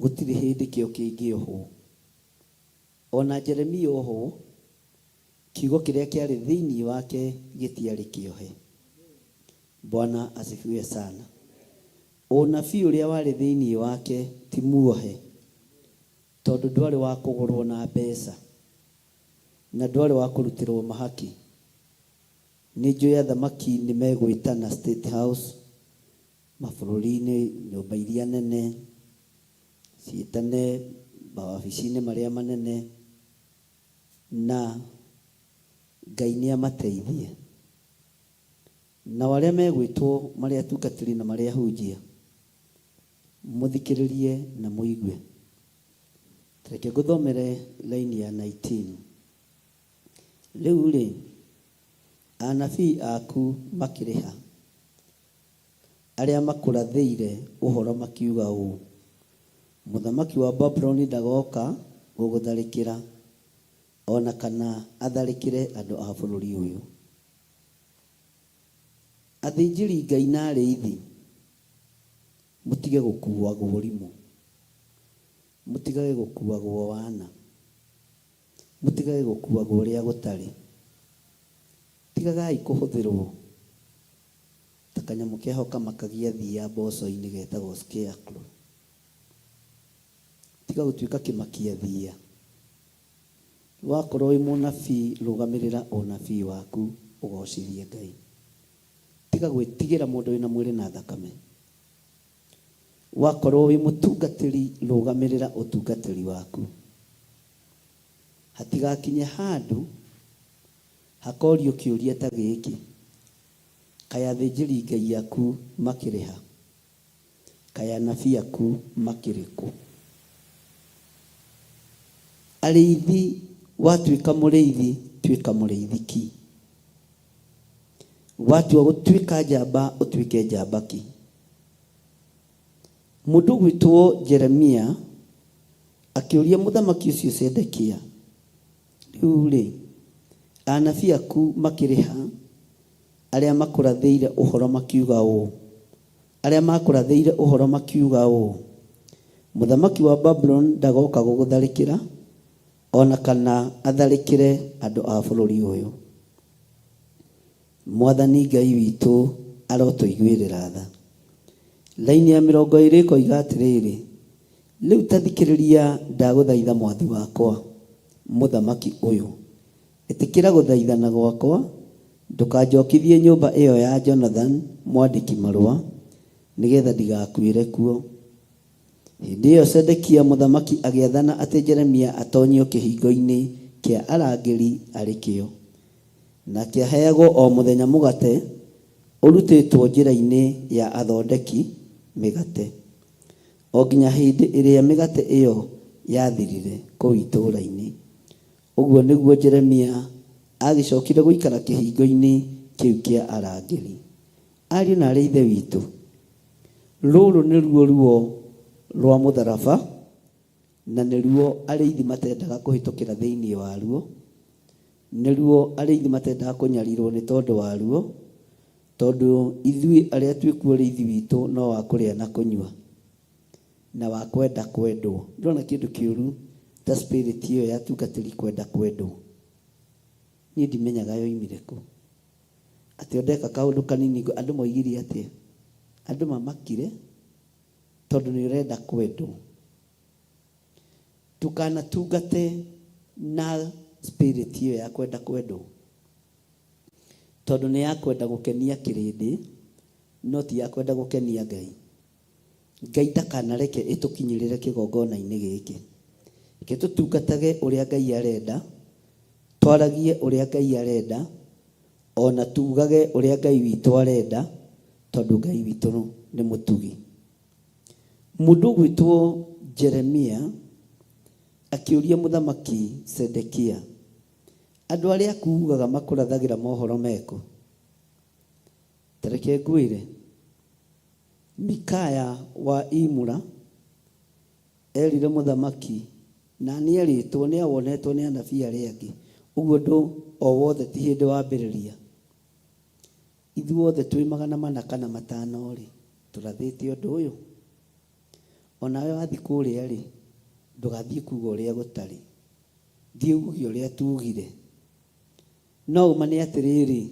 gũtirĩ hĩndĩ kĩo kĩngĩohwo. Ona Jeremia ohwo, kiugo kĩrĩa kĩarĩ thĩinĩ wake gĩtiarĩ kĩohe. Bwana asifiwe sana. Ũnabii ũrĩa warĩ thĩinĩ wake ti muohe, tondũ ndwarĩ wa kũgũrwo na mbeca na ndwarĩ wa kũrutĩrwo mahaki. Nĩ njũĩ athamaki nĩ megwĩtana State House, mabũrũri-inĩ, nyũmba iria nene, ciĩtane mawabici-inĩ marĩa manene, na Ngai nĩ amateithie. Na arĩa megwĩtwo marĩ atungatĩri na marĩ ahunjia, mũthikĩrĩrie na mũigue. Reke ngũthomere laini ya 19. Rĩu rĩ, anabii aku makĩrĩha, arĩa makũrathĩire ũhoro makiuga ũũ: mũthamaki wa Babuloni ndagoka gũgũtharĩkĩra, ona kana atharĩkĩre andũ a bũrũri ũyũ. Athĩnjĩri Ngai na arĩithi, mũtige gũkuagwo ũrimũ, mũtigage gũkuagwo wana, mũtigage gũkuagwo ũrĩa gũtarĩ. Tigagai kũhũthĩrwo ta kanyamũ keho kamakagia thia mboco-inĩ getagwo scarecrow. Tiga gũtuĩka kĩmakia thia. Wakorwo wĩ mũnabii, rũgamĩrĩra ũnabii waku, ũgocithie Ngai. Tiga gwĩtigĩra mũndũ wĩna mwĩrĩ na thakame. Wakorwo wĩ mũtungatĩri, rũgamĩrĩra ũtungatĩri waku. Hatigakinye handũ hakorio kĩũria ta gĩkĩ: kaĩ athĩnjĩri Ngai aku makĩrĩha? Kaĩ anabii aku makĩrĩ kũ? Arĩithi, watuĩka mũrĩithi, tuĩka mũrĩithiki. Watua gũtuĩka njamba, ũtuĩke njambaki. Mũndũ gwĩtwo Jeremia akĩũria mũthamaki ũcio Sedekia, rĩu rĩ, anabii aku makĩrĩha, arĩa makũrathĩire ũhoro makiuga ũũ? Arĩa makũrathĩire ũhoro makiuga ũũ: mũthamaki wa Babuloni ndagoka gũgũtharĩkĩra, ona kana atharĩkĩre andũ a bũrũri ũyũ. Mwathani Ngai witũ arotũiguĩrĩra tha. Laini ya 20 ĩkoiga atĩrĩrĩ: rĩu ta thikĩrĩria, ndagũthaitha mwathi wakwa mũthamaki ũyũ, ĩtĩkĩra gũthaithana gwakwa, ndũkanjokithie nyũmba ĩyo ya Jonathan mwandĩki marũa, nĩgetha ndigakuĩre kuo. Hĩndĩ ĩyo Sedekia mũthamaki agĩathana atĩ Jeremia atonyio kĩhingo-inĩ kĩa arangĩri arĩ kĩo, na kĩaheagwo o mũthenya mũgate ũrutĩtwo njĩra-inĩ ya athondeki mĩgate, o nginya hĩndĩ ĩrĩa mĩgate ĩyo yathirire kũu itũũra-inĩ. Ũguo nĩguo Jeremia agĩcokire gũikara kĩhingo-inĩ kĩu kĩa arangĩri. Ariũ na arĩ ithe witũ, rũrũ nĩruo ruo rwa mũtharaba, na nĩruo arĩithi matendaga kũhĩtũkĩra thĩinĩ waruo, nĩruo arĩithi matendaga kũnyarirwo nĩ tondũ waruo, tondũ ithuĩ arĩa twĩkuo ũrĩithi witũ no wa kũrĩa na kũnyua na wa kwenda kwendwo. Ndĩrona kĩndũ kĩũru ta spirit ĩyo ya tungatĩri kwenda kwendwo. Niĩ ndimenyaga yoimire kũ, atĩ ondeka kaũndũ kanini andũ moigire atĩ andũ mamakire tondũ nĩ ũrenda kwendwo. Tukanatungate na spirit ĩyo ya kwenda kwendwo, tondũ nĩ ya kwenda gũkenia kĩrĩndĩ no ti ya kwenda gũkenia Ngai. Ngai ndakanareke ĩtũkinyĩrĩre kĩgongona-inĩ gĩkĩ. Reke tũtungatage ũrĩa Ngai arenda, twaragie ũrĩa Ngai arenda, ona tugage ũrĩa Ngai witũ arenda, tondũ Ngai witũ nĩ mũtugi. Mũndũ gwĩtwo Jeremia akĩũria mũthamaki Sedekia, andũ arĩa akuugaga makũrathagĩra mohoro meko, tareke ngwĩre, Mikaya wa Imura erire mũthamaki, na nĩ erĩtwo nĩ awonetwo nĩ anabii arĩa angĩ, ũguo ndũ o wothe ti hĩndĩ wambĩrĩria. Ithuothe twĩ 400 kana 500 rĩ, tũrathĩte ũndũ ũyũ. Onawe wathi kũrĩa rĩ, ndũgathiĩ kuuga ũrĩa gũtarĩ, thiĩ uge ũrĩa tugire. No uma nĩ atĩrĩrĩ,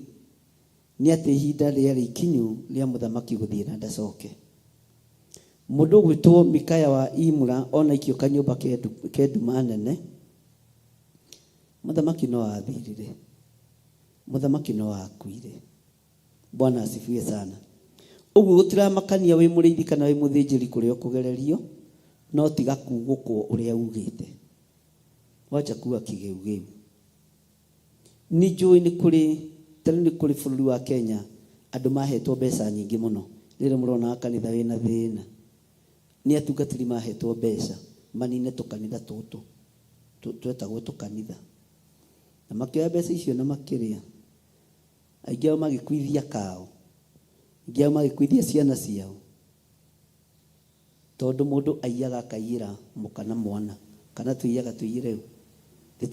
nĩ atĩ ihinda rĩarĩ ikinyu rĩa mũthamaki gũthiĩ na ndacoke. Mũndũ gwĩtwo Mikaya wa Imura ona ikio kanyũmba ke nduma nene, mũthamaki no athirire, mũthamaki no akuire. Bwana asifiwe sana. Ũguo gũtiramakania wĩ mũrĩithi kana wĩ mũthĩnjĩri kũrĩa ũkũgererio, no tiga kugũkwo ũrĩa ugĩte. Wacha kuga kĩgeugeu. Nĩnjũĩ nĩ kũrĩ bũrũri wa Kenya andũ mahetwo mbeca nyingĩ mũno. Rĩrĩa mũrona kanitha wĩna thĩna, nĩ atungatĩri mahetwo mbeca manine tũkanitha tũtũ twetagwo tũkanitha, na makĩoya mbeca icio na makĩrĩa. Aingĩ ao magĩkuithia kao, aingĩ ao magĩkuithia ciana ciao, tondũ mũndũ aiyaga akaiyĩra mũkana mwana, kana tũiyaga tũiyĩre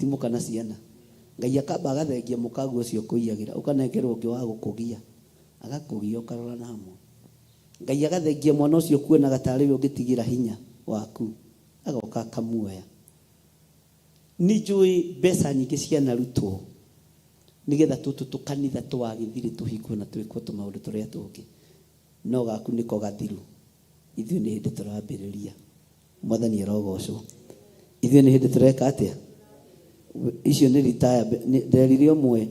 mũkana ciana. Ngai akamba agathengia mũkaguo ũcio kũiyagĩra, ũkanengerwo ũngĩ wa gũkũgia, agakũgia ũkarora na hamwe. Ngai agathengia mwana ũcio kuonaga tarĩ we ũngĩtigĩra hinya waku, agoka akamuoya. Nĩnjũĩ mbeca nyingĩ cianarutwo nĩgetha tũtũ tũkanitha twagĩthire tũhingwo na twĩkwo tũmaũndũ tũrĩa tũngĩ, no gaku nĩko gathiru. Ithuĩ nĩ hĩndĩ tũrambĩrĩria. Mwathani arogocwo. Ithuĩ nĩ hĩndĩ tũreka atĩa? Icio nĩ retire. Nderire ũmwe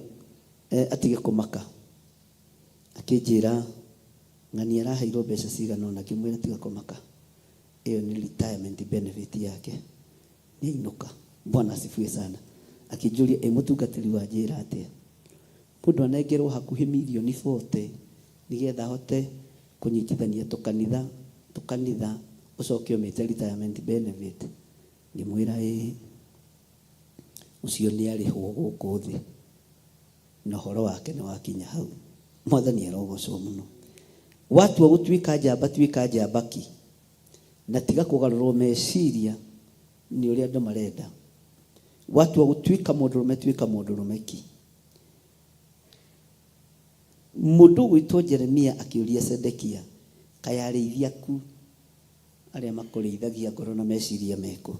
atige kũmaka, akĩnjĩra ng'ani araheirwo mbeca cigana ũna, ngĩmwĩra tiga kũmaka, ĩyo nĩ retirement benefit yake, nĩ ainũka. Bwana asifiwe sana. Akĩnjũria mũtungatĩri wa njĩra atĩa, mũndũ anengerwo hakuhĩ milioni 40 nĩgetha ahote kũnyitithania tũkanitha ũcoke ũmĩte retirement benefit. Ngĩmwĩra ũcio nĩ arĩhwo gũkũ thĩ, na ũhoro wake nĩ wakinya hau. Mwathani arogocwo mũno. Watua gũtuĩka njamba, tuĩka njambaki, na tiga kũgarũrwo meciria nĩ ũrĩa andũ marenda. Watua gũtuĩka mũndũrũme, tuĩka mũndũrũme ki. Mũndũ gwĩtwo Jeremia akĩũria Sedekia, kaĩ arĩithi aku arĩa makũrĩithagia ngoro na meciria meko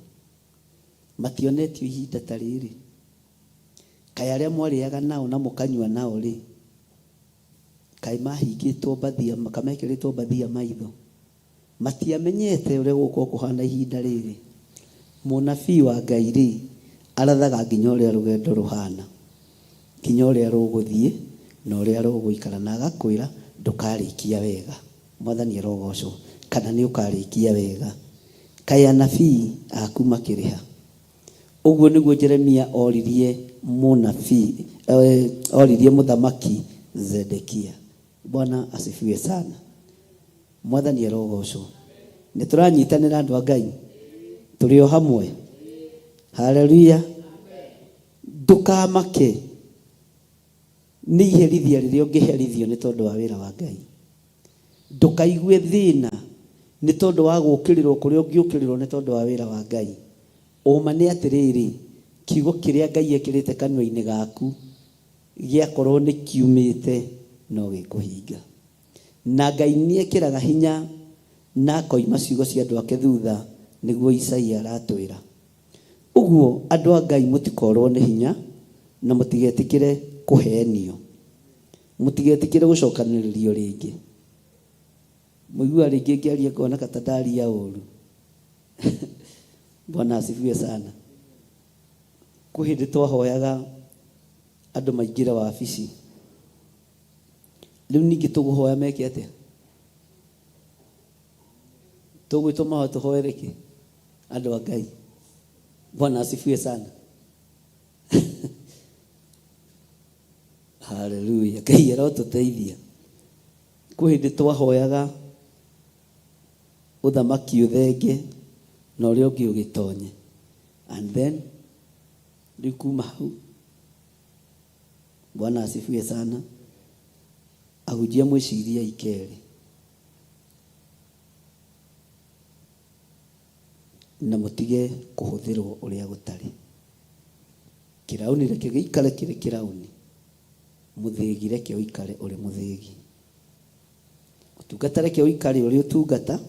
mationetio ihinda ta rĩrĩ? Kaĩ arĩa mwarĩaga nao na mũkanyua nao rĩ, kaĩ mahingĩtwo mbathia, makamekĩrĩtwo mbathia maitho? Matiamenyete ũrĩa gũkũ kũhana ihinda rĩrĩ? Mũnabii wa Ngai rĩ arathaga nginya ũrĩa rũgendo rũhana, nginya ũrĩa rũgũthiĩ na ũrĩa rũgũikara, na agakwĩra ndũkarĩkia wega. Mwathani arogocwo. Kana nĩ ũkarĩkia wega? Kaĩ anabii aku makĩrĩha? Ũguo nĩguo Jeremia oririe mũthamaki Zedekia. Bwana asifiwe sana. Mwathani arogocwo. Nĩ tũranyitanĩra andũ a Ngai, tũrĩ o hamwe. Haleluya. Ndũkamake nĩ iherithia rĩrĩa ũngĩherithio nĩ tondũ wa wĩra wa Ngai. Ndũkaigue thĩna nĩ tondũ wa gũũkĩrĩrwo kũrĩa ũngĩũkĩrĩrwo nĩ tondũ wa wĩra wa Ngai. Ũma nĩ atĩrĩrĩ, kiugo kiria Ngai ekirite kanua-ini gaku giakorwo ni kiumite no gikuhinga. Na Ngai ni ekiraga hinya na koima ciugo cia andu ake thutha niguo Isaia aratwira. Uguo andu a Ngai mutikorwo ni hinya na mutigetikire kuhenio, mutigetikire gucokaniririo ringi. Muigua ringi ngiaria kuona katandari ya uru. Bwana asifiwe sana. Kuhindi twahoyaga andu maingira wabici, riu ningi tuguhoya meke atia? Tugwituma tuhoye riki andu a Ngai. Bwana asifiwe sana. Hallelujah. Ngai arotuteithia. Kuhindi twahoyaga uthamaki uthenge na uria ungi ugitonye, and then likuma hau. Bwana asifiwe sana. Ahujia mwiciria ikeri na mutige kuhuthirwo uria gutari. Kirauni reke giikare kire kirauni, muthigi reke uikare uri muthigi, utungata reke uikare uri utungata,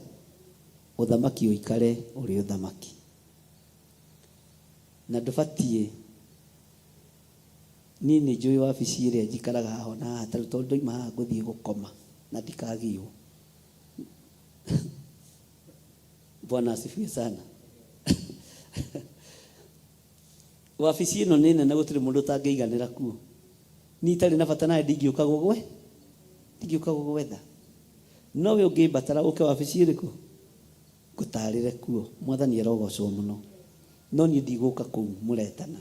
uthamaki uikare uri uthamaki. Na ndubatie nini njui wabici iria njikaraga ho na ataru tondu ima haha nguthii gukoma na ndikagio. Bwana asifiwe sana. Wabici ino ni nene gutire mundu tangeiganira kuo. Ni tari na bata nae ndingiuka gugwetha. No we ungibatara uke wabici iriku ngutarire kuo. Mwathani arogocwo muno. No ni ndiguka kuu muretana.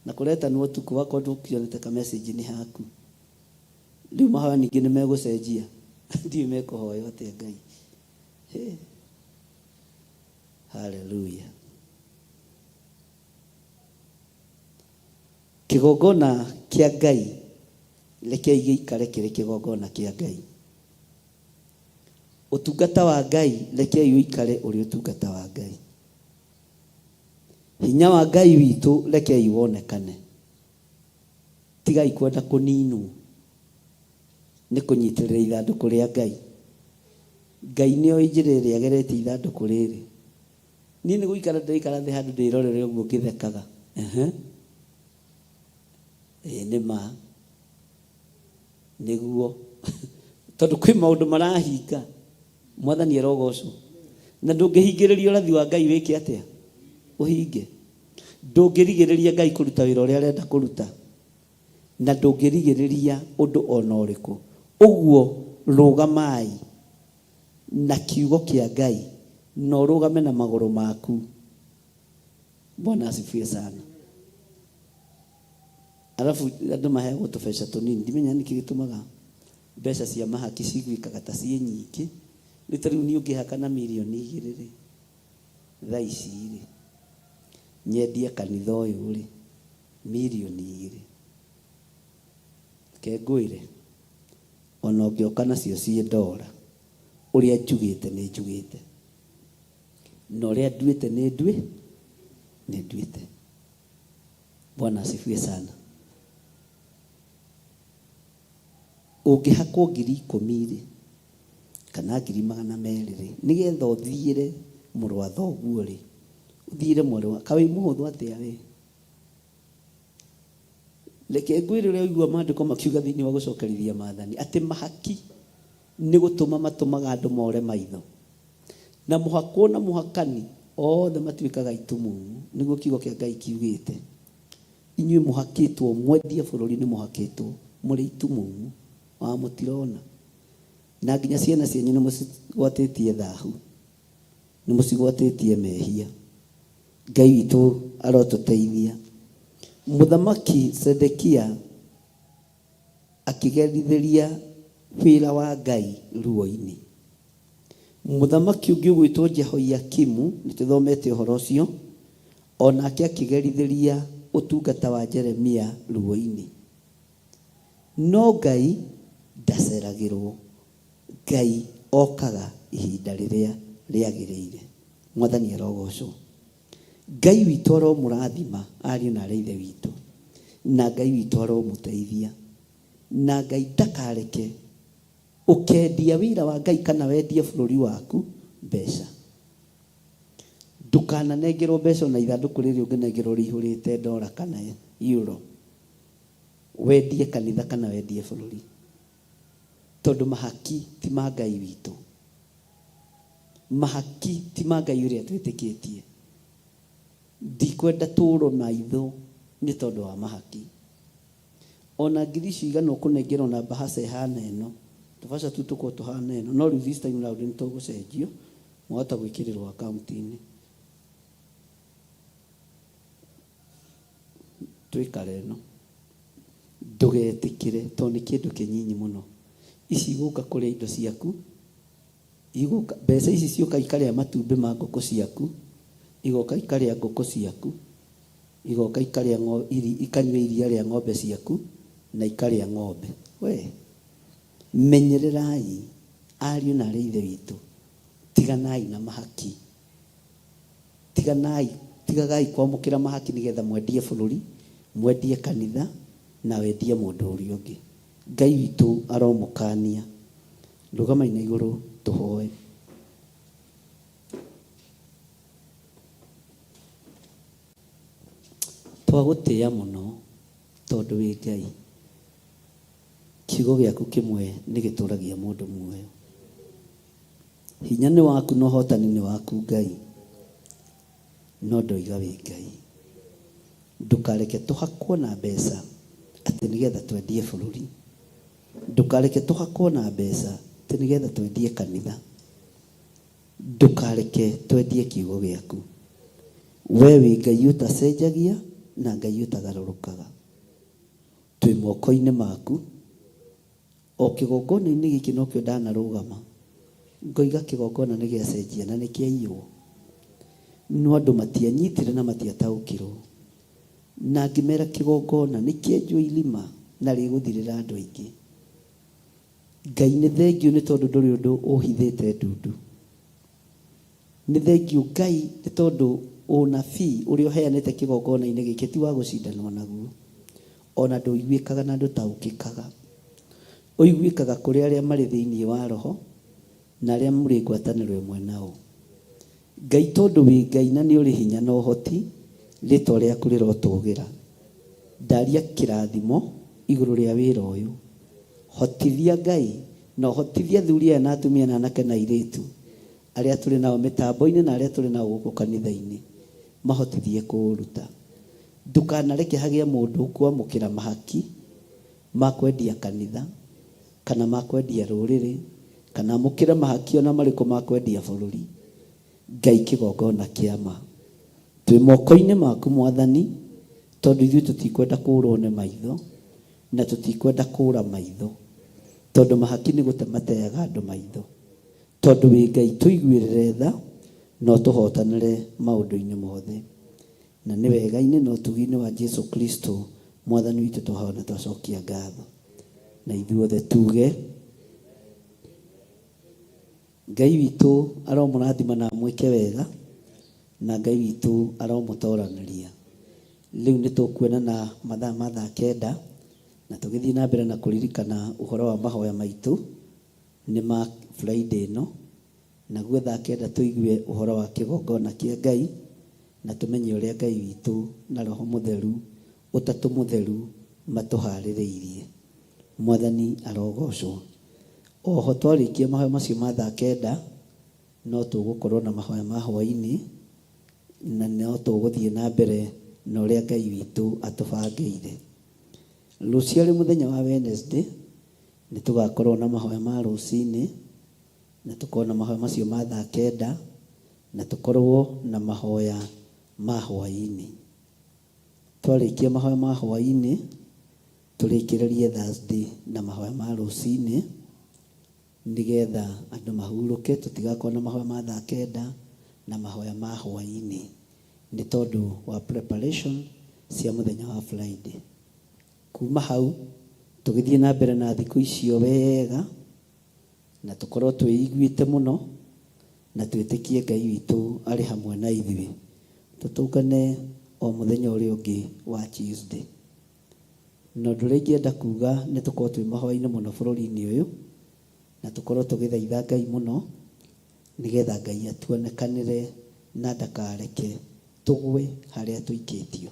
Na kuretana utuku wako ndukionete ka message ni haku. Riu mahoya ningi ni megucenjia. Ndiu mekuhoya atia Ngai. Hallelujah. Kigongona kia Ngai reke giikare kire kigongona kia Ngai. Utungata wa Ngai reke uikare uri utungata wa Ngai. Hinya wa Ngai witu reke iwonekane. Tiga ikwenda kuninu ni kunyitirira ithanduku ria Ngai. Ngai ni oinjire ria gereti ithanduku riri. Ni ni guikara ndirikara thi handu ndirorere uguo ngithekaga. Nima niguo tondu kwi maundu marahinga. Mwathani arogocwo na ndungihingiriria urathi wa Ngai wiki atia uhinge. Ndungirigiriria Ngai kuruta wira uria arenda kuruta, na ndungirigiriria undu ona uriku. Uguo rugamai na kiugo kia Ngai no rugame na maguru maku. Bwana asifiwe sana. Alafu andu mahego tubesha tunini, ndimenya niki gitumaga mbeca cia mahaki cigwikaga ta cie nyingi. Ni tariu ni ungihaka na milioni 2 thaa ici ri nyendie kanitha uyu ri milioni 2 ke ngwire ona ungioka nacio cie $. Uria njugite ni njugite, no uria nduite ni nduite. Bwana asifiwe sana. Ungihakwo 10,000 kana 200,000 nigetha uthiire muru wa thoguo ri uthiire muru wa kawi muhuthu atia we. Leke ngwire ria igua maandiko makiuga thiini wa gucokerithia maathani ati mahaki ni gutuma matumaga andu more maitho, na muhakwo na muhakani othe matuikaga itumumu. Niguo kiugo kia Ngai kiugite. Inyuĩ muhakitwo mwendie bururi ni muhakitwo muri itumumu wa mutirona, na nginya ciana cianyu ni mucigwatitie thahu, ni mucigwatitie mehia. Ngai witu arotuteithia. Muthamaki Sedekia akigerithiria wira wa Ngai ruo-ini. Muthamaki ungi gwitwo Jehoiakimu nituthomete uhoro ucio, onake akigerithiria utungata wa Jeremia ruo-ini. No Ngai ndaceragirwo. Ngai okaga ihinda riria riagiriire. Mwathani arogocwo. Ngai witũ aromũrathima ariũ na arĩa ithe witũ, na Ngai witũ aromũteithia, na Ngai ndakareke ũkendia wĩra wa Ngai kana wendie bũrũri waku mbeca. Ndũkananengerwo mbeca na ithandũkũ rĩrĩ ũngĩnengerwo rĩihũrĩte $1 kana euro, wendie kanitha kana wendie bũrũri, tondũ mahaki ti ma Ngai witũ, mahaki ti ma Ngai ũrĩa twĩtĩkĩtie. Ndikwenda tũrwo maitho nĩ tondũ wa mahaki. Ona ngiri cigana ũkũnengerwo na bahasha ĩhana ĩno, tũbaca tu tũkorwo tũhana ĩno, no rĩu this time round nĩ tũgũcenjio, mwahota gwĩkĩrĩrwo akaunti-inĩ. Twĩkare ĩno, ndũgetĩkĩre tondũ nĩ kĩndũ kĩnyinyi mũno. Ici igũka kũrĩa indo ciaku, igũka mbeca ici cioka ikarĩa matumbĩ ma ngũkũ ciaku, igoka ikarĩa ngũkũ ciaku, igoka ikarĩa ikanyua iria rĩa ng'ombe ciaku na ikarĩa ng'ombe. We menyererai ariũ na arĩa ithe witũ, tiganai na mahaki, tigagai kwamũkĩra mahaki nĩgetha mwendie bũrũri, mwendie kanitha na wendie mũndũ ũrĩa ũngĩ. Ngai witũ aromũkania. Rũgama na igũrũ tũhoe. Twagũtĩĩa mũno tondũ wĩ Ngai. Kiugo gĩaku kĩmwe nĩ gĩtũragia mũndũ muoyo. Hinya nĩ waku na ũhotani nĩ waku Ngai, no ndoiga wĩ Ngai. Ndũkareke tũhakwo na mbeca atĩ nĩgetha twendie bũrũri, ndũkareke tũhakwo na mbeca atĩ nĩgetha twendie kanitha, ndũkareke twendie kiugo gĩaku. We wĩ Ngai ũtacenjagia na Ngai ũtagarũrũkaga. Twĩ moko-inĩ maku. O kĩgongona-inĩ gĩkĩ nokĩo ndanarũgama ngoiga kĩgongona nĩ gĩacenjia na nĩ kĩaiywo, no andũ matianyitire na matiataũkirwo, na ngĩmera kĩgongona nĩ kĩenjwo irima na rĩgũthirĩra andũ aingĩ. Ngai nĩ thengiũ nĩ tondũ ndũrĩ ũndũ ũhithĩte ndundu. Nĩ thengiũ Ngai nĩ tondũ ũnabii ũrĩa ũheanĩte kĩgongona-inĩ gĩkĩ ti wa gũcindanwo naguo, ona ndũiguĩkaga na ndũtaũkĩkaga. Ũiguĩkaga kũrĩ arĩa marĩ thĩinĩ wa roho na arĩa mũrĩ ngwatanĩro ĩmwe nao. Ngai tondũ wĩ Ngai na nĩ ũrĩ hinya na ũhoti, rĩtwa rĩaku rĩrotũgĩra. Ndaria kĩrathimo igũrũ rĩa wĩra ũyũ. Hotithia Ngai na hotithia athuri aya na atumia na anake na airĩtu arĩa tũrĩ nao mĩtambo-inĩ na arĩa tũrĩ nao gũkũ kanitha-inĩ, mahotithie kũũruta. Ndũkanareke hagĩe mũndũ kwamũkĩra mahaki ma kwendia kanitha kana ma kwendia rũrĩrĩ kana amũkĩra mahaki ona marĩkũ ma kwendia bũrũri. Ngai kĩgongona kĩama, twĩ moko-inĩ maku Mwathani, tondũ ithuĩ tũtikwenda kũũrwo nĩ maitho na tũtikwenda kũũra maitho, tondũ mahaki nĩ gũte mateaga andũ maitho. Tondũ wĩ Ngai tũiguĩrĩre tha no tũhotanĩre maũndũ-inĩ mothe. Na nĩ wega-inĩ na ũtugi-inĩ wa Jesu Kristo Mwathani witũ tũhoya na twacokia ngatho. Na ithuothe tuge Ngai witũ aromũrathima na mwĩke wega, na Ngai witũ aromũtoranĩria. Rĩu nĩ tũkuonana mathaa ma 9 na tũgĩthiĩ na mbere na kũririkana ũhoro wa mahoya maitũ nĩ ma Friday ĩno, naguo 9 tũigue ũhoro wa kĩgongona kĩa Ngai na tũmenye ũrĩa Ngai witũ na Roho Mũtheru ũtatũ mũtheru matũharĩrĩirie. Mwathani arogocwo. Oho twarĩkia mahoya macio ma 9 no tũgũkorwo na mahoya ma hwaĩ-inĩ na no tũgũthiĩ na mbere na ũrĩa Ngai witũ atũbangĩire. Rũciũ arĩ mũthenya wa Wednesday nĩ tũgakorwo na mahoya ma rũcinĩ na tũkorwo na mahoya macio ma 9 na tũkorwo na mahoya ma hwaĩ-inĩ. Twarĩkia mahoya ma hwaĩ-inĩ tũrĩkĩrĩrie Thursday na mahoya ma rũcinĩ nĩgetha andũ mahurũke, tũtigakorwo na mahoya ma 9 na mahoya ma hwaĩ-inĩ nĩ tondũ wa preparation cia mũthenya wa Friday. Kuma hau tũgĩthiĩ na mbere na thikũ icio wega na tũkorwo twĩiguĩte mũno na twĩtĩkie Ngai witũ arĩ hamwe na ithuĩ. tutungane o muthenya uri ungi wa Tuesday. No ndå ingĩenda kuga nĩ tũkorwo twĩ mahoya-inĩ mũno bũrũri-inĩ ũyũ na tũkorwo tũgĩthaitha Ngai mũno nĩgetha Ngai atuonekanĩre na ndakareke tũgwe harĩa tũikĩtio.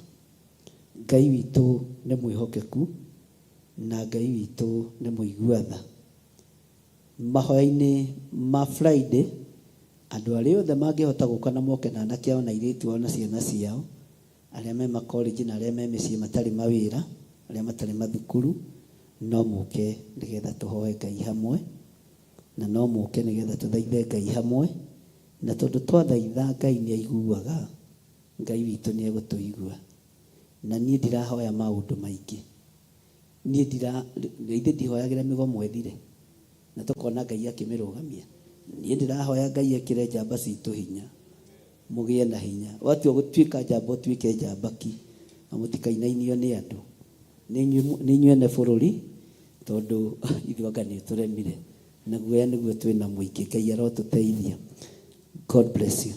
Ngai witũ nĩ mwĩhokeku na Ngai witũ nĩ mũigua tha. Mahoya-inĩ ma Friday andũ arĩa othe mangĩhota gũka na moke na anake ao na airĩtu ao na ciana ciao, arĩa me makorenji na arĩa me mĩciĩ matarĩ mawĩra, arĩa matarĩ mathukuru, no mũke nĩgetha tũhoe Ngai hamwe, na no mũke nĩgetha tũthaithe Ngai hamwe, na tondũ twathaitha Ngai nĩ aiguaga, Ngai witũ nĩ egũtũigua. Na niĩ ndirahoya maũndũ maingĩ, niĩ ndihoyagĩra mĩgomo ĩthire na tũkona Ngai akĩmĩrũgamia. Niĩ ndĩrahoya Ngai ekĩre njamba citũ hinya, mũgĩe na hinya. Watua gũtuĩka njamba ũtuĩke njambaki, na mũtikainainio nĩ andũ, nĩ inyuĩ ene bũrũri, tondũ ithuĩ anga nĩ tũremire, na guoya nĩguo twĩna mũingĩ. Ngai arotũteithia. God bless you.